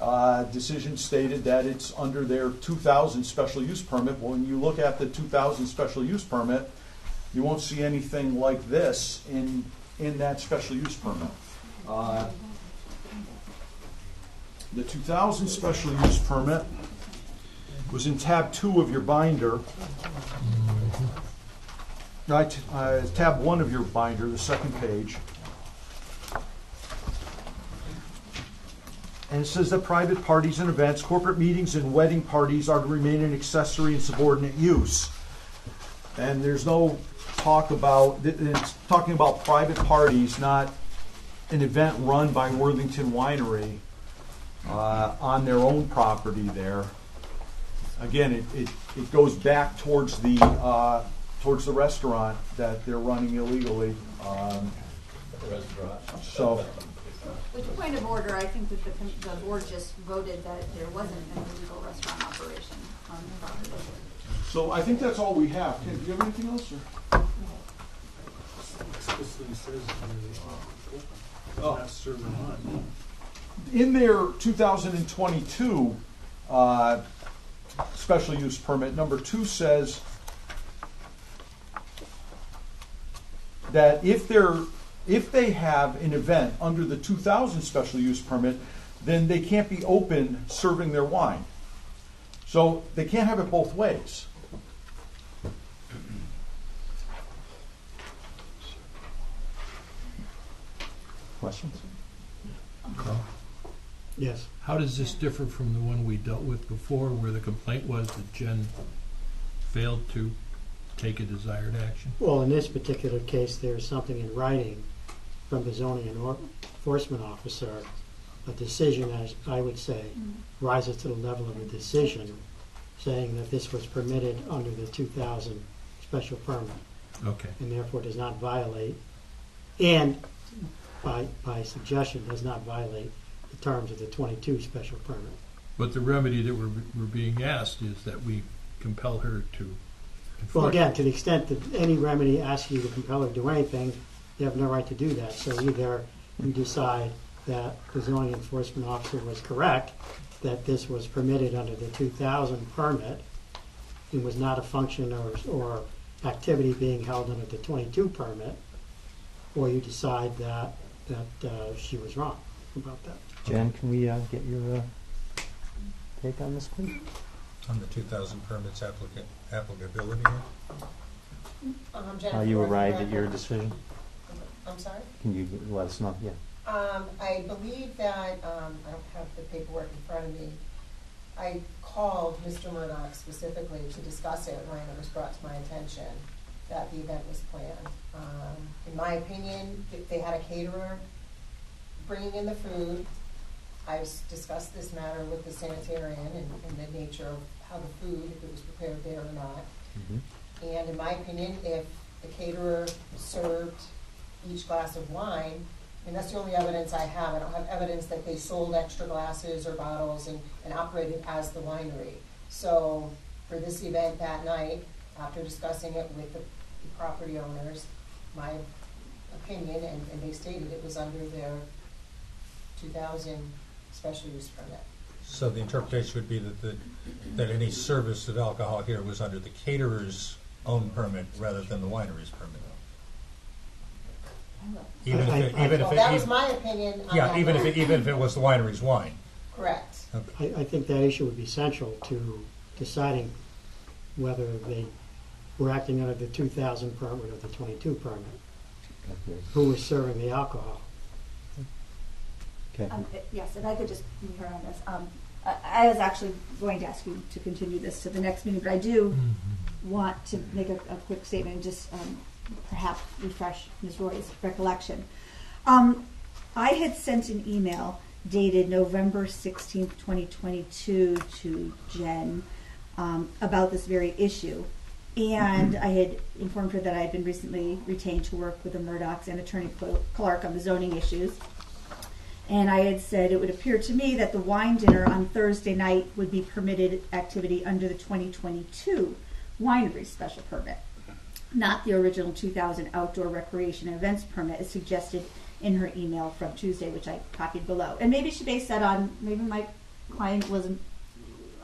decision stated that it's under their 2000 special use permit. Well, when you look at the 2000 special use permit, you won't see anything like this in that special use permit. The 2000 special use permit was in tab 2 of your binder. Tab 1 of your binder, the second page. And it says that private parties and events, corporate meetings and wedding parties are to remain an accessory and subordinate use. And there's no talk about, it's talking about private parties, not an event run by Worthington Winery on their own property there. Again, it goes back towards the restaurant that they're running illegally. So. With point of order, I think that the board just voted that there wasn't an illegal restaurant operation on the property. So I think that's all we have. Ken, do you have anything else? Or? Explicitly says not serving on. In their 2022 special use permit, number 2 says that if they have an event under the 2000 special use permit, then they can't be open serving their wine. So they can't have it both ways. Questions? Yes. How does this differ from the one we dealt with before, where the complaint was that Jen failed to take a desired action? Well, in this particular case, there's something in writing from the zoning enforcement officer, a decision, as I would say, rises to the level of a decision, saying that this was permitted under the 2000 special permit. Okay. And therefore does not violate, and by suggestion, does not violate the terms of the 22 special permit. But the remedy that we're being asked is that we compel her to enforce. Well, again, to the extent that any remedy asks you to compel her to do anything, you have no right to do that. So either you decide that the zoning enforcement officer was correct, that this was permitted under the 2000 permit, and was not a function or activity being held under the 22 permit, or you decide that that she was wrong about that. Jen, can we get your take on this, please? On the 2,000 permits applicability here? Jennifer How you Roy, arrived at Director. your decision? I'm sorry? Can you let us know? Yeah. I believe that, I don't have the paperwork in front of me. I called Mr. Murdoch specifically to discuss it when it was brought to my attention that the event was planned. In my opinion, if they had a caterer bringing in the food. I discussed this matter with the sanitarian and the nature of how the food, if it was prepared there or not. Mm-hmm. And in my opinion, if the caterer served each glass of wine, I mean, that's the only evidence I have. I don't have evidence that they sold extra glasses or bottles and operated as the winery. So for this event that night, after discussing it with the property owners, my opinion, and they stated it was under their 2000 special use permit. So the interpretation would be that any service of alcohol here was under the caterer's own permit rather than the winery's permit. That was my opinion. Yeah, even if it was the winery's wine. Correct. Okay. I think that issue would be central to deciding whether they were acting under the 2000 permit or the 22 permit. Okay. Who was serving the alcohol? Okay. Yes, if I could just be heard on this. I was actually going to ask you to continue this to the next meeting, but I do want to make a quick statement and just perhaps refresh Ms. Roy's recollection. I had sent an email dated November 16th, 2022 to Jen about this very issue. And I had informed her that I had been recently retained to work with the Murdochs and Attorney Clark on the zoning issues. And I had said it would appear to me that the wine dinner on Thursday night would be permitted activity under the 2022 winery special permit, not the original 2000 outdoor recreation and events permit as suggested in her email from Tuesday, which I copied below. And maybe she based that on, maybe my client wasn't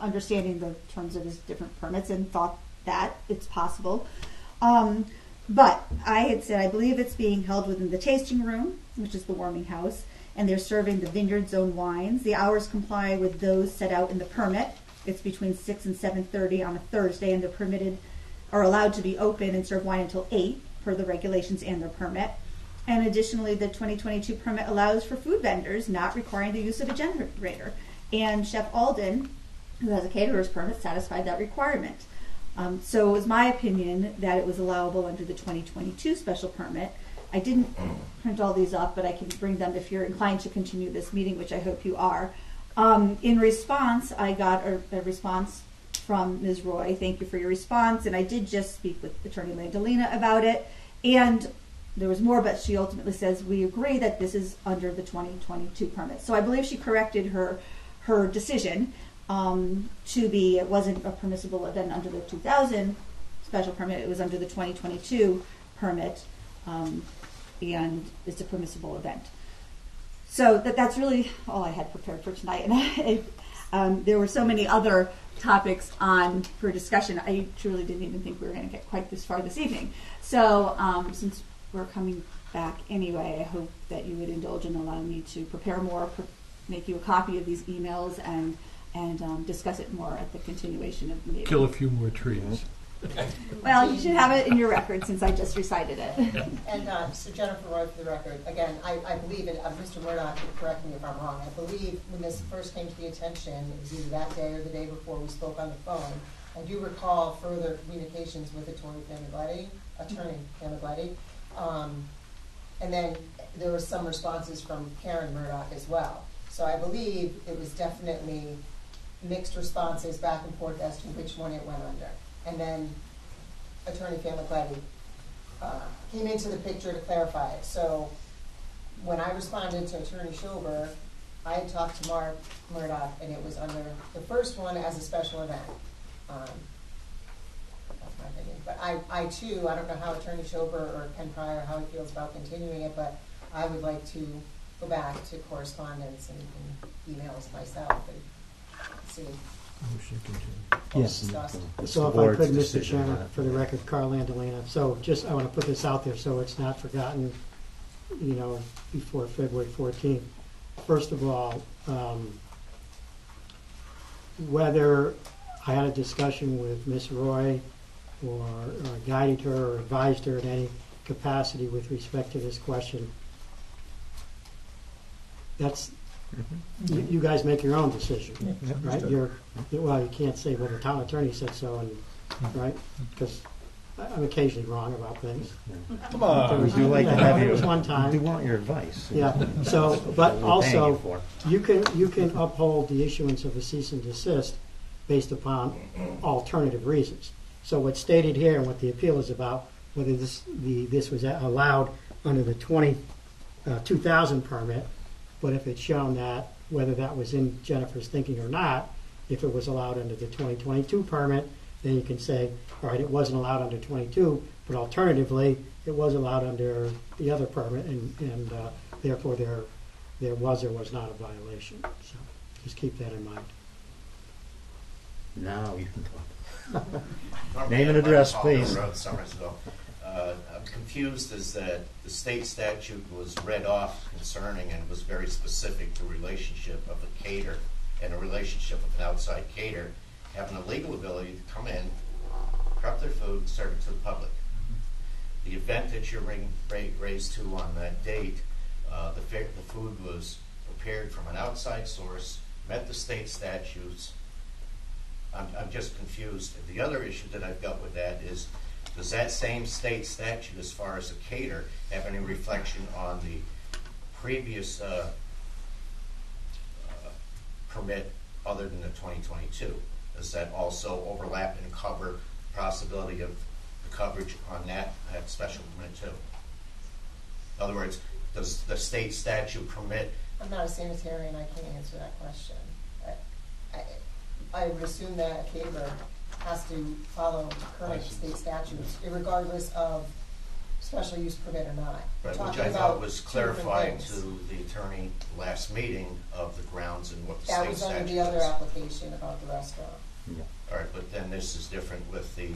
understanding the terms of his different permits and thought that it's possible. But I had said, I believe it's being held within the tasting room, which is the warming house, and they're serving the vineyard zone wines. The hours comply with those set out in the permit. It's between 6 and 7:30 on a Thursday, and they're permitted or allowed to be open and serve wine until 8 per the regulations and their permit. And additionally, the 2022 permit allows for food vendors not requiring the use of a generator. And Chef Alden, who has a caterer's permit, satisfied that requirement. So it was my opinion that it was allowable under the 2022 special permit. I didn't print all these up, but I can bring them if you're inclined to continue this meeting, which I hope you are. In response, I got a response from Ms. Roy. Thank you for your response. And I did just speak with Attorney Landolina about it. And there was more, but she ultimately says, we agree that this is under the 2022 permit. So I believe she corrected her decision to be, it wasn't a permissible event under the 2000 special permit, it was under the 2022 permit. And it's a permissible event. So that's really all I had prepared for tonight. And there were so many other topics on for discussion. I truly didn't even think we were going to get quite this far this evening. So since we're coming back anyway, I hope that you would indulge and allow me to prepare more, make you a copy of these emails, and discuss it more at the continuation of the meeting. Kill a few more trees. Well, you should have it in your record since I just recited it. And so Jennifer Roy, for the record, again, I believe it, Mr. Murdoch, correct me if I'm wrong, I believe when this first came to the attention, it was either that day or the day before we spoke on the phone, I do recall further communications with Attorney Famigletti, and then there were some responses from Karen Murdoch as well. So I believe it was definitely mixed responses back and forth as to which one it went under. And then Attorney Famigletti came into the picture to clarify it. So when I responded to Attorney Schober, I had talked to Mark Murdoch, and it was under the first one as a special event. That's my opinion. But I too, I don't know how Attorney Schober or Ken Pryor, how he feels about continuing it, but I would like to go back to correspondence and emails myself and see. Yes. So if I could, Mr. Chairman, for the record, Carl Landolina. So just, I want to put this out there so it's not forgotten. before February 14th. First of all, whether I had a discussion with Ms. Roy or guided her or advised her in any capacity with respect to this question, that's, you guys make your own decision, right? Well, you can't say, well, the town attorney said so, and right? Because I'm occasionally wrong about things. Come on. We do like to have you. It was one time. We do want your advice. Yeah. So, but We're paying also, you for. you can uphold the issuance of a cease and desist based upon alternative reasons. So what's stated here and what the appeal is about, whether this was allowed under the 2000 permit, but if it's shown that whether that was in Jennifer's thinking or not, if it was allowed under the 2022 permit, then you can say, all right, it wasn't allowed under 22, but alternatively, it was allowed under the other permit, and therefore there was or was not a violation. So just keep that in mind. Now you can talk. Normally, Name and I address, live on Palmer please. Road, Summersville. I'm confused as that the state statute was read off concerning and was very specific to relationship of a caterer and a relationship of an outside caterer having a legal ability to come in, prep their food, and serve it to the public. The event that you're raised to on that date, the food was prepared from an outside source, met the state statutes. I'm just confused. The other issue that I've got with that is, does that same state statute, as far as a caterer, have any reflection on the previous permit other than the 2022? Does that also overlap and cover the possibility of the coverage on that special permit too? In other words, does the state statute permit? I'm not a sanitarian, I can't answer that question. I would assume that a caterer has to follow current state statutes, regardless of special use permit or not. Right, Talking which I about thought was two different clarifying things. to the attorney last meeting of the grounds and what the That state was under statute the other is. application about the restaurant. All right, but then this is different with the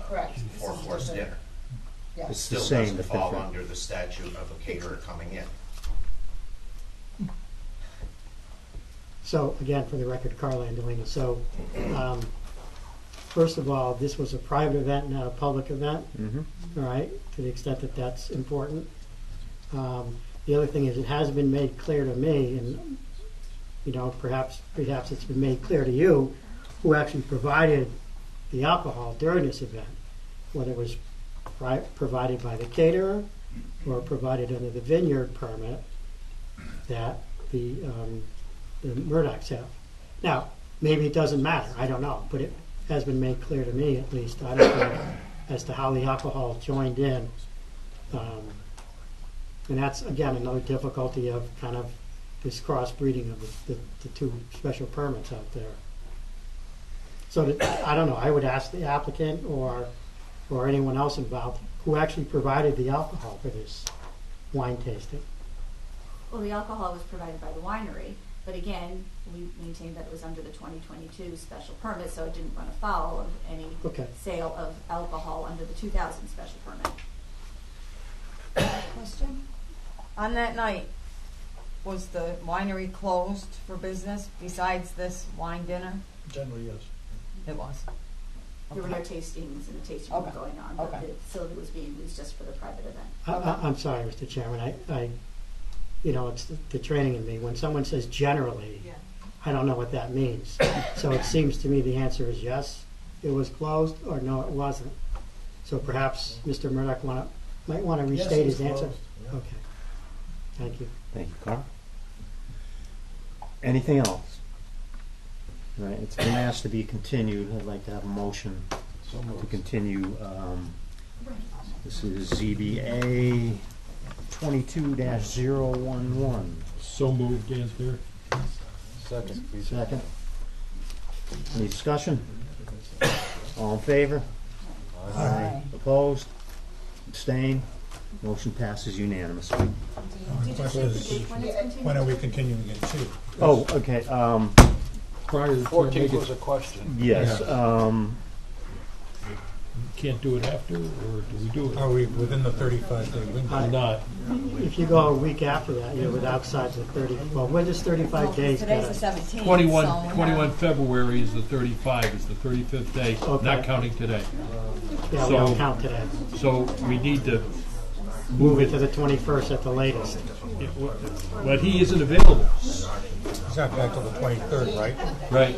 Correct. This is four-course different. dinner. Yes. It It's still the same, doesn't but fall different. under the statute of a caterer coming in. So again, for the record, Carl Andolina. So first of all, this was a private event, not a public event. All right, to the extent that that's important. The other thing is, it has been made clear to me, and perhaps it's been made clear to you, who actually provided the alcohol during this event, whether it was provided by the caterer or provided under the vineyard permit that the Murdochs have. Now, maybe it doesn't matter. I don't know, but it has been made clear to me, at least, I don't know, as to how the alcohol joined in. And that's, again, another difficulty of kind of this crossbreeding of the two special permits out there. So I don't know, I would ask the applicant or anyone else involved who actually provided the alcohol for this wine tasting. Well, the alcohol was provided by the winery, but again, we maintained that it was under the 2022 special permit, so it didn't run afoul of any sale of alcohol under the 2000 special permit. Question? On that night, was the winery closed for business besides this wine dinner? Generally, yes. It was. There were no tastings and the tasting room going on, but the facility was being used just for the private event. I'm sorry, Mr. Chairman. It's the training in me. When someone says generally, I don't know what that means. So it seems to me the answer is yes, it was closed, or no, it wasn't. So perhaps Mr. Murdoch might want to restate his answer. Okay. Thank you. Thank you, Carl. Anything else? All right, it's been asked to be continued. I'd like to have a motion to continue. This is ZBA 22-011. So moved, Dan Spear. Second. Any discussion? All in favor? Aye. Opposed? Abstained? Motion passes unanimously. The question is, when are we continuing it to? Oh, okay. Prior to 14th was a question. Yes. can't do it after, or do we do it? Are we within the 35-day window? Not. If you go a week after that, you're with outside the 30, well, when does 35 days? Today's the get 17th. 21, so we 21 have- February is the 35, is the 35th day, Okay. not counting today. Yeah, we So- don't count today. So we need to Move it to the 21st at the latest. but he isn't available. It's not back till the 23rd, right? Right.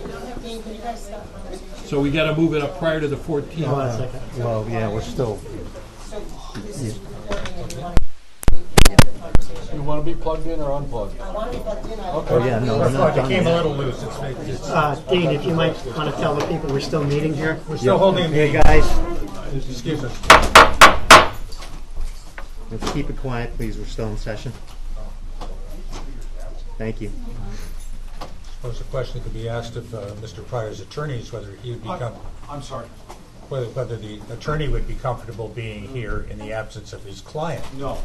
So we gotta move it up prior to the 14th. Hold on a second. Well, yeah, we're still. You want to be plugged in or unplugged? I want to be plugged in. Okay. Oh, yeah, no, we're not It done came a yet. little loose. It's Dean, if you might want to tell the people we're still meeting here. We're still holding a Hey, meeting. guys, Excuse us. let's keep it quiet, please. We're still in session. Thank you. I suppose the question could be asked of Mr. Pryor's attorneys, whether he would become, I'm sorry. whether the attorney would be comfortable being here in the absence of his client. No.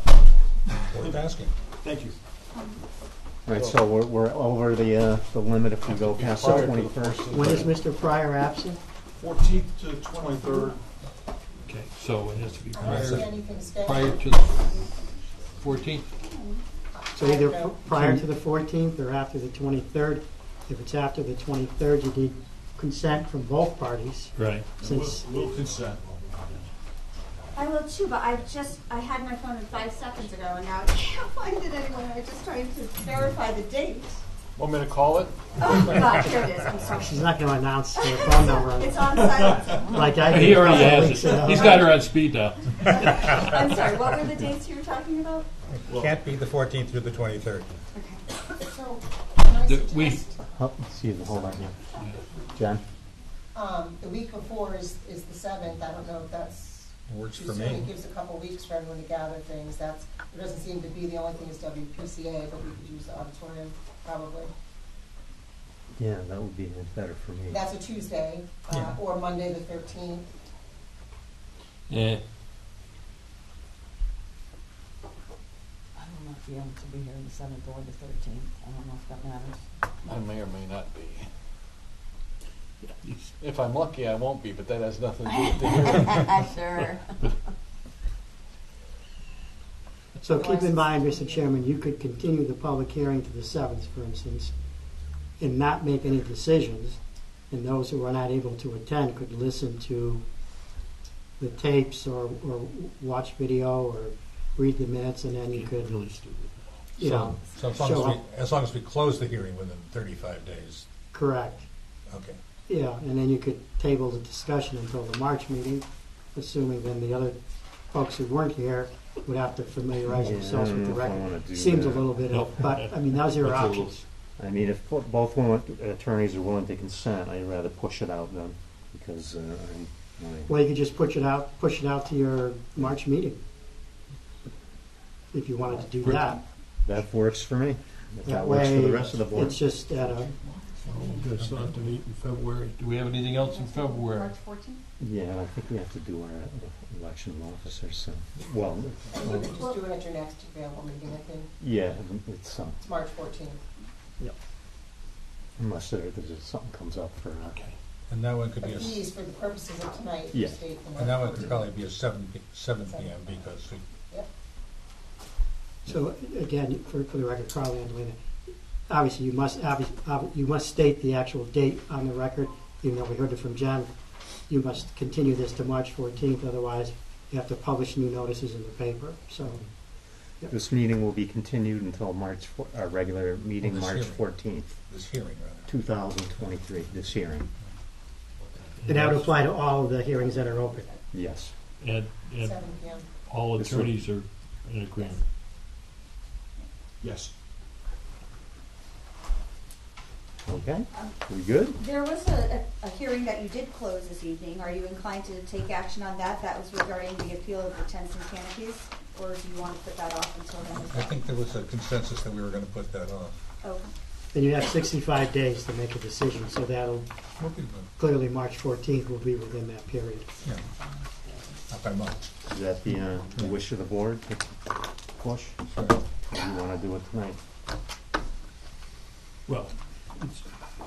Worth asking. Thank you. All right, so we're over the limit if we go past the Prior to the 21st. When is Mr. Pryor absent? 14th to 23rd. Okay, so it has to be I don't see prior, anything scheduled. prior to the 14th. So either prior to the 14th or after the 23rd. If it's after the 23rd, you need consent from both parties. Right. Since We'll consent. I will too, but I had my phone in 5 seconds ago and now I can't find it anywhere. I was just trying to verify the date. Want me to call it? Oh gosh, here it is, I'm sorry. she's not going to announce her phone number. It's on silent. Like I did He a already couple has weeks it. ago. He's got her on speed dial. I'm sorry, what were the dates you were talking about? It can't be the 14th through the 23rd. So, can I We, suggest, Oh, excuse me, hold on here. John? the week before is the 7th. I don't know if that's Works too for soon. me. It gives a couple weeks for everyone to gather things. It doesn't seem to be the only thing is WPCA, but we could use the auditorium probably. Yeah, that would be better for me. That's a Tuesday, Yeah. or Monday the 13th. yeah, I will not be able to be here on the 7th or the 13th. I don't know if that matters. I may or may not be. If I'm lucky, I won't be, but that has nothing to do with the hearing. Sure. So keep in mind, Mr. Chairman, you could continue the public hearing to the 7th, for instance, and not make any decisions, and those who are not able to attend could listen to the tapes or watch video or read the minutes, and then you could, really stupid. you know, So show as long as we close the hearing within 35 days. correct. Okay. Yeah, and then you could table the discussion until the March meeting, assuming then the other folks who weren't here would have to familiarize Yeah, I themselves don't with the know if I record. wanna do Seems a that. little bit, but, I mean, those are your That's a little- options. I mean, if both attorneys are willing to consent, I'd rather push it out then, because Well, you could just push it out to your March meeting. If you wanted to do that. that works for me. If That that works for the way, rest of the board. it's just at a, We still have to meet in February. Do we have anything else in February? March 14th? Yeah, I think we have to do our election of officers, so, well, You could just do it at your next available meeting, I think. yeah, it's, It's March 14th. unless there's something comes up for, And that one could be But a, these, for the purposes of tonight, Yeah. state the and that March one could 14th. probably be a 7 p.m. because we, Yep. so again, for the record, Carl Andolina, obviously you must state the actual date on the record, even though we heard it from Jen. You must continue this to March 14th, otherwise you have to publish new notices in the paper, so. this meeting will be continued until our regular meeting, Well, March this 14th, this hearing rather. 2023, this hearing. And that would apply to all of the hearings that are open. Yes. And 7 p.m. all This attorneys are in agreement. Yes. Okay, we good? There was a hearing that you did close this evening. Are you inclined to take action on that? That was regarding the appeal of the tents and canopies? Or do you want to put that off until then as I well? think there was a consensus that we were going to put that off. Okay. And you have 65 days to make a decision, so that'll, We'll be good. clearly March 14th will be within that period. Yeah. Not by much. Is that the wish of the board to push? Sure. Or do you want to do it tonight? Well,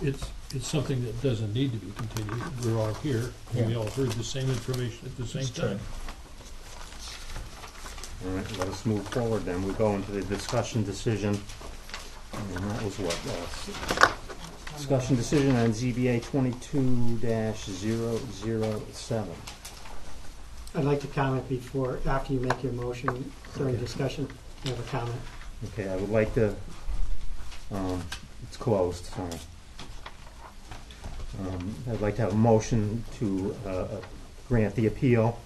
it's it's something that doesn't need to be continued. We're all here, and we all heard the same information at the same That's true. time. All right, let us move forward then. We go into the discussion decision. And that was what? Discussion decision on ZBA 22-007. I'd like to comment before, after you make your motion during discussion. I have a comment. Okay, I would like to, it's closed, sorry. I'd like to have a motion to grant the appeal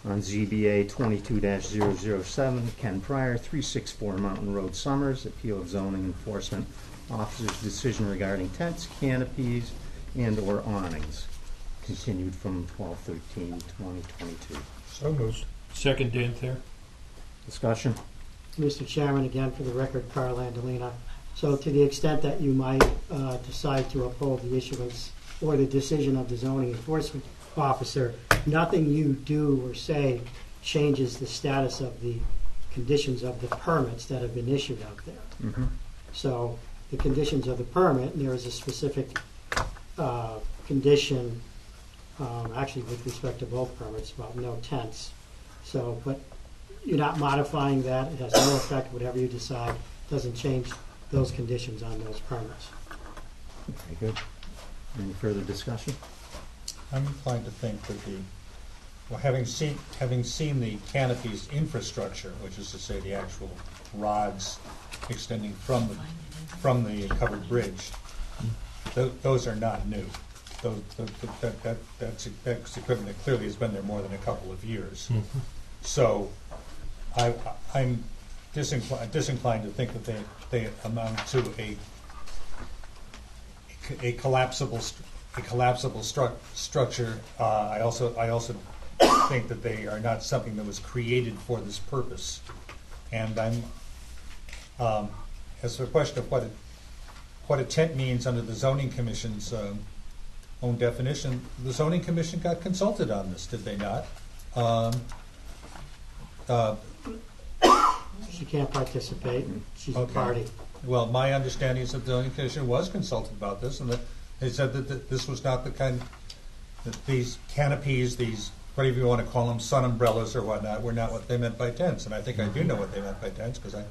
on ZBA 22-007, Ken Pryor, 364 Mountain Road, Summers, appeal of zoning enforcement officer's decision regarding tents, canopies, and/or awnings, continued from 12/13/2022. So moved. Second, Dan Thayer. Discussion? Mr. Chairman, again, for the record, Carl Andolina. So to the extent that you might decide to uphold the issuance or the decision of the zoning enforcement officer, nothing you do or say changes the status of the conditions of the permits that have been issued out there. Mm-hmm. So the conditions of the permit, and there is a specific condition, actually with respect to both permits, about no tents. So, but you're not modifying that. It has no effect. Whatever you decide doesn't change those conditions on those permits. Very good. Any further discussion? I'm inclined to think that having seen the canopy's infrastructure, which is to say the actual rods extending from the covered bridge, those are not new. That's equipment that clearly has been there more than a couple of years. Mm-hmm. So I'm disinclined to think that they amount to a collapsible structure. I also think that they are not something that was created for this purpose. And I'm as for the question of what a tent means under the zoning commission's own definition, the zoning commission got consulted on this, did they not? She can't participate. She's a party. Well, my understanding is that the zoning commission was consulted about this, and that they said that this was not the kind, that these canopies, these, whatever you want to call them, sun umbrellas or whatnot, were not what they meant by tents. And I think I do know what they meant by tents, because I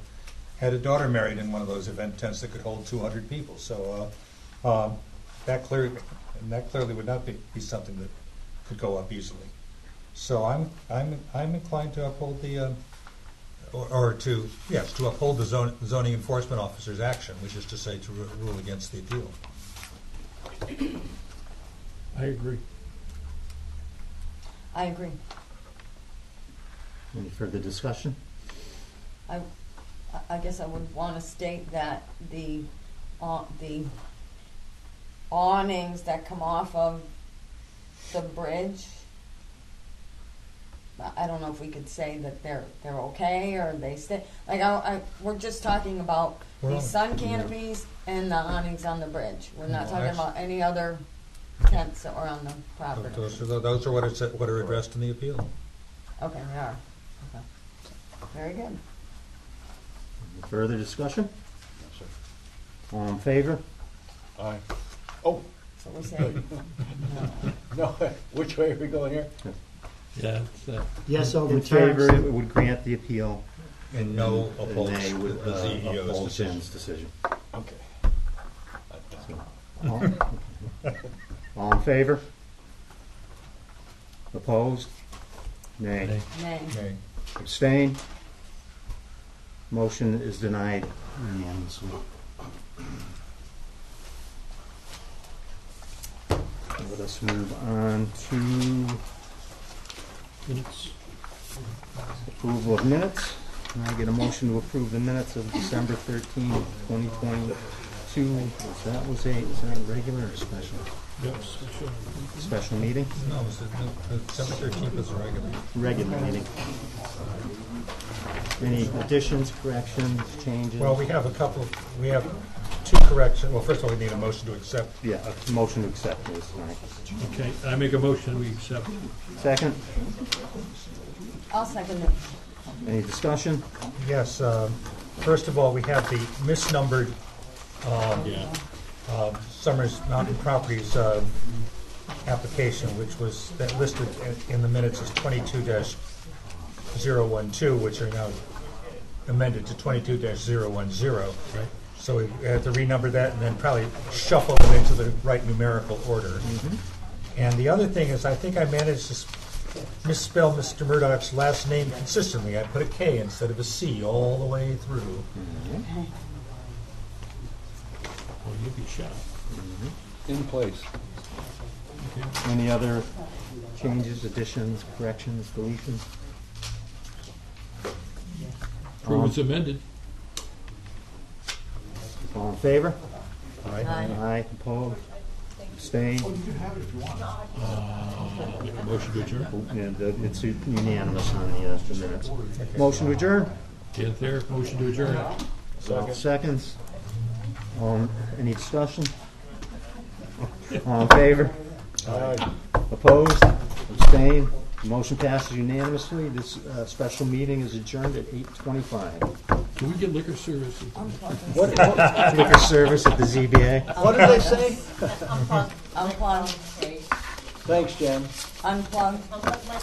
had a daughter married in one of those event tents that could hold 200 people. So that clearly would not be something that could go up easily. So I'm inclined to uphold the to uphold the zoning enforcement officer's action, which is to say to rule against the appeal. I agree. I agree. Any further discussion? I guess I would want to state that the awnings that come off of the bridge, I don't know if we could say that they're okay or they stay. Like we're just talking about the sun canopies and the awnings on the bridge. We're not talking about any other tents that were on the property. Those are what are addressed in the appeal. Okay, they are. Okay. Very good. Any further discussion? No, sir. All in favor? Aye. Oh. So we say no. Which way are we going here? Yeah. Yes, over in favor, it would grant the appeal. And no opposed nay would the CEO's uphold decision. Jen's decision. Okay. All in favor? Opposed? Nay. nay. Okay. Abstain? Motion is denied unanimously. Let us move on to Minutes. approval of minutes. Can I get a motion to approve the minutes of December 13, 2022? Is that regular or special? Yes. Special meeting? No, December 13th is a regular. Regular meeting. Any additions, corrections, changes? Well, we have two corrections. Well, first of all, we need a motion to accept. Yeah, a motion to accept this tonight. Okay, I make a motion, we accept. Second? I'll second it. Any discussion? Yes. First of all, we have the misnumbered Summers Mountain Properties application, which was that listed in the minutes as 22-012, which are now amended to 22-010. Right. So we have to renumber that and then probably shuffle them into the right numerical order. And the other thing is, I think I managed to misspell Mr. Murdoch's last name consistently. I put a K instead of a C all the way through. Well, you'll be shot. In place. Any other changes, additions, corrections, deletions? Prove it's amended. All in favor? Aye. Aye, opposed, abstained? Motion to adjourn. Yeah, it's unanimous on the minutes. Motion to adjourn? Kent there, motion to adjourn. Seconds. Any discussion? All in favor? Aye. Opposed? Abstained? Motion passes unanimously. This special meeting is adjourned at 8:25. Can we get liquor service? Liquor service at the ZBA. What did they say? Unplug. Thanks, Jen. Unplug. My